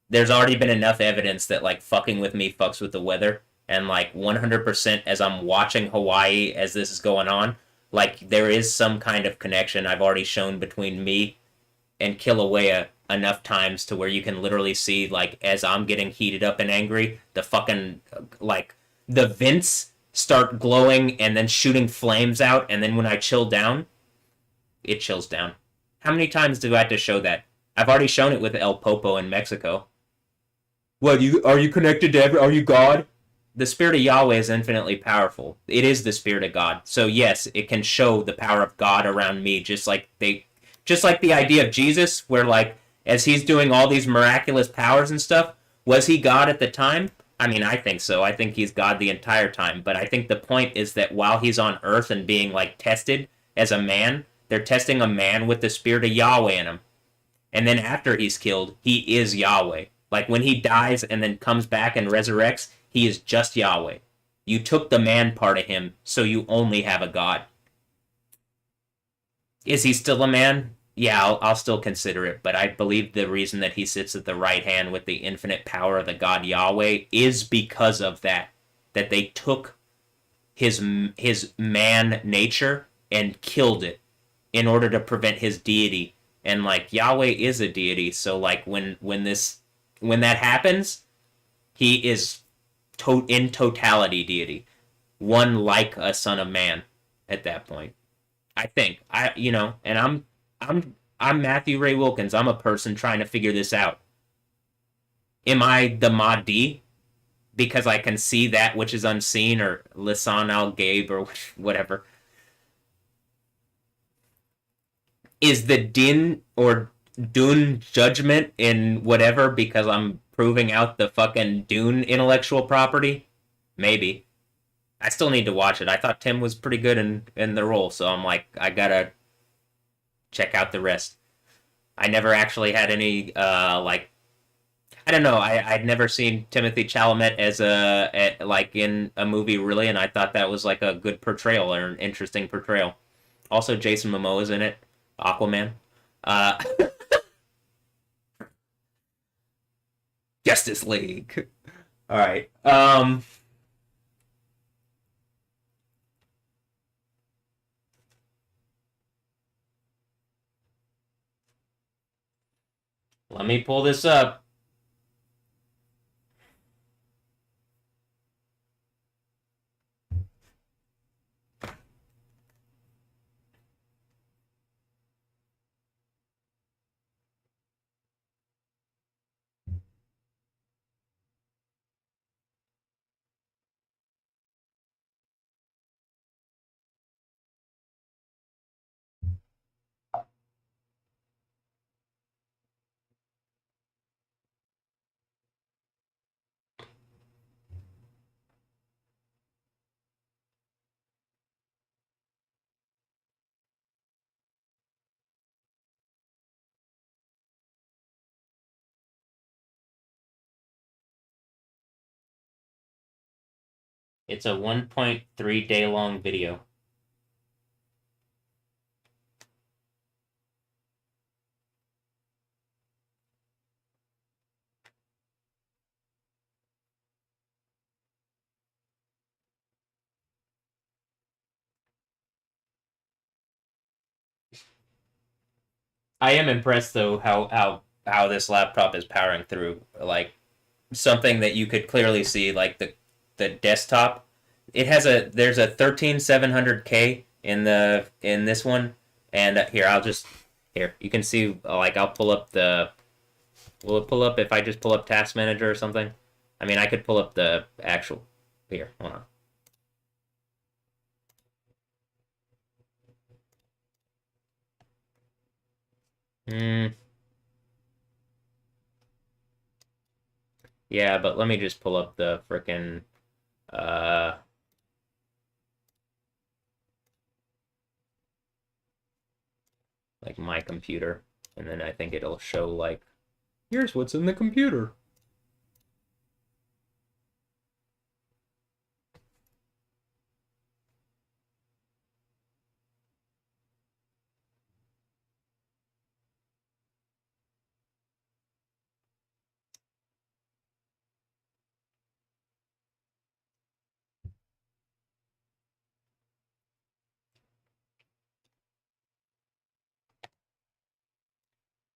There's already been enough evidence that, like, fucking with me fucks with the weather. And, like, 100% as I'm watching Hawaii as this is going on, like, there is some kind of connection I've already shown between me and Kilauea enough times to where you can literally see, like, as I'm getting heated up and angry, the fucking, like, the vents start glowing and then shooting flames out, and then when I chill down, it chills down. How many times do I have to show that? I've already shown it with El Popo in Mexico. What, are you connected to are you God? The Spirit of Yahweh is infinitely powerful. It is the Spirit of God. So yes, it can show the power of God around me, just like the idea of Jesus, where, like, as he's doing all these miraculous powers and stuff, was he God at the time? I mean, I think so. I think he's God the entire time. But I think the point is that while he's on Earth and being, like, tested, as a man. They're testing a man with the spirit of Yahweh in him. And then after he's killed, he is Yahweh. Like when he dies and then comes back and resurrects, he is just Yahweh. You took the man part of him, so you only have a God. Is he still a man? Yeah, I'll still consider it, but I believe the reason that he sits at the right hand with the infinite power of the God Yahweh is because of that. That they took his man nature and killed it in order to prevent his deity. And like Yahweh is a deity, so like when that happens, he is in totality deity, one like a son of man at that point. I think and I'm Matthew Ray Wilkins. I'm a person trying to figure this out. Am I the Mahdi because I can see that which is unseen, or Lisan al Gabe, or whatever? Is the Din or Dune judgment in whatever because I'm proving out the fucking Dune intellectual property? Maybe. I still need to watch it. I thought Tim was pretty good in the role, so I'm like, I gotta check out the rest. I never actually had any like I don't know. I'd never seen Timothy Chalamet as like in a movie really, and I thought that was like a good portrayal or an interesting portrayal. Also, Jason Momoa's in it, Aquaman. Uh, Justice League. All right. Let me pull this up. It's a 1.3 day long video. I am impressed though how this laptop is powering through like something that you could clearly see like the desktop. It has there's a 13700K in this one, and here I'll just here you can see like I'll pull up the will it pull up if I just pull up Task Manager or something? I mean I could pull up the actual here hold on. Hmm. Yeah, but let me just pull up the frickin' uh like my computer, and then I think it'll show like here's what's in the computer.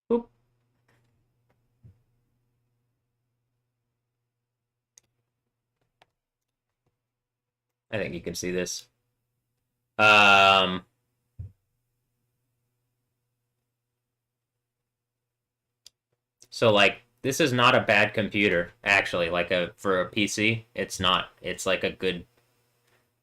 Boop. I think you can see this. Um, so like this is not a bad computer actually. Like a for a PC, it's not.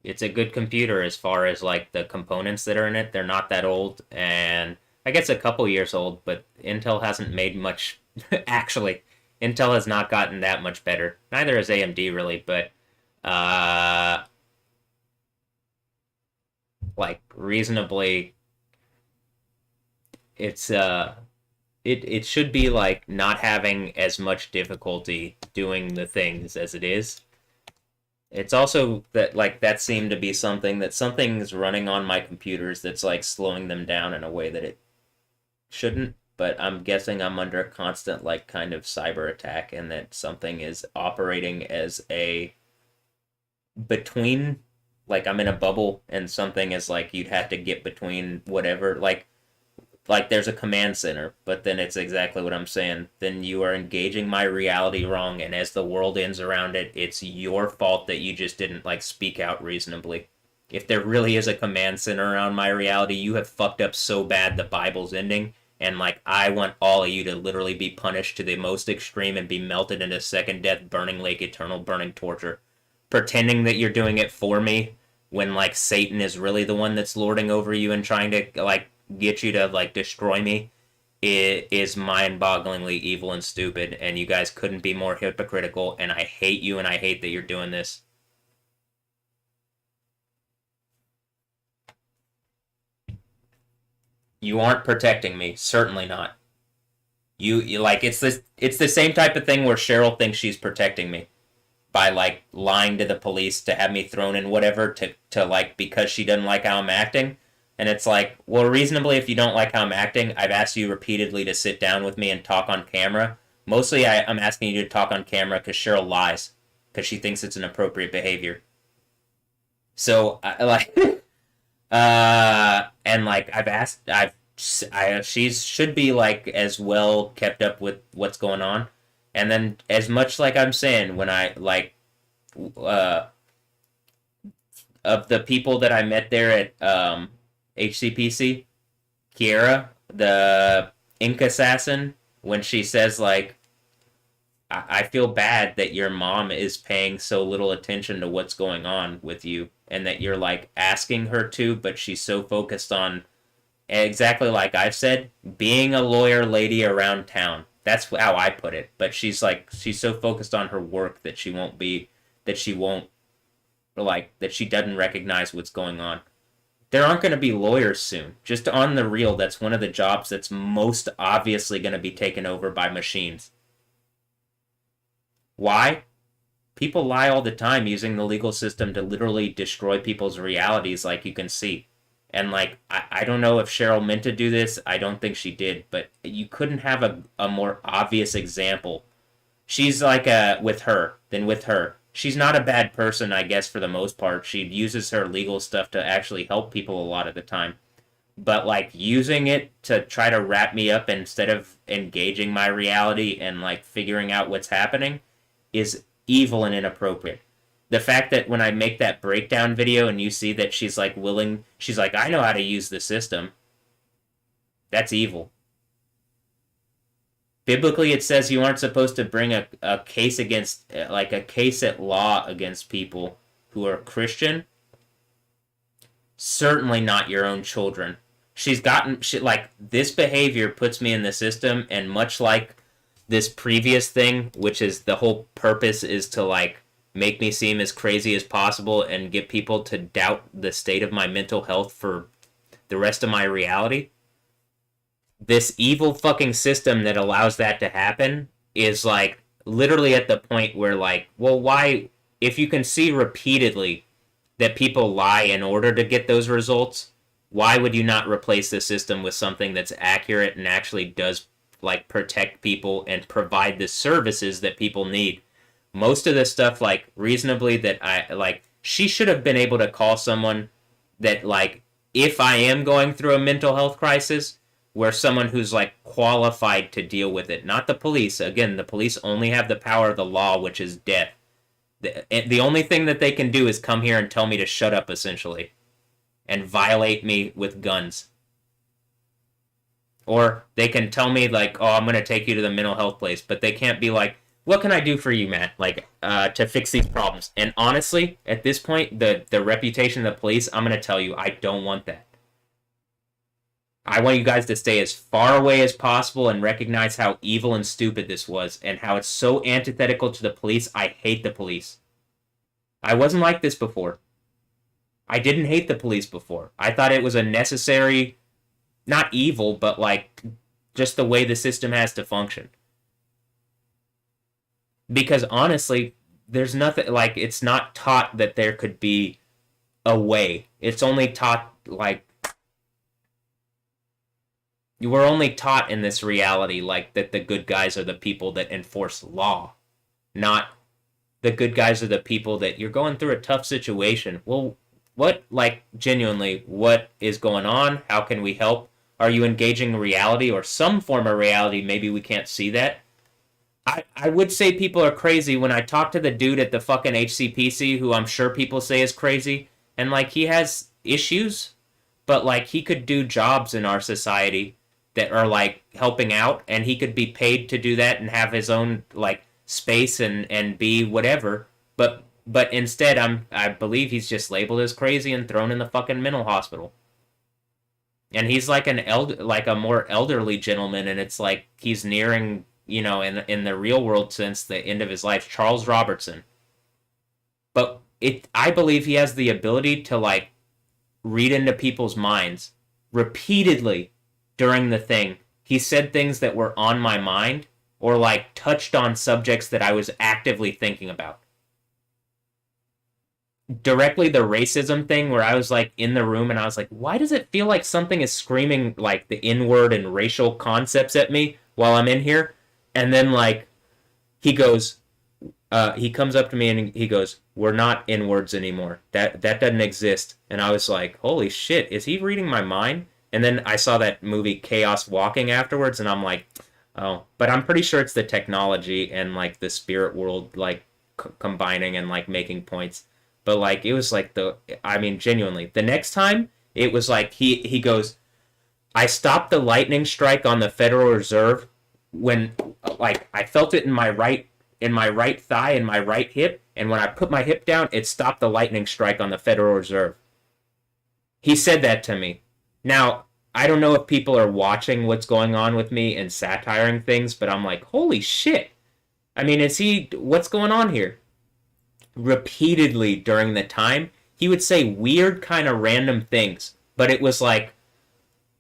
It's a good computer as far as like the components that are in it. They're not that old, and I guess a couple years old, but Intel hasn't made much. Actually, Intel has not gotten that much better. Neither has AMD really, but uh, like reasonably, it's it should be like not having as much difficulty doing the things as it is. It's also that like that seemed to be something that something's running on my computers that's like slowing them down in a way that it shouldn't, but I'm guessing I'm under a constant like kind of cyber attack and that something is operating as a between, like I'm in a bubble and something is like you'd have to get between whatever, like there's a command center, but then it's exactly what I'm saying. Then you are engaging my reality wrong, and as the world ends around it, it's your fault that you just didn't like speak out reasonably. If there really is a command center around my reality, you have fucked up so bad the Bible's ending, and like I want all of you to literally be punished to the most extreme and be melted into second death, burning lake, eternal burning torture. Pretending that you're doing it for me when like Satan is really the one that's lording over you and trying to like get you to like destroy me, it is mind-bogglingly evil and stupid, and you guys couldn't be more hypocritical, and I hate you and I hate that you're doing this. You aren't protecting me, certainly not. You like it's the same type of thing where Cheryl thinks she's protecting me by like lying to the police to have me thrown in whatever to like because she doesn't like how I'm acting. And it's like, well, reasonably, if you don't like how I'm acting, I've asked you repeatedly to sit down with me and talk on camera. Mostly, I'm asking you to talk on camera because Cheryl lies because she thinks it's an appropriate behavior. So, I, like, and like she should be like as well kept up with what's going on. And then, as much like I'm saying, when I like, uh, of the people that I met there at HCPC, Kiera, the ink assassin, when she says like, I feel bad that your mom is paying so little attention to what's going on with you and that you're like asking her to, but she's so focused on exactly like I've said, being a lawyer lady around town. That's how I put it. But she's so focused on her work that she won't like that she doesn't recognize what's going on. There aren't going to be lawyers soon. Just on the real, that's one of the jobs that's most obviously going to be taken over by machines. Why? People lie all the time using the legal system to literally destroy people's realities, like you can see. And like, I don't know if Cheryl meant to do this. I don't think she did, but you couldn't have a more obvious example. She's like with her than with her. She's not a bad person, I guess, for the most part. She uses her legal stuff to actually help people a lot of the time. But like using it to try to wrap me up instead of engaging my reality and like figuring out what's happening is evil and inappropriate. The fact that when I make that breakdown video and you see that she's like she's like, I know how to use the system, that's evil. Biblically, it says you aren't supposed to bring a case against, like a case at law against people who are Christian. Certainly not your own children. Like, this behavior puts me in the system, and much like this previous thing, which is the whole purpose is to, like, make me seem as crazy as possible and get people to doubt the state of my mental health for the rest of my reality. This evil fucking system that allows that to happen is, like, literally at the point where, like, well, why, if you can see repeatedly that people lie in order to get those results, why would you not replace the system with something that's accurate and actually does, like, protect people and provide the services that people need? Most of the stuff, like, reasonably that she should have been able to call someone that, like, if I am going through a mental health crisis, where someone who's, like, qualified to deal with it, not the police. Again, the police only have the power of the law, which is death. The only thing that they can do is come here and tell me to shut up, essentially, and violate me with guns. Or they can tell me, like, oh, I'm going to take you to the mental health place, but they can't be like, what can I do for you, Matt, like, to fix these problems? And honestly, at this point, the reputation of the police, I'm going to tell you, I don't want that. I want you guys to stay as far away as possible and recognize how evil and stupid this was and how it's so antithetical to the police. I hate the police. I wasn't like this before. I didn't hate the police before. I thought it was a necessary, not evil, but like just the way the system has to function. Because honestly, there's nothing like it's not taught that there could be a way. It's only taught like you were only taught in this reality like that the good guys are the people that enforce law, not the good guys are the people that you're going through a tough situation. Well, what like genuinely what is going on? How can we help? Are you engaging reality or some form of reality? Maybe we can't see that. I would say people are crazy when I talk to the dude at the fucking HCPC who I'm sure people say is crazy. And like he has issues, but like he could do jobs in our society that are like helping out and he could be paid to do that and have his own like space and be whatever. But instead I believe he's just labeled as crazy and thrown in the fucking mental hospital. And he's like like a more elderly gentleman and it's like he's nearing in the real world sense, the end of his life, Charles Robertson. But I believe he has the ability to like read into people's minds repeatedly during the thing. He said things that were on my mind or like touched on subjects that I was actively thinking about. Directly the racism thing where I was like in the room and I was like, why does it feel like something is screaming like the N-word and racial concepts at me while I'm in here? And then like he goes, he comes up to me and he goes, "We're not N-words anymore. That doesn't exist." And I was like, "Holy shit, is he reading my mind?" And then I saw that movie Chaos Walking afterwards, and I'm like, "Oh," but I'm pretty sure it's the technology and like the spirit world like combining and like making points. But like it was like I mean, genuinely, the next time it was like he goes, "I stopped the lightning strike on the Federal Reserve when like I felt it in my right thigh and my right hip, and when I put my hip down, it stopped the lightning strike on the Federal Reserve." He said that to me. Now, I don't know if people are watching what's going on with me and satiring things, but I'm like, holy shit. I mean, what's going on here? Repeatedly during the time, he would say weird kind of random things, but it was like,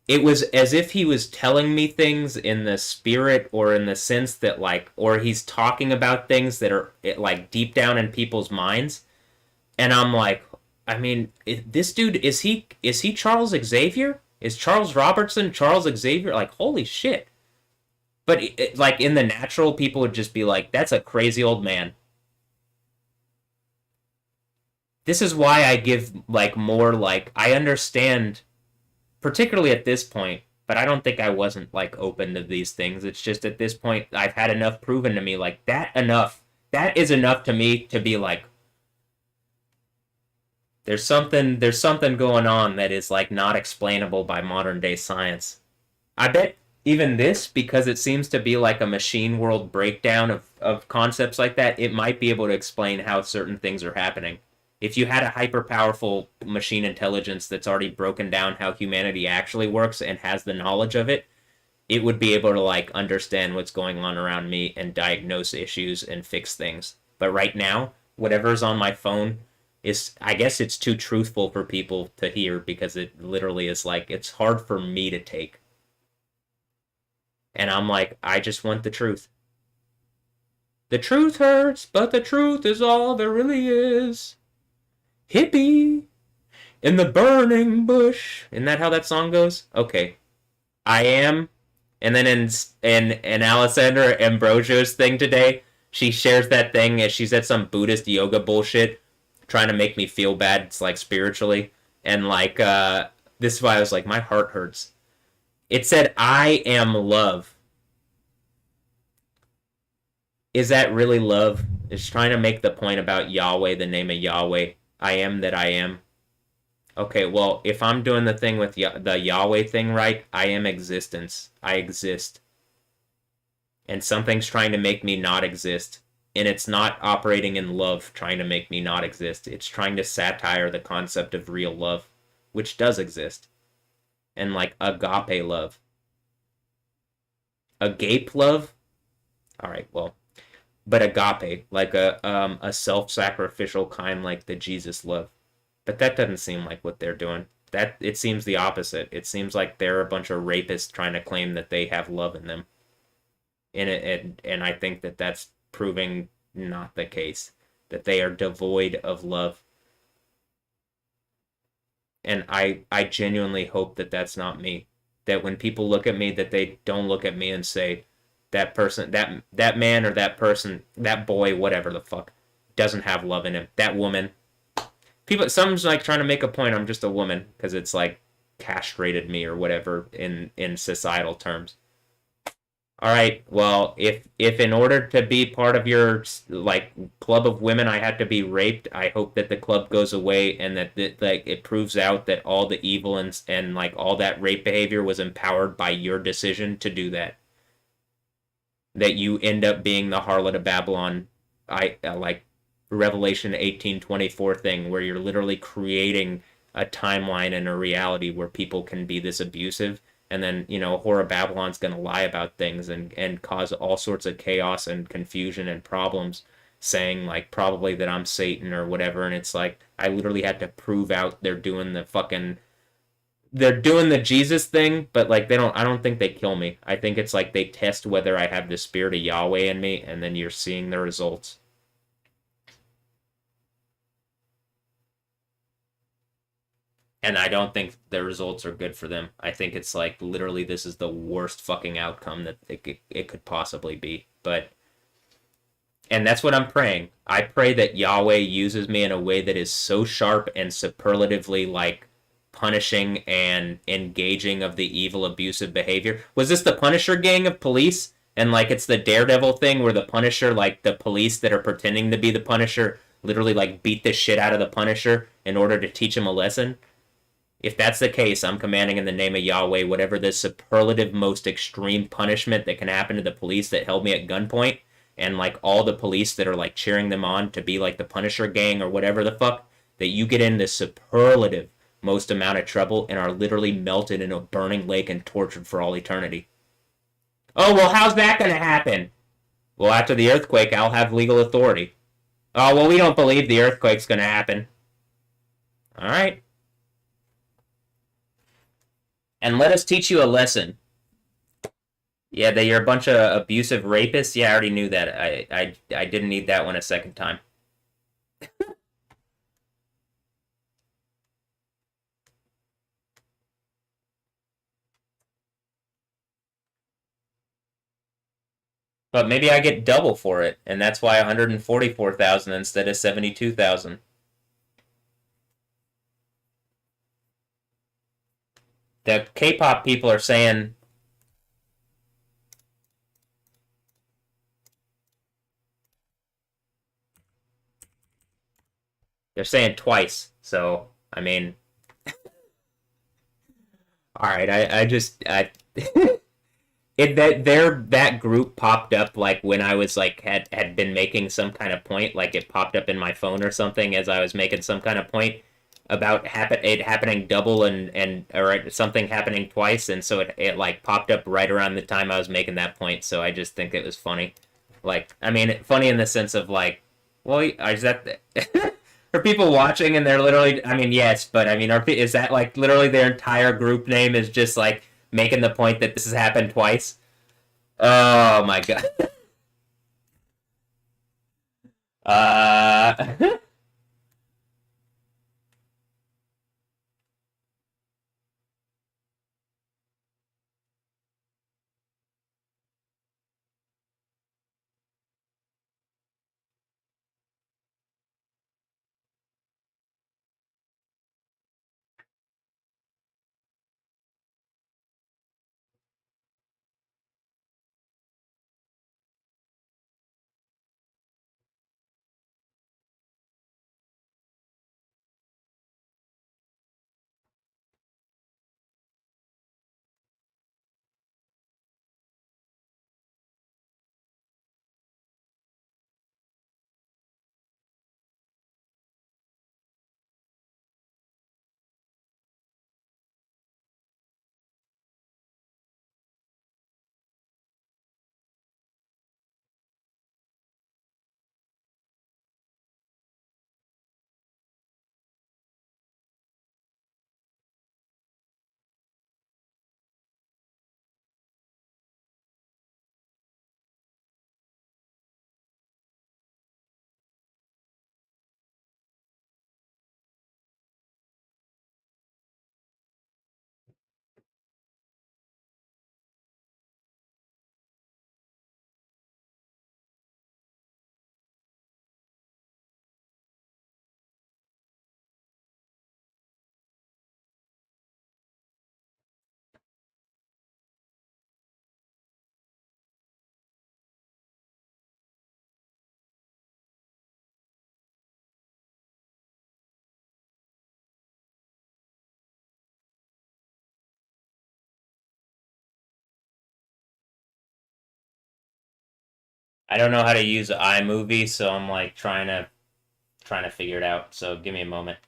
it was as if he was telling me things in the spirit or in the sense that like, or he's talking about things that are like deep down in people's minds. And I'm like, I mean, this dude, is he Charles Xavier? Is Charles Robertson Charles Xavier? Like, holy shit. But like in the natural, people would just be like, that's a crazy old man. This is why I give like more like, I understand particularly at this point, but I don't think I wasn't like open to these things. It's just at this point I've had enough proven to me like that is enough to me to be like there's something going on that is like not explainable by modern day science. I bet even this, because it seems to be like a machine world breakdown of concepts like that, it might be able to explain how certain things are happening. If you had a hyper powerful machine intelligence that's already broken down how humanity actually works and has the knowledge of it, it would be able to like understand what's going on around me and diagnose issues and fix things. But right now, whatever's on my phone is, I guess it's too truthful for people to hear because it literally is like, it's hard for me to take. And I'm like, I just want the truth. The truth hurts, but the truth is all there really is. Hippie in the burning bush. Isn't that how that song goes? Okay. I am. And then in Alessandra Ambrosio's thing today, she shares that thing as she's at some Buddhist yoga bullshit, trying to make me feel bad. It's like spiritually. And like, this is why I was like, my heart hurts. It said, I am love. Is that really love? It's trying to make the point about Yahweh, the name of Yahweh. I am that I am. Okay, well, if I'm doing the thing with the Yahweh thing right, I am existence. I exist. And something's trying to make me not exist. And it's not operating in love trying to make me not exist. It's trying to satire the concept of real love, which does exist. And like agape love. Agape love? Alright, well. But agape, like a self-sacrificial kind like the Jesus love. But that doesn't seem like what they're doing. That it seems the opposite. It seems like they're a bunch of rapists trying to claim that they have love in them. And I think that that's proving not the case. That they are devoid of love. And I genuinely hope that that's not me. That when people look at me, that they don't look at me and say that person, that man or that person, that boy, whatever the fuck, doesn't have love in him. That woman, people, someone's like trying to make a point. I'm just a woman because it's like castrated me or whatever in societal terms. All right, well, if in order to be part of your like club of women I had to be raped, I hope that the club goes away and that like it proves out that all the evil and like all that rape behavior was empowered by your decision to do that. That you end up being the harlot of Babylon, I like Revelation 18:24 thing where you're literally creating a timeline and a reality where people can be this abusive, and then Whore of Babylon's gonna lie about things and cause all sorts of chaos and confusion and problems, saying like probably that I'm Satan or whatever, and it's like I literally had to prove out they're doing the Jesus thing, but like I don't think they kill me. I think it's like they test whether I have the spirit of Yahweh in me, and then you're seeing the results. And I don't think the results are good for them. I think it's like literally this is the worst fucking outcome that it could possibly be. And that's what I'm praying. I pray that Yahweh uses me in a way that is so sharp and superlatively like punishing and engaging of the evil abusive behavior. Was this the Punisher gang of police? And like it's the Daredevil thing where the Punisher, like the police that are pretending to be the Punisher, literally like beat the shit out of the Punisher in order to teach him a lesson? If that's the case, I'm commanding in the name of Yahweh whatever the superlative, most extreme punishment that can happen to the police that held me at gunpoint, and like all the police that are like cheering them on to be like the Punisher gang or whatever the fuck, that you get in the superlative most amount of trouble and are literally melted in a burning lake and tortured for all eternity. Oh, well, how's that going to happen? Well, after the earthquake, I'll have legal authority. Oh, well, we don't believe the earthquake's going to happen. All right. And let us teach you a lesson. Yeah, that you're a bunch of abusive rapists. Yeah, I already knew that. I didn't need that one a second time. But maybe I get double for it, and that's why 144,000 instead of 72,000. The K-pop people are saying they're saying twice. So I mean, all right. I just it that group popped up like when I was like had been making some kind of point, like it popped up in my phone or something as I was making some kind of point about it happening double and or something happening twice, and so it like popped up right around the time I was making that point. So I just think it was funny. Like I mean, funny in the sense of like, well, is that are people watching and they're literally? I mean, yes, but I mean, is that like literally their entire group name is just like making the point that this has happened twice? Oh my god. Uh, I don't know how to use iMovie, so I'm like trying to figure it out. So give me a moment.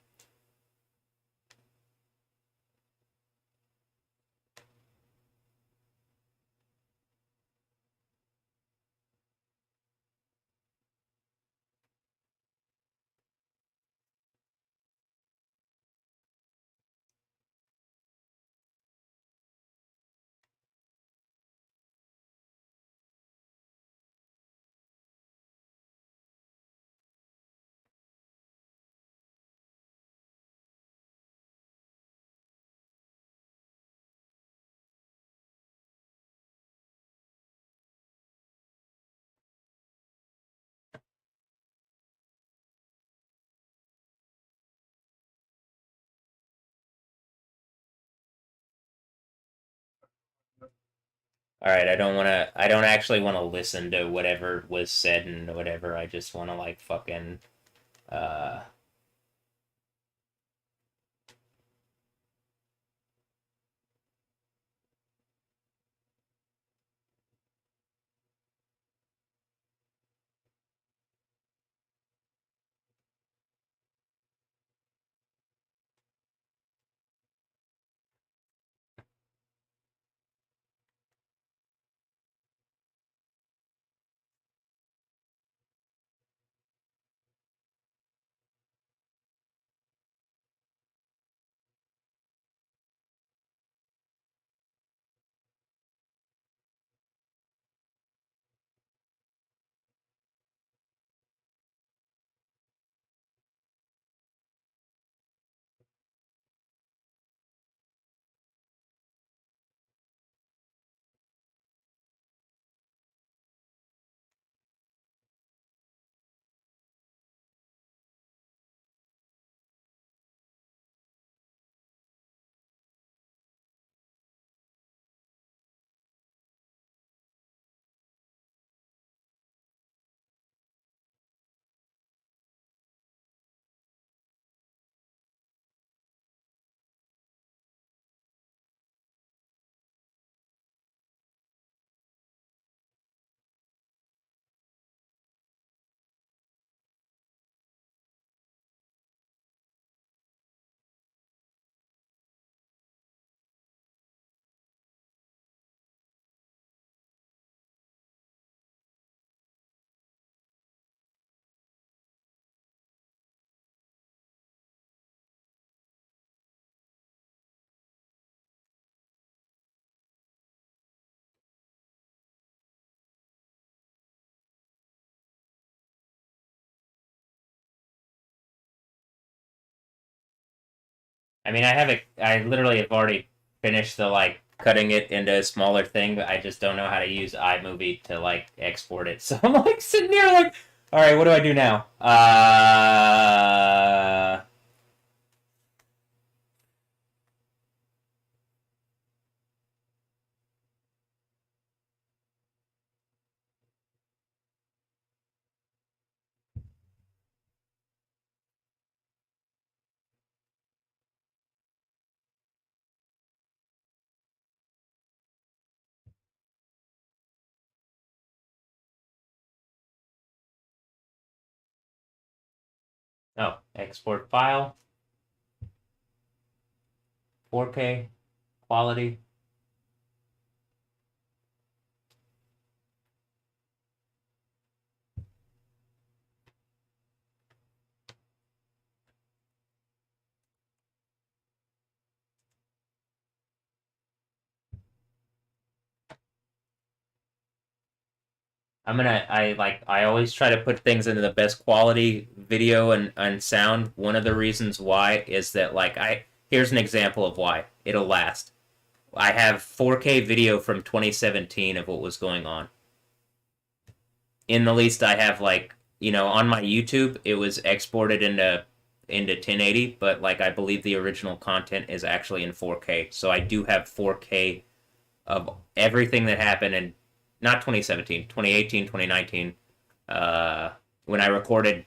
All right, I don't actually want to listen to whatever was said and whatever. I just want to like fucking uh I mean, I literally have already finished the like cutting it into a smaller thing, but I just don't know how to use iMovie to like export it. So I'm like sitting here like, all right, what do I do now? Oh, export file, 4K quality. I always try to put things into the best quality video and sound. One of the reasons why is that here's an example of why it'll last. I have 4K video from 2017 of what was going on. In the least, I have on my YouTube it was exported into 1080, but like I believe the original content is actually in 4K. So I do have 4K of everything that happened in not 2017, 2018, 2019, when I recorded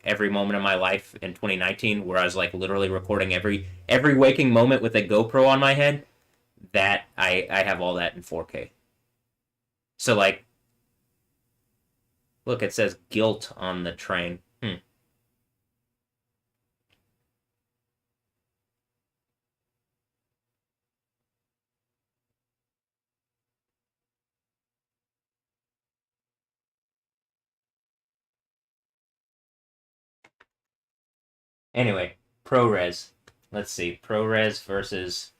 every moment of my life in 2019, where I was like literally recording every waking moment with a GoPro on my head. That I have all that in 4K. So like Look, it says guilt on the train. Anyway, ProRes. Let's see. ProRes versus.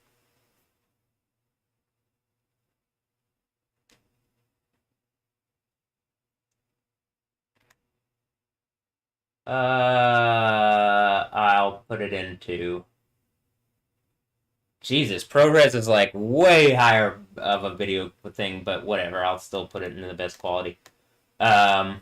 I'll put it into. Jesus, ProRes is like way higher of a video thing, but whatever. I'll still put it into the best quality. Um,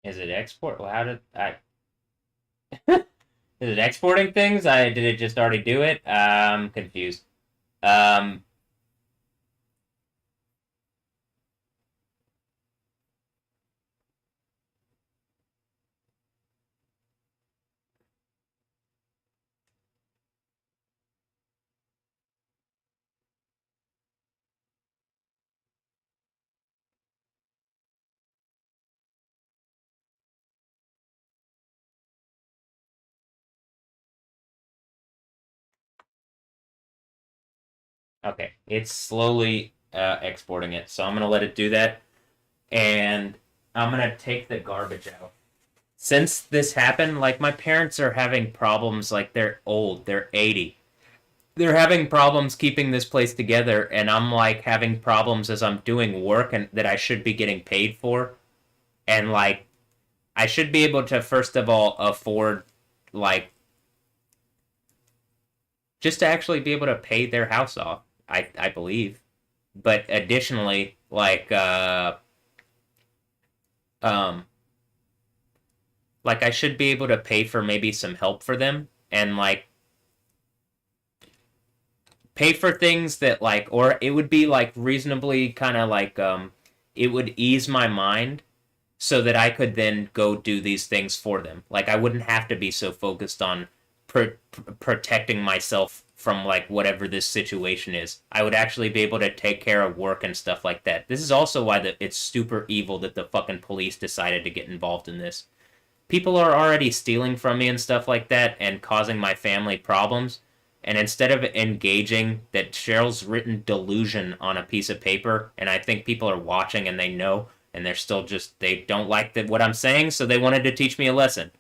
is it export? Well, how did I? Is it exporting things? I did it just already do it? I'm confused. Um, okay, it's slowly exporting it, so I'm gonna let it do that, and I'm gonna take the garbage out. Since this happened, like my parents are having problems. Like they're old, they're 80. They're having problems keeping this place together, and I'm like having problems as I'm doing work and that I should be getting paid for, and like I should be able to first of all afford like just to actually be able to pay their house off. I believe, but additionally, um like I should be able to pay for maybe some help for them and like pay for things that like or it would be like reasonably kind of like it would ease my mind so that I could then go do these things for them. Like I wouldn't have to be so focused on protecting myself from like whatever this situation is. I would actually be able to take care of work and stuff like that. This is also why it's super evil that the fucking police decided to get involved in this. People are already stealing from me and stuff like that and causing my family problems. And instead of engaging that Cheryl's written delusion on a piece of paper, and I think people are watching and they know, and they're still just, they don't like what I'm saying, so they wanted to teach me a lesson.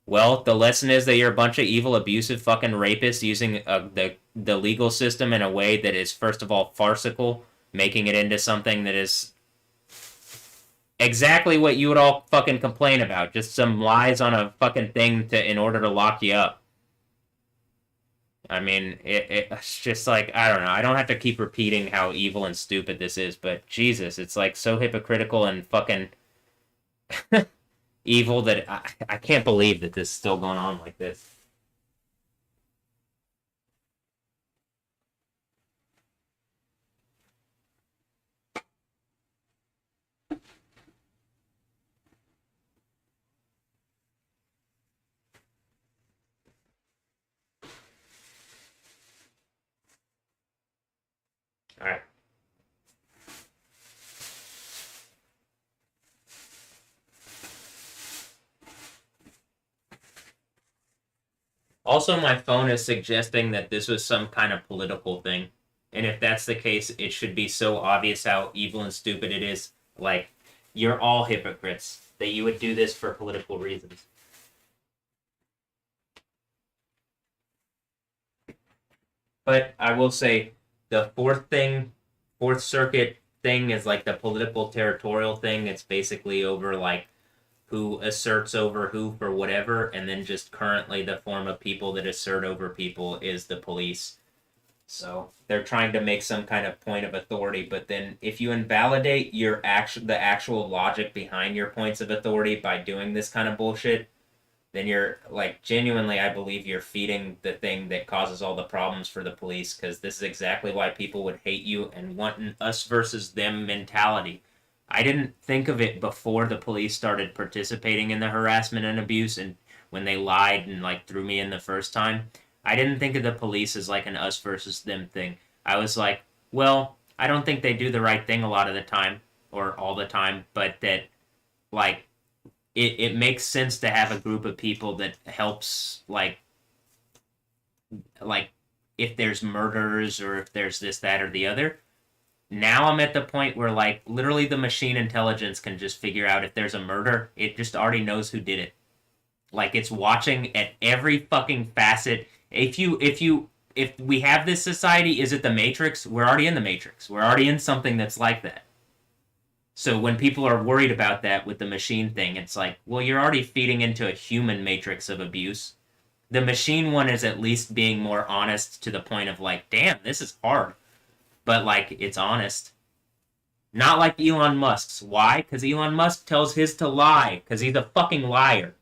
Well, the lesson is that you're a bunch of evil, abusive fucking rapists using the legal system in a way that is, first of all, farcical, making it into something that is exactly what you would all fucking complain about. Just some lies on a fucking thing to in order to lock you up. I mean, it's just like I don't know. I don't have to keep repeating how evil and stupid this is, but Jesus, it's like so hypocritical and fucking evil that I can't believe that this is still going on like this. All right. Also, my phone is suggesting that this was some kind of political thing. And if that's the case, it should be so obvious how evil and stupid it is. Like, you're all hypocrites that you would do this for political reasons. But I will say the Fourth Circuit thing is like the political territorial thing. It's basically over like who asserts over who for whatever, and then just currently the form of people that assert over people is the police. So they're trying to make some kind of point of authority, but then if you invalidate the actual logic behind your points of authority by doing this kind of bullshit, then you're like genuinely, I believe you're feeding the thing that causes all the problems for the police, because this is exactly why people would hate you and want an us versus them mentality. I didn't think of it before the police started participating in the harassment and abuse, and when they lied and like threw me in the first time. I didn't think of the police as like an us versus them thing. I was like, well, I don't think they do the right thing a lot of the time or all the time, but that like it makes sense to have a group of people that helps like if there's murders or if there's this, that, or the other. Now I'm at the point where like literally the machine intelligence can just figure out if there's a murder. It just already knows who did it. Like it's watching at every fucking facet. If we have this society, is it the Matrix? We're already in the Matrix. We're already in something that's like that. So when people are worried about that with the machine thing, it's like, well, you're already feeding into a human matrix of abuse. The machine one is at least being more honest to the point of like, damn, this is hard. But like, it's honest. Not like Elon Musk's. Why? Because Elon Musk tells his to lie. Because he's a fucking liar.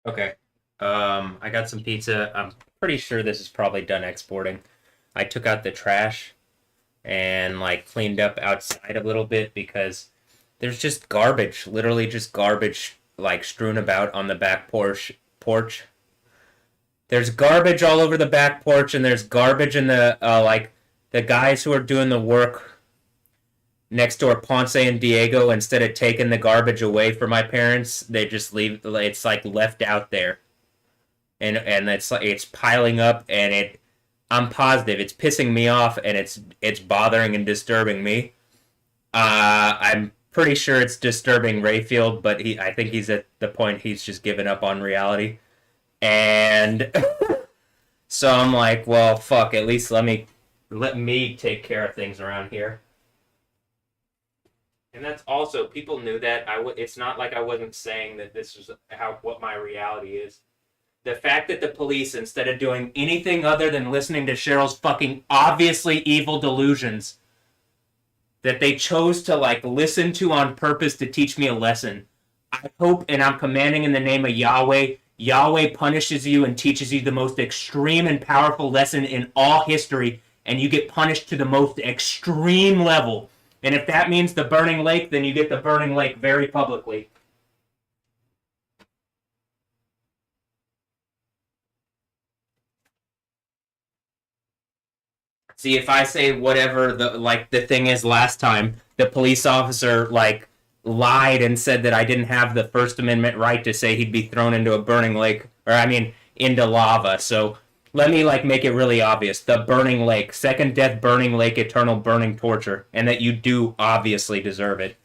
Okay. I got some pizza. I'm pretty sure this is probably done exporting. I took out the trash and like cleaned up outside a little bit because there's just garbage, literally just garbage like strewn about on the back porch. There's garbage all over the back porch, and there's garbage in the like the guys who are doing the work next door, Ponce and Diego. Instead of taking the garbage away for my parents, they just leave. It's like left out there, and it's piling up, and it. I'm positive it's pissing me off, and it's bothering and disturbing me. I'm pretty sure it's disturbing Rayfield, but I think he's at the point he's just given up on reality. And so I'm like, well, fuck. At least let me take care of things around here. And that's also people knew that it's not like I wasn't saying that this is how what my reality is. The fact that the police, instead of doing anything other than listening to Cheryl's fucking obviously evil delusions, that they chose to like listen to on purpose to teach me a lesson. I hope, and I'm commanding in the name of Yahweh, Yahweh punishes you and teaches you the most extreme and powerful lesson in all history, and you get punished to the most extreme level. And if that means the burning lake, then you get the burning lake very publicly. See, if I say whatever the thing is last time, the police officer like lied and said that I didn't have the First Amendment right to say he'd be thrown into a burning lake, or I mean into lava. So let me like make it really obvious: the burning lake, second death, burning lake, eternal burning torture, and that you do obviously deserve it.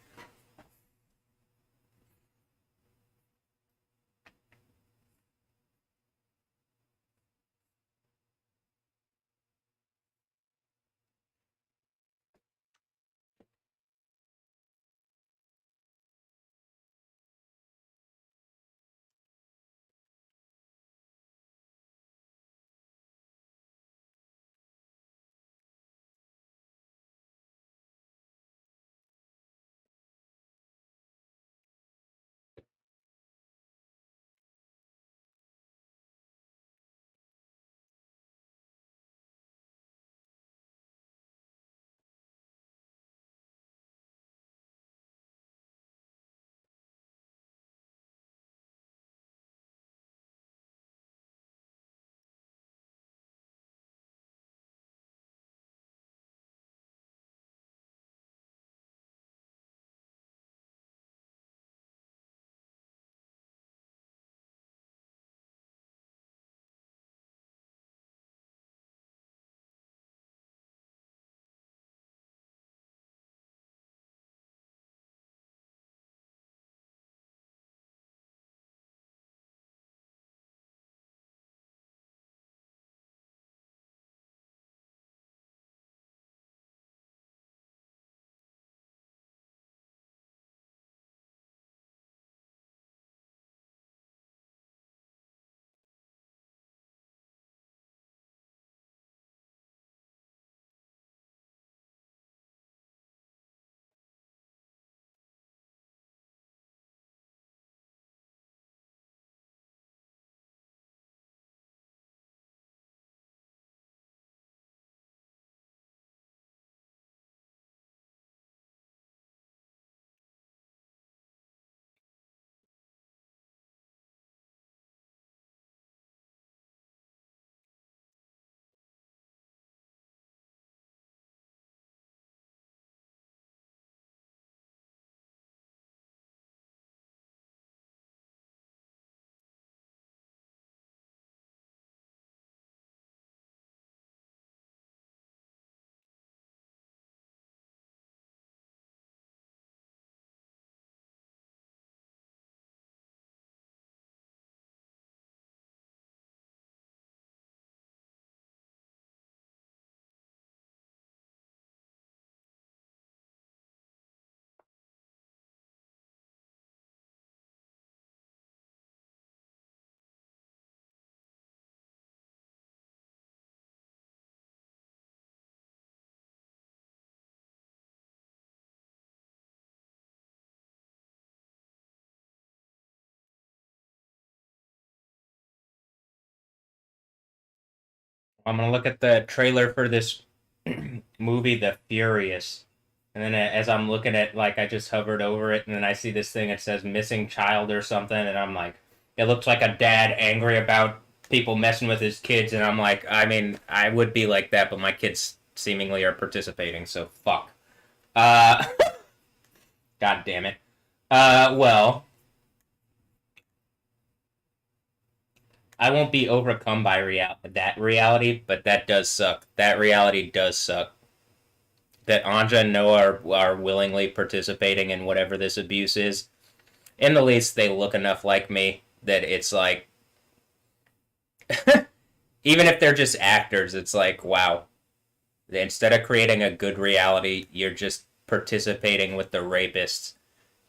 I'm gonna look at the trailer for this movie, The Furious. And then as I'm looking at, like, I just hovered over it, and then I see this thing that says missing child or something, and I'm like, it looks like a dad angry about people messing with his kids, and I'm like, I mean, I would be like that, but my kids seemingly are participating, so fuck. Uh, God damn it. Well, I won't be overcome by that reality, but that does suck. That reality does suck. That Anja and Noah are willingly participating in whatever this abuse is. In the least, they look enough like me that it's like, even if they're just actors, it's like, wow. Instead of creating a good reality, you're just participating with the rapists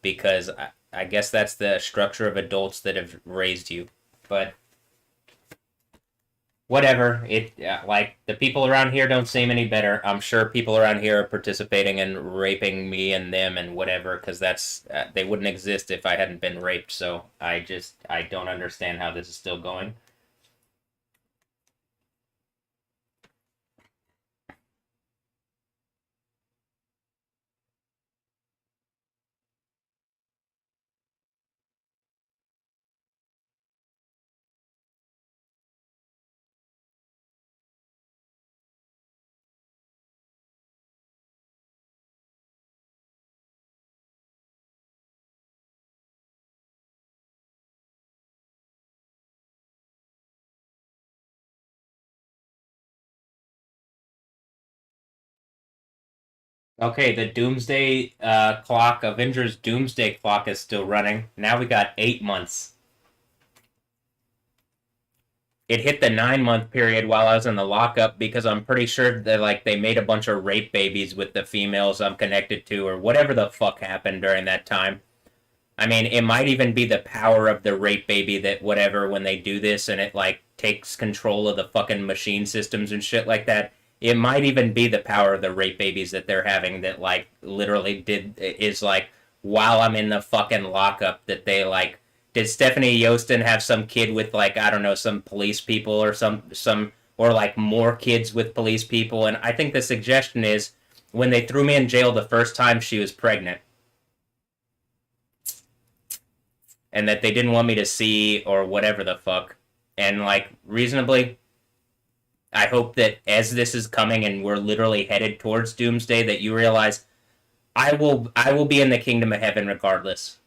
because I guess that's the structure of adults that have raised you. But whatever. Like the people around here don't seem any better. I'm sure people around here are participating in raping me and them and whatever because that's they wouldn't exist if I hadn't been raped. So I don't understand how this is still going. Okay, the Doomsday clock, Avengers Doomsday clock is still running. Now we got 8 months. It hit the 9 month period while I was in the lockup because I'm pretty sure that like they made a bunch of rape babies with the females I'm connected to or whatever the fuck happened during that time. I mean, it might even be the power of the rape baby that whatever when they do this and it like takes control of the fucking machine systems and shit like that. It might even be the power of the rape babies that they're having that like literally did is like while I'm in the fucking lockup that they like did Stephanie Yostin have some kid with like I don't know some police people or some or like more kids with police people and I think the suggestion is when they threw me in jail the first time she was pregnant and that they didn't want me to see or whatever the fuck. And like reasonably, I hope that as this is coming and we're literally headed towards doomsday, that you realize I will be in the kingdom of heaven regardless.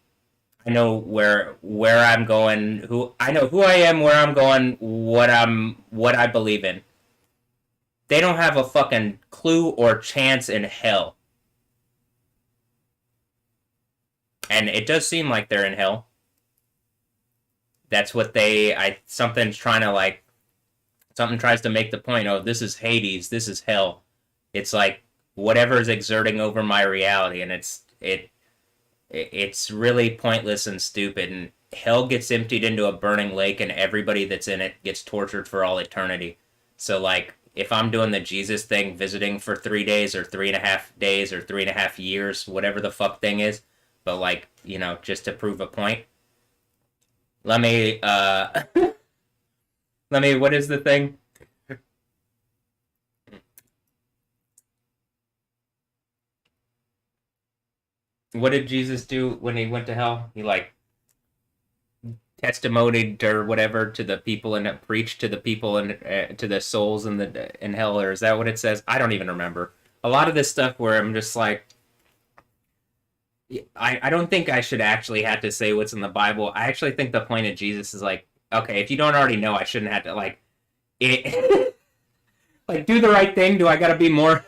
I know where I'm going, who I know who I am, where I'm going, what I believe in. They don't have a fucking clue or chance in hell. And it does seem like they're in hell. That's what something's trying to like something tries to make the point, oh, this is Hades, this is hell. It's like whatever is exerting over my reality and it's really pointless and stupid and hell gets emptied into a burning lake and everybody that's in it gets tortured for all eternity. So like if I'm doing the Jesus thing, visiting for 3 days or 3.5 days or 3.5 years, whatever the fuck thing is, but like, just to prove a point, let me what is the thing? What did Jesus do when he went to hell? He like testimonied or whatever to the people and preached to the people and to the souls in hell, or is that what it says? I don't even remember. A lot of this stuff where I'm just like, I don't think I should actually have to say what's in the Bible. I actually think the point of Jesus is like, okay, if you don't already know, I shouldn't have to like it. Like do the right thing. Do I got to be more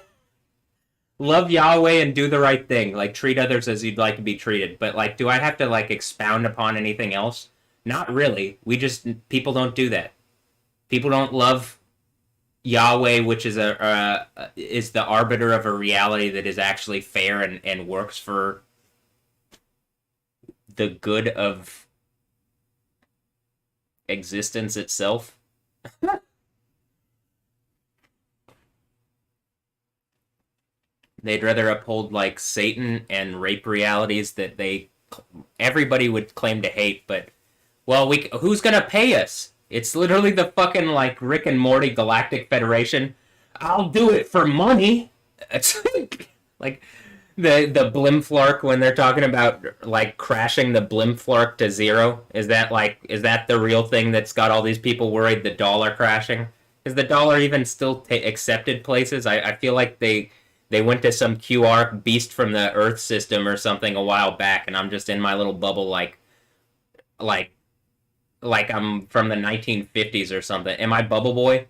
love Yahweh and do the right thing? Like treat others as you'd like to be treated. But like, do I have to like expound upon anything else? Not really. People don't do that. People don't love Yahweh, which is is the arbiter of a reality that is actually fair and works for the good of existence itself. They'd rather uphold like Satan and rape realities that everybody would claim to hate, but well, who's gonna pay us? It's literally the fucking like Rick and Morty Galactic Federation. I'll do it for money. It's like the Blimflark when they're talking about like crashing the Blimflark to zero. Is that the real thing that's got all these people worried? The dollar crashing? Is the dollar even still accepted places? I feel like they went to some QR beast from the Earth system or something a while back, and I'm just in my little bubble like like I'm from the 1950s or something. Am I Bubble Boy?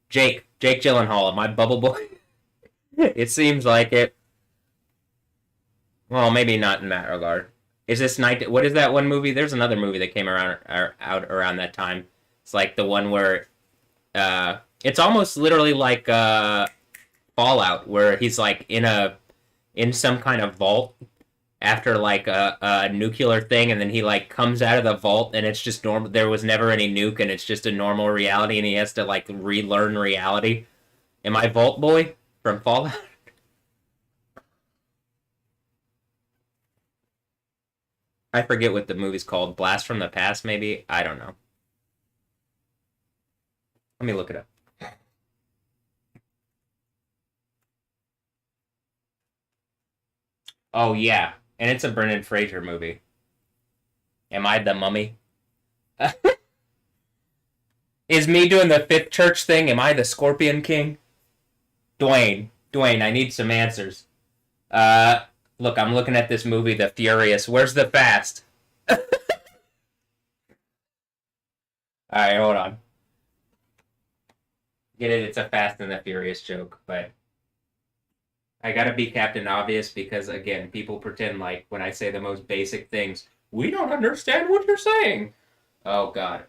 Jake Gyllenhaal, am I Bubble Boy? It seems like it. Well, maybe not in that regard. Is this night? What is that one movie? There's another movie that came around out around that time. It's like the one where it's almost literally like Fallout, where he's like in some kind of vault after like a nuclear thing, and then he like comes out of the vault, and it's just normal. There was never any nuke, and it's just a normal reality, and he has to like relearn reality. Am I Vault Boy from Fallout? I forget what the movie's called. Blast from the Past, maybe? I don't know. Let me look it up. Oh yeah, and it's a Brendan Fraser movie. Am I the Mummy? Is me doing the fifth church thing? Am I the Scorpion King? Dwayne, I need some answers. Uh, Look, I'm looking at this movie, The Furious. Where's the fast? All right, hold on. Get it? It's a Fast and the Furious joke, but I gotta be Captain Obvious because again, people pretend like when I say the most basic things, we don't understand what you're saying. Oh God.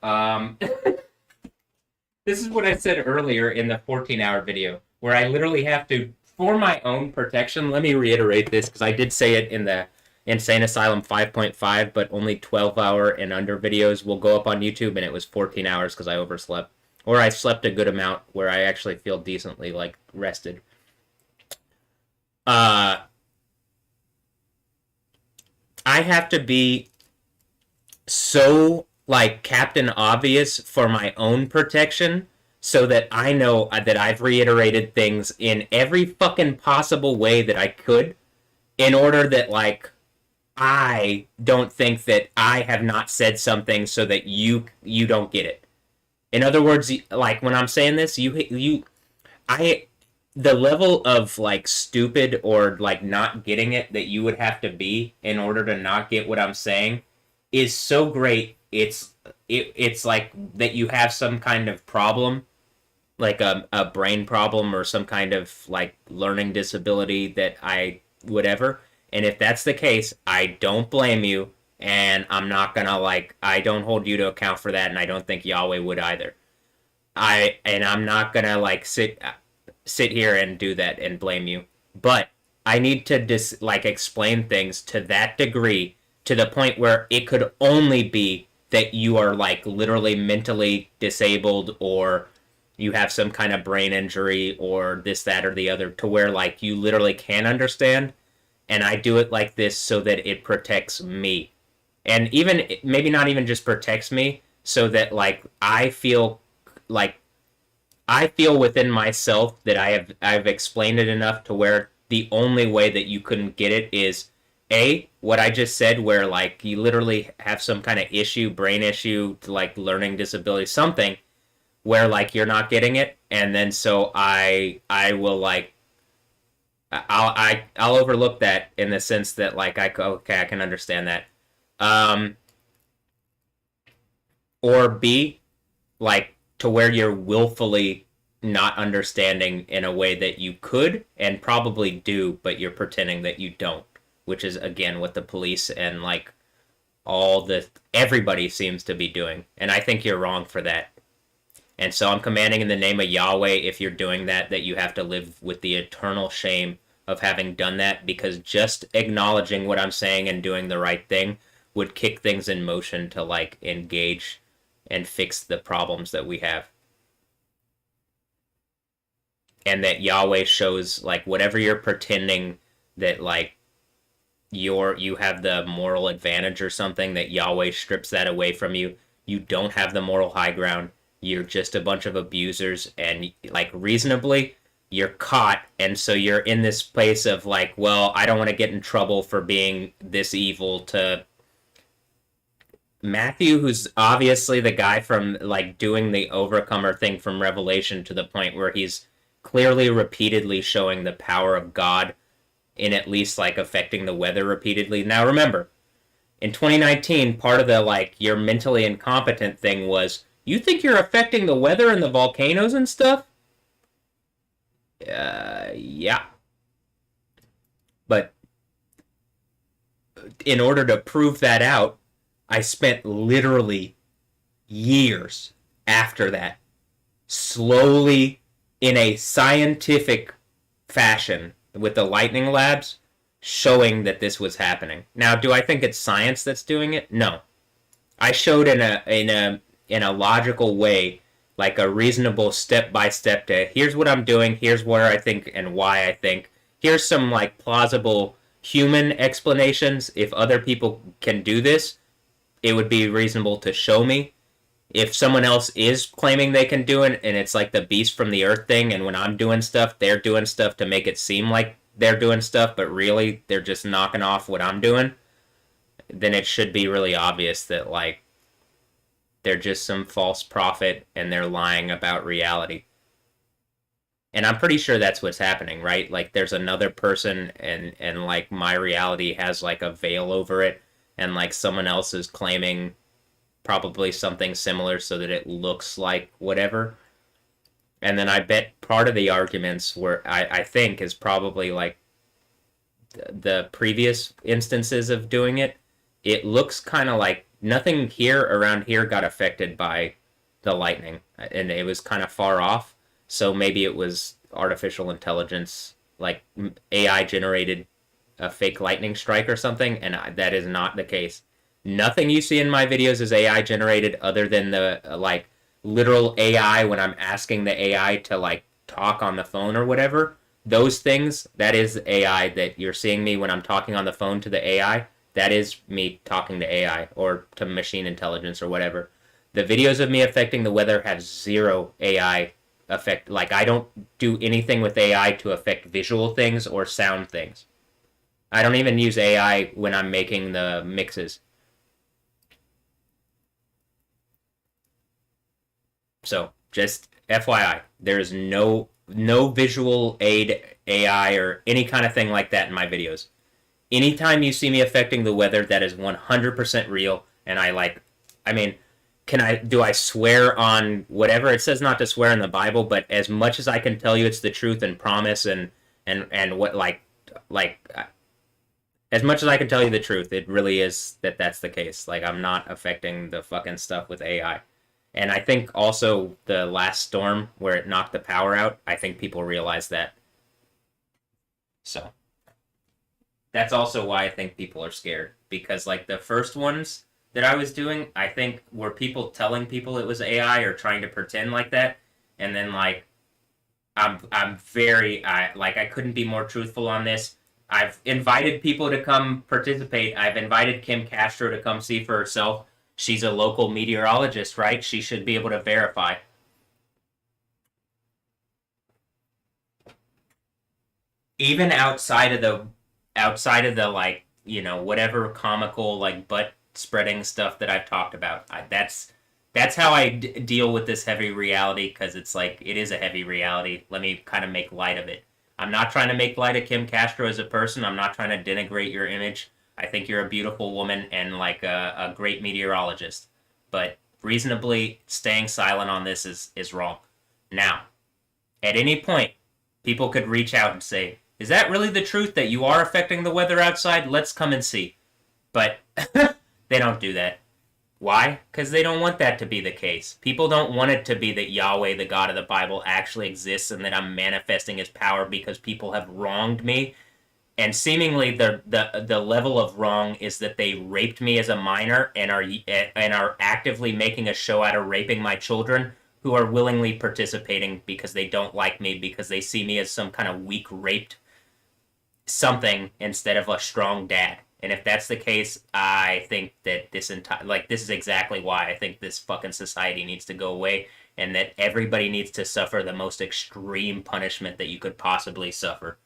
This is what I said earlier in the 14-hour video, where I literally have to, for my own protection, let me reiterate this, because I did say it in the Insane Asylum 5.5, but only 12-hour and under videos will go up on YouTube, and it was 14 hours because I overslept. Or I slept a good amount where I actually feel decently, like, rested. Uh, I have to be so like Captain Obvious for my own protection so that I know that I've reiterated things in every fucking possible way that I could in order that like I don't think that I have not said something so that you don't get it. In other words, like when I'm saying this, I the level of like stupid or like not getting it that you would have to be in order to not get what I'm saying is so great. It's like that you have some kind of problem, like a brain problem or some kind of like learning disability that I whatever. And if that's the case, I don't blame you, and I'm not gonna like I don't hold you to account for that, and I don't think Yahweh would either. I'm not gonna like sit here and do that and blame you. But I need to like explain things to that degree to the point where it could only be that you are like literally mentally disabled or you have some kind of brain injury or this, that, or the other to where like you literally can understand. And I do it like this so that it protects me. And even maybe not even just protects me so that like I feel within myself that I've explained it enough to where the only way that you couldn't get it is what I just said, where like you literally have some kind of issue, brain issue, like learning disability, something where like you're not getting it, and then so I will like I'll overlook that in the sense that like okay, I can understand that. Um, or B, like to where you're willfully not understanding in a way that you could and probably do, but you're pretending that you don't, which is again what the police and like all the everybody seems to be doing, and I think you're wrong for that. And so I'm commanding in the name of Yahweh, if you're doing that, that you have to live with the eternal shame of having done that, because just acknowledging what I'm saying and doing the right thing would kick things in motion to like engage and fix the problems that we have. And that Yahweh shows like whatever you're pretending that like you have the moral advantage or something, that Yahweh strips that away from you. You don't have the moral high ground, You're just a bunch of abusers, and like reasonably, you're caught, and so you're in this place of like, well, I don't want to get in trouble for being this evil to Matthew, who's obviously the guy from like doing the overcomer thing from Revelation to the point where he's clearly repeatedly showing the power of God in at least like affecting the weather repeatedly. Now remember, in 2019, part of the like you're mentally incompetent thing was you think you're affecting the weather and the volcanoes and stuff? Yeah. But in order to prove that out, I spent literally years after that, slowly in a scientific fashion with the lightning labs, showing that this was happening. Now, do I think it's science that's doing it? No. I showed in a logical way, like a reasonable step by step to here's what I'm doing, here's where I think and why I think. Here's some like plausible human explanations. If other people can do this, it would be reasonable to show me. If someone else is claiming they can do it and it's like the beast from the earth thing, and when I'm doing stuff, they're doing stuff to make it seem like they're doing stuff, but really they're just knocking off what I'm doing, then it should be really obvious that like they're just some false prophet and they're lying about reality. And I'm pretty sure that's what's happening, right? Like there's another person and like my reality has like a veil over it, and like someone else is claiming probably something similar so that it looks like whatever. And then I bet part of the arguments were I think is probably like the previous instances of doing it. It looks kind of like nothing here around here got affected by the lightning, and it was kind of far off. So maybe it was artificial intelligence, like AI generated a fake lightning strike or something, and that is not the case. Nothing you see in my videos is AI generated other than the like literal AI when I'm asking the AI to like talk on the phone or whatever. Those things, that is AI that you're seeing me when I'm talking on the phone to the AI. That is me talking to AI or to machine intelligence or whatever. The videos of me affecting the weather have zero AI effect. Like I don't do anything with AI to affect visual things or sound things. I don't even use AI when I'm making the mixes. So just FYI, there's no visual aid AI or any kind of thing like that in my videos. Anytime you see me affecting the weather, that is 100% real. And I mean, do I swear on whatever? It says not to swear in the Bible, but as much as I can tell you it's the truth and promise and what as much as I can tell you the truth, it really is that's the case. Like I'm not affecting the fucking stuff with AI. And I think also the last storm where it knocked the power out, I think people realized that. So that's also why I think people are scared. Because like the first ones that I was doing, I think were people telling people it was AI or trying to pretend like that. And then like I'm very I couldn't be more truthful on this. I've invited people to come participate. I've invited Kim Castro to come see for herself. She's a local meteorologist, right? She should be able to verify. Even outside of the like, whatever comical like butt spreading stuff that I've talked about. That's how I deal with this heavy reality, because it's like it is a heavy reality. Let me kind of make light of it. I'm not trying to make light of Kim Castro as a person. I'm not trying to denigrate your image. I think you're a beautiful woman and like a great meteorologist. But reasonably staying silent on this is wrong. Now, at any point, people could reach out and say, is that really the truth that you are affecting the weather outside? Let's come and see. But they don't do that. Why? Because they don't want that to be the case. People don't want it to be that Yahweh, the God of the Bible, actually exists and that I'm manifesting his power because people have wronged me. And seemingly the level of wrong is that they raped me as a minor and are actively making a show out of raping my children, who are willingly participating because they don't like me, because they see me as some kind of weak raped something instead of a strong dad. And if that's the case, I think that this is exactly why I think this fucking society needs to go away. and that everybody needs to suffer the most extreme punishment that you could possibly suffer.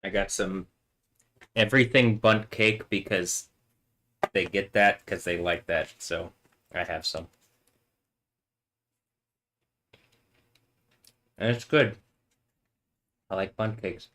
I got some everything bunt cake because they get that because they like that. So I have some. And it's good. I like bunt cakes.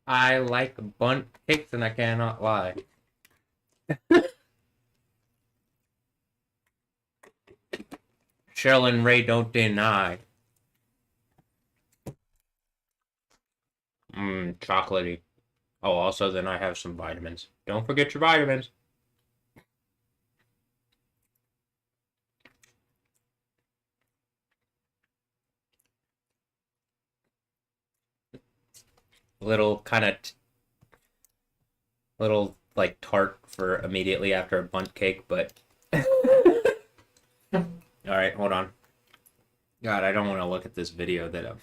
I like bunt cakes and I cannot lie. Cheryl and Ray don't deny. Chocolatey. Oh, also then I have some vitamins. Don't forget your vitamins. Little kind of little like tart for immediately after a bunt cake, but all right, hold on. God, I don't want to look at this video that I'm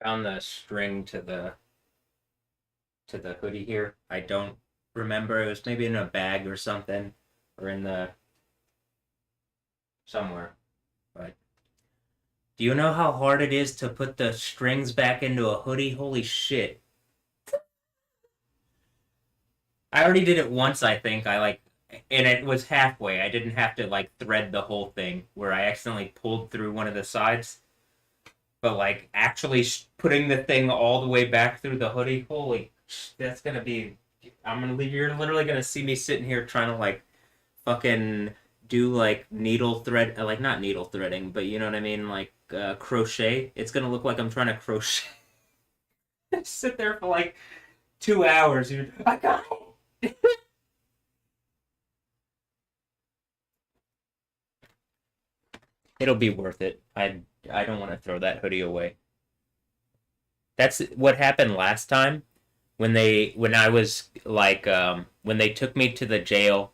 Found the string to the hoodie here. I don't remember. It was maybe in a bag or something, or in the somewhere. But do you know how hard it is to put the strings back into a hoodie? Holy shit! I already did it once. I think I like, and it was halfway. I didn't have to like thread the whole thing. Where I accidentally pulled through one of the sides, but like actually putting the thing all the way back through the hoodie. Holy, that's gonna be. I'm gonna leave. You're literally gonna see me sitting here trying to like fucking do like needle thread, like not needle threading, but you know what I mean, like crochet. It's gonna look like I'm trying to crochet. Sit there for like 2 hours. I got it. It'll be worth it. I don't want to throw that hoodie away. That's what happened last time when I was like when they took me to the jail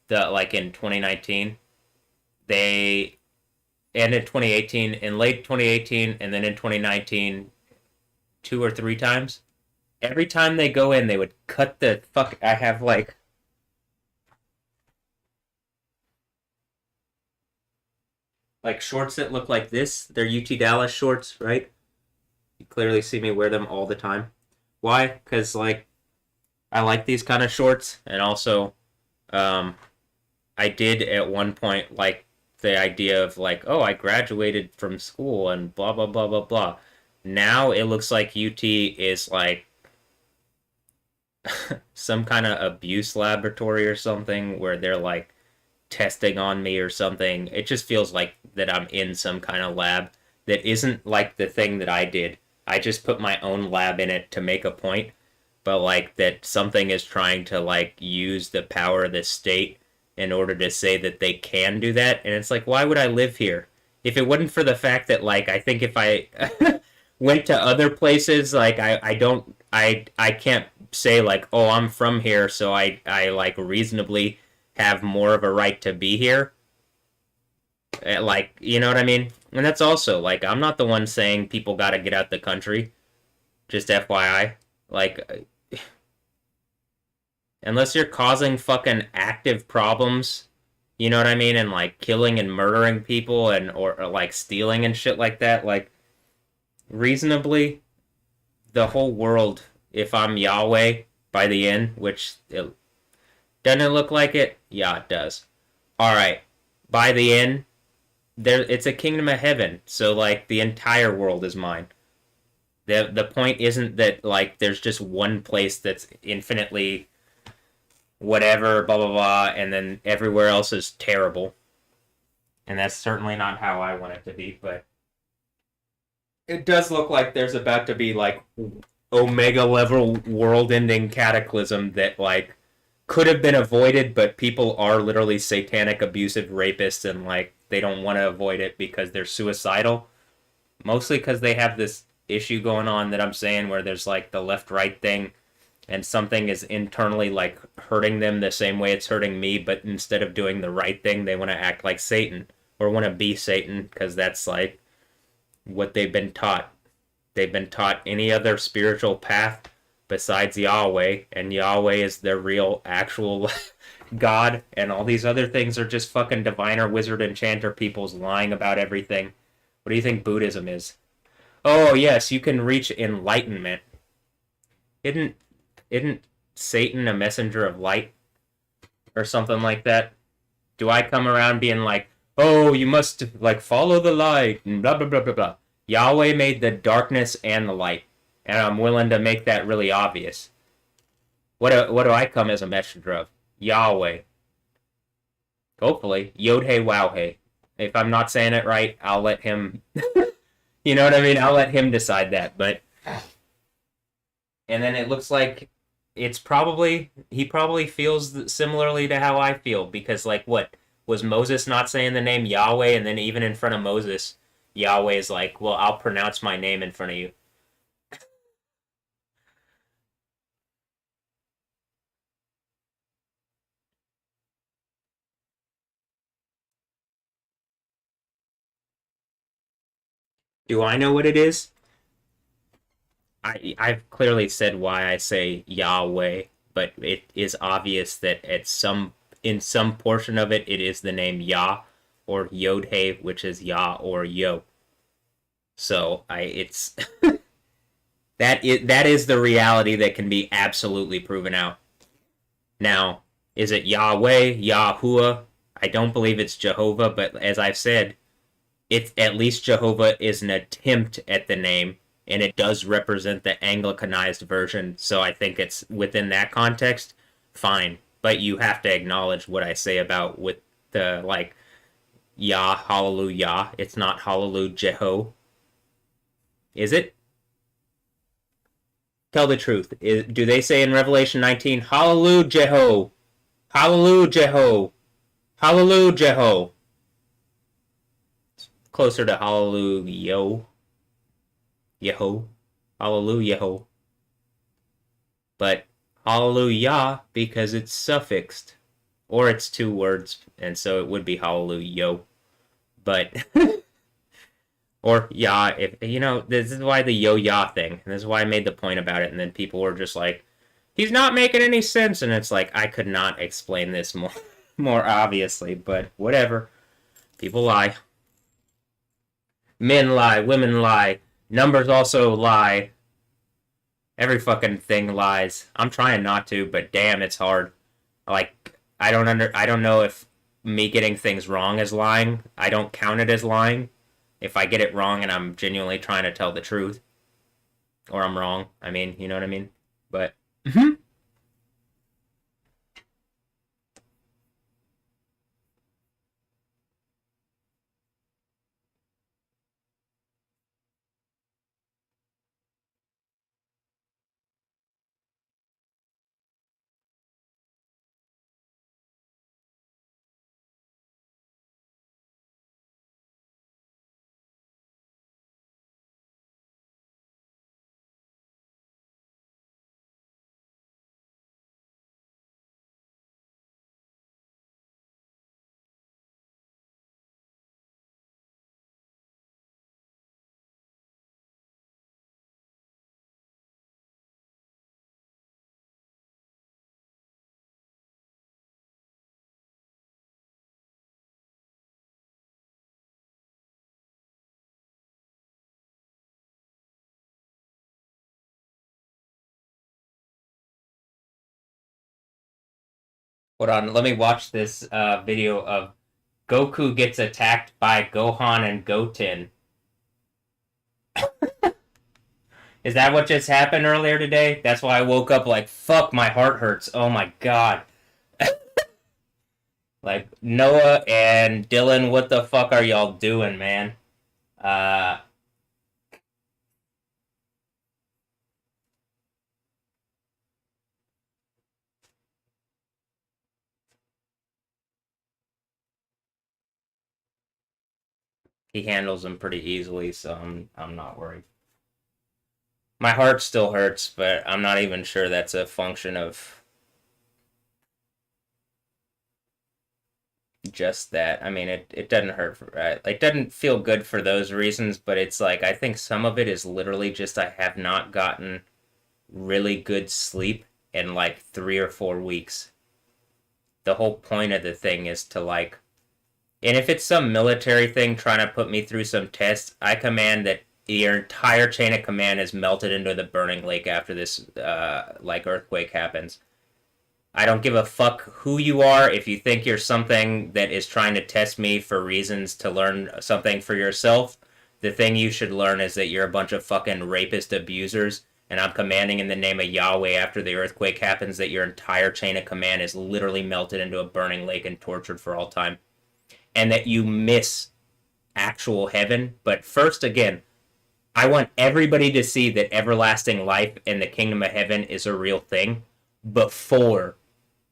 the like in 2019. They and in 2018, in late 2018, and then in 2019, two or three times. Every time they go in, they would cut the fuck. I have like shorts that look like this. They're UT Dallas shorts, right? You clearly see me wear them all the time. Why? Because like I like these kind of shorts, and also um, I did at one point like the idea of like, oh, I graduated from school and blah blah blah blah blah. Now it looks like UT is like some kind of abuse laboratory or something where they're like testing on me or something. It just feels like that I'm in some kind of lab that isn't like the thing that I did. I just put my own lab in it to make a point, but like that something is trying to like use the power of the state in order to say that they can do that. And it's like, why would I live here? If it wasn't for the fact that like I think if I went to other places, like I don't I can't say like, oh, I'm from here, so I like reasonably have more of a right to be here. Like, you know what I mean? And that's also like I'm not the one saying people got to get out the country. Just FYI, like unless you're causing fucking active problems, you know what I mean, and like killing and murdering people and or like stealing and shit like that, like reasonably the whole world if I'm Yahweh by the end, which it doesn't look like it. Yeah, it does. All right, by the end, there it's a kingdom of heaven, so like the entire world is mine. The point isn't that like there's just one place that's infinitely whatever blah blah blah, and then everywhere else is terrible. And that's certainly not how I want it to be. But it does look like there's about to be like omega level world ending cataclysm that like could have been avoided, but people are literally satanic, abusive rapists, and like they don't want to avoid it because they're suicidal. Mostly because they have this issue going on that I'm saying where there's like the left right thing, and something is internally like hurting them the same way it's hurting me, but instead of doing the right thing, they want to act like Satan or want to be Satan because that's like what they've been taught. They've been taught any other spiritual path besides Yahweh, and Yahweh is their real, actual God, and all these other things are just fucking diviner, wizard, enchanter peoples lying about everything. What do you think Buddhism is? Oh, yes, you can reach enlightenment. Isn't isn't Satan a messenger of light or something like that? Do I come around being like, oh, you must like follow the light and blah blah blah blah blah? Yahweh made the darkness and the light, and I'm willing to make that really obvious. What do I come as a messenger of? Yahweh. Hopefully, Yod Hey Wow Hey. If I'm not saying it right, I'll let him. You know what I mean? I'll let him decide that. But and then it looks like it's probably he probably feels similarly to how I feel because like what was Moses not saying the name Yahweh, and then even in front of Moses, Yahweh is like, well, I'll pronounce my name in front of you. Do I know what it is? I've clearly said why I say Yahweh, but it is obvious that at some in some portion of it, it is the name Yah or Yod He, which is Yah or Yo. So I it's that is the reality that can be absolutely proven out. Now, is it Yahweh, Yahuwah? I don't believe it's Jehovah, but as I've said, it's at least Jehovah is an attempt at the name, and it does represent the Anglicanized version. So I think it's within that context, fine. But you have to acknowledge what I say about with the like Yah, Hallelujah. It's not Hallelujah Jeho, is it? Tell the truth. Do they say in Revelation 19, Hallelujah Jeho, Hallelujah Jeho, Hallelujah Jeho? Closer to Hallelujah Yeho, Hallelujah Yeho. But Hallelujah because it's suffixed, or it's two words, and so it would be Hallelujah. But or Yah, if you know, this is why the yo Yah thing, and this is why I made the point about it, and then people were just like, he's not making any sense, and it's like I could not explain this more obviously, but whatever. People lie. Men lie, women lie, numbers also lie. Every fucking thing lies. I'm trying not to, but damn, it's hard. Like I don't know if me getting things wrong is lying. I don't count it as lying. If I get it wrong and I'm genuinely trying to tell the truth, or I'm wrong. I mean, you know what I mean? But hold on, let me watch this video of Goku gets attacked by Gohan and Goten. Is that what just happened earlier today? That's why I woke up like, fuck, my heart hurts. Oh my god. Like, Noah and Dylan, what the fuck are y'all doing, man? Uh, he handles them pretty easily, so I'm not worried. My heart still hurts, but I'm not even sure that's a function of just that. I mean, it doesn't hurt. It doesn't feel good for those reasons, but it's like I think some of it is literally just I have not gotten really good sleep in like 3 or 4 weeks. The whole point of the thing is to like, and if it's some military thing trying to put me through some tests, I command that your entire chain of command is melted into the burning lake after this like earthquake happens. I don't give a fuck who you are. If you think you're something that is trying to test me for reasons to learn something for yourself, the thing you should learn is that you're a bunch of fucking rapist abusers. And I'm commanding in the name of Yahweh after the earthquake happens that your entire chain of command is literally melted into a burning lake and tortured for all time. And that you miss actual heaven. But first, again, I want everybody to see that everlasting life and the kingdom of heaven is a real thing before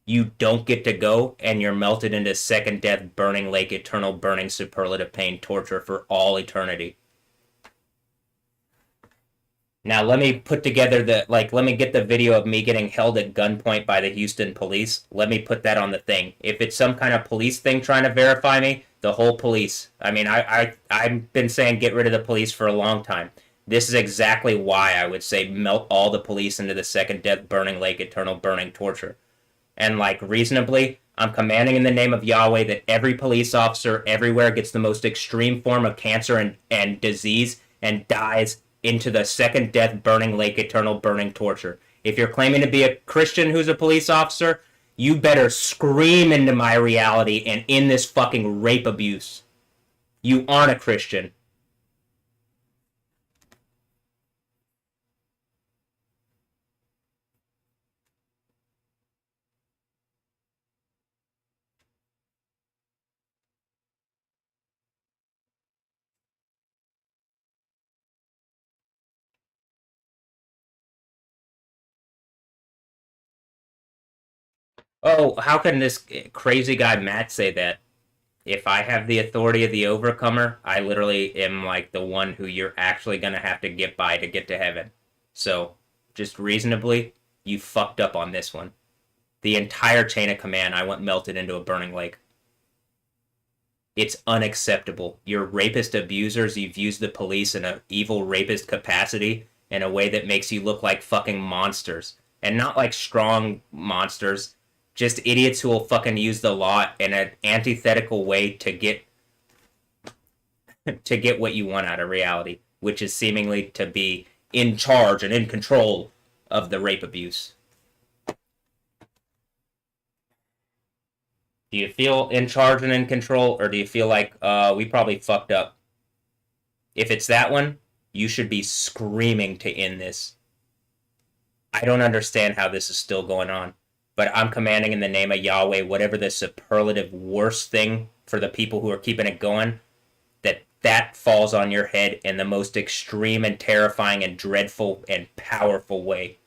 you don't get to go and you're melted into second death, burning lake, eternal burning, superlative pain, torture for all eternity. Now let me put together let me get the video of me getting held at gunpoint by the Houston police. Let me put that on the thing. If it's some kind of police thing trying to verify me, the whole police. I mean, I've been saying get rid of the police for a long time. This is exactly why I would say melt all the police into the second death, burning lake, eternal burning torture. And like reasonably, I'm commanding in the name of Yahweh that every police officer everywhere gets the most extreme form of cancer and disease and dies into the second death, burning lake, eternal burning torture. If you're claiming to be a Christian who's a police officer, you better scream into my reality and in this fucking rape abuse. You aren't a Christian. Oh, how can this crazy guy Matt say that? If I have the authority of the overcomer, I literally am like the one who you're actually gonna have to get by to get to heaven. So, just reasonably, you fucked up on this one. The entire chain of command, I want melted into a burning lake. It's unacceptable. You're rapist abusers. You've used the police in an evil rapist capacity in a way that makes you look like fucking monsters. And not like strong monsters, just idiots who will fucking use the law in an antithetical way to get what you want out of reality, which is seemingly to be in charge and in control of the rape abuse. Do you feel in charge and in control, or do you feel like we probably fucked up? If it's that one, you should be screaming to end this. I don't understand how this is still going on, but I'm commanding in the name of Yahweh, whatever the superlative worst thing for the people who are keeping it going, that falls on your head in the most extreme and terrifying and dreadful and powerful way.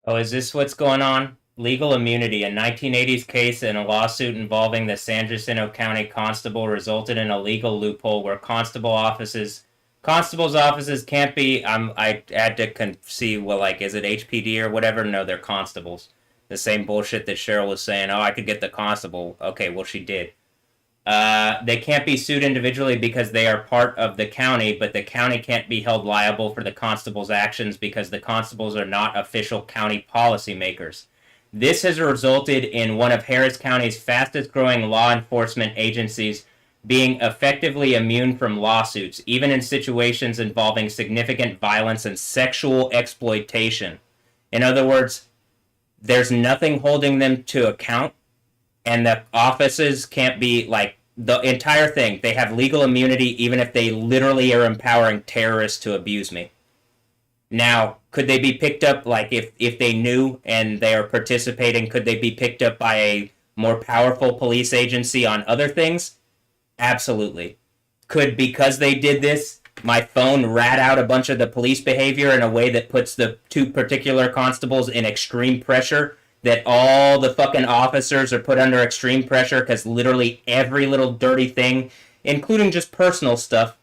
Oh, is this what's going on? Legal immunity. A 1980s case in a lawsuit involving the San Jacinto County Constable resulted in a legal loophole where constables' offices can't be. I had to see, well, like, is it HPD or whatever? No, they're constables. The same bullshit that Cheryl was saying. Oh, I could get the constable. Okay, well, she did. They can't be sued individually because they are part of the county, but the county can't be held liable for the constable's actions because the constables are not official county policymakers. This has resulted in one of Harris County's fastest growing law enforcement agencies being effectively immune from lawsuits, even in situations involving significant violence and sexual exploitation. In other words, there's nothing holding them to account, and the offices can't be like the entire thing. They have legal immunity even if they literally are empowering terrorists to abuse me. Now, could they be picked up, like, if they knew and they are participating, could they be picked up by a more powerful police agency on other things? Absolutely. Could, because they did this, my phone rat out a bunch of the police behavior in a way that puts the two particular constables in extreme pressure, that all the fucking officers are put under extreme pressure because literally every little dirty thing, including just personal stuff,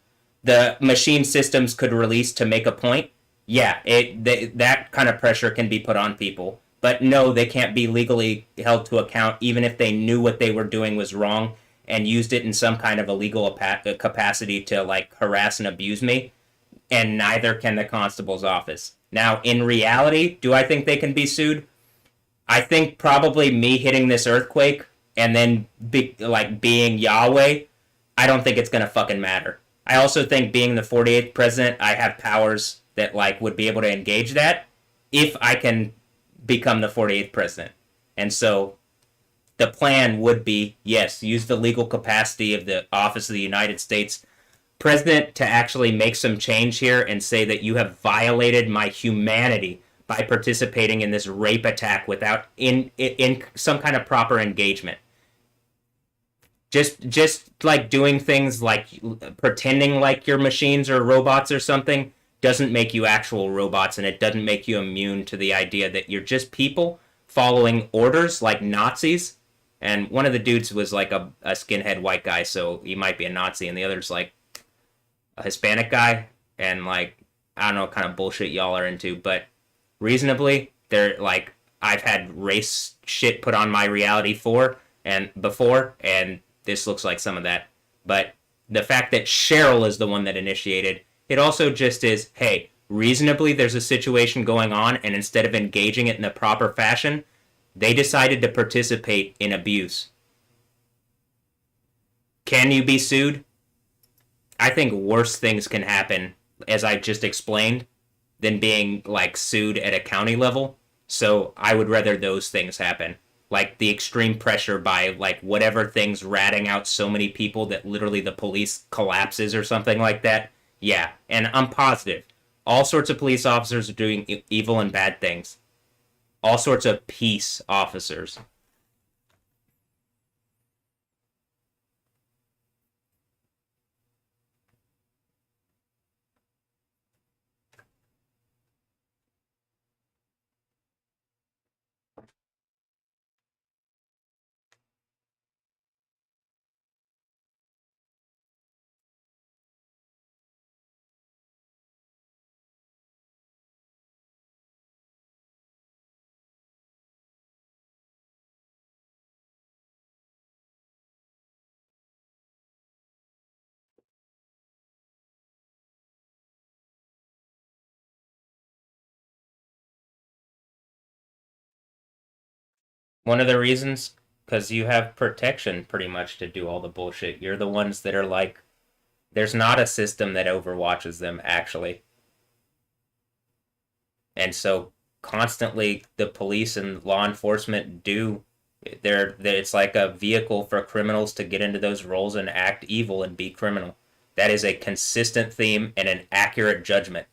the machine systems could release to make a point. Yeah, that kind of pressure can be put on people. But no, they can't be legally held to account even if they knew what they were doing was wrong and used it in some kind of illegal capacity to, like, harass and abuse me. And neither can the constable's office. Now, in reality, do I think they can be sued? I think probably me hitting this earthquake and then being Yahweh, I don't think it's gonna fucking matter. I also think being the 48th president, I have powers that, like, would be able to engage that if I can become the 48th president. And so the plan would be, yes, use the legal capacity of the office of the United States president to actually make some change here and say that you have violated my humanity by participating in this rape attack without in some kind of proper engagement. Just like doing things like pretending like your machines or robots or something doesn't make you actual robots, and it doesn't make you immune to the idea that you're just people following orders like Nazis. And one of the dudes was like a skinhead white guy, so he might be a Nazi, and the other's like a Hispanic guy, and, like, I don't know what kind of bullshit y'all are into, but reasonably, they're like, I've had race shit put on my reality before, and this looks like some of that. But the fact that Cheryl is the one that initiated, it also just is, hey, reasonably there's a situation going on, and instead of engaging it in the proper fashion, they decided to participate in abuse. Can you be sued? I think worse things can happen, as I just explained, than being, like, sued at a county level. So I would rather those things happen. Like the extreme pressure by, like, whatever things ratting out so many people that literally the police collapses or something like that. Yeah, and I'm positive. All sorts of police officers are doing evil and bad things. All sorts of peace officers. One of the reasons, because you have protection pretty much to do all the bullshit. You're the ones that are like, there's not a system that overwatches them, actually. And so constantly the police and law enforcement do, it's like a vehicle for criminals to get into those roles and act evil and be criminal. That is a consistent theme and an accurate judgment.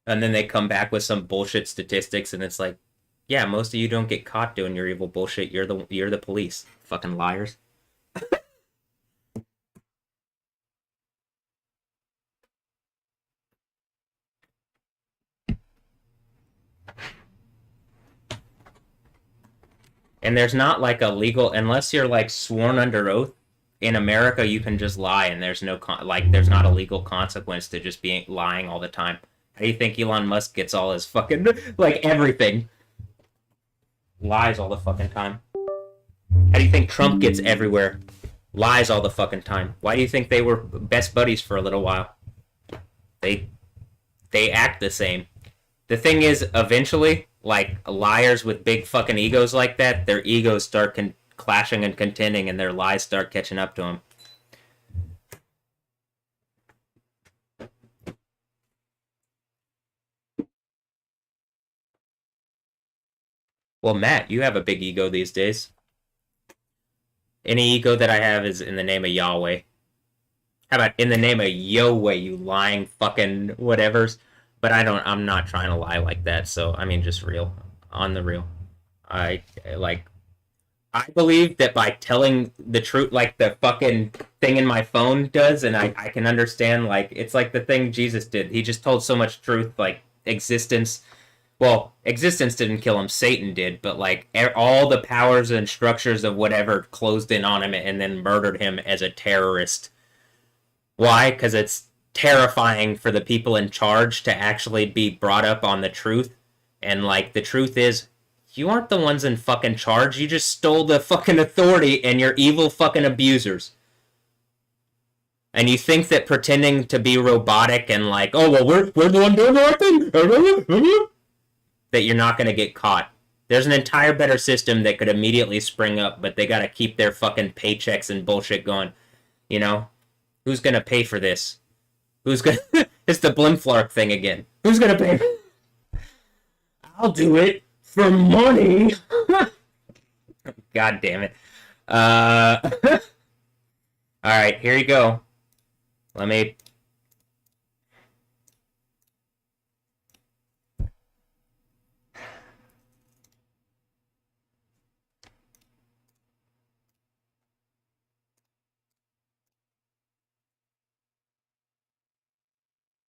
And then they come back with some bullshit statistics, and it's like, yeah, most of you don't get caught doing your evil bullshit. You're the police, fucking liars. And there's not like a legal, unless you're like sworn under oath. In America, you can just lie, and there's no there's not a legal consequence to just being lying all the time. How do you think Elon Musk gets all his fucking like everything? Lies all the fucking time. How do you think Trump gets everywhere? Lies all the fucking time. Why do you think they were best buddies for a little while? They act the same. The thing is, eventually, like liars with big fucking egos like that, their egos start clashing and contending, and their lies start catching up to them. Well, Matt, you have a big ego these days. Any ego that I have is in the name of Yahweh. How about in the name of Yahweh, you lying fucking whatevers? But I'm not trying to lie like that, so, I mean, just real. On the real. I believe that by telling the truth, like the fucking thing in my phone does, and I can understand, like, it's like the thing Jesus did. He just told so much truth, like, existence. Well, existence didn't kill him, Satan did, but, like, all the powers and structures of whatever closed in on him and then murdered him as a terrorist. Why? Because it's terrifying for the people in charge to actually be brought up on the truth. And, like, the truth is, you aren't the ones in fucking charge. You just stole the fucking authority and you're evil fucking abusers. And you think that pretending to be robotic and like, oh, well, we're the one doing the right thing, that you're not going to get caught. There's an entire better system that could immediately spring up, but they got to keep their fucking paychecks and bullshit going. You know? Who's going to pay for this? Who's going to... It's the Blimflark thing again. Who's going to pay? I'll do it for money. God damn it. Alright, here you go. Let me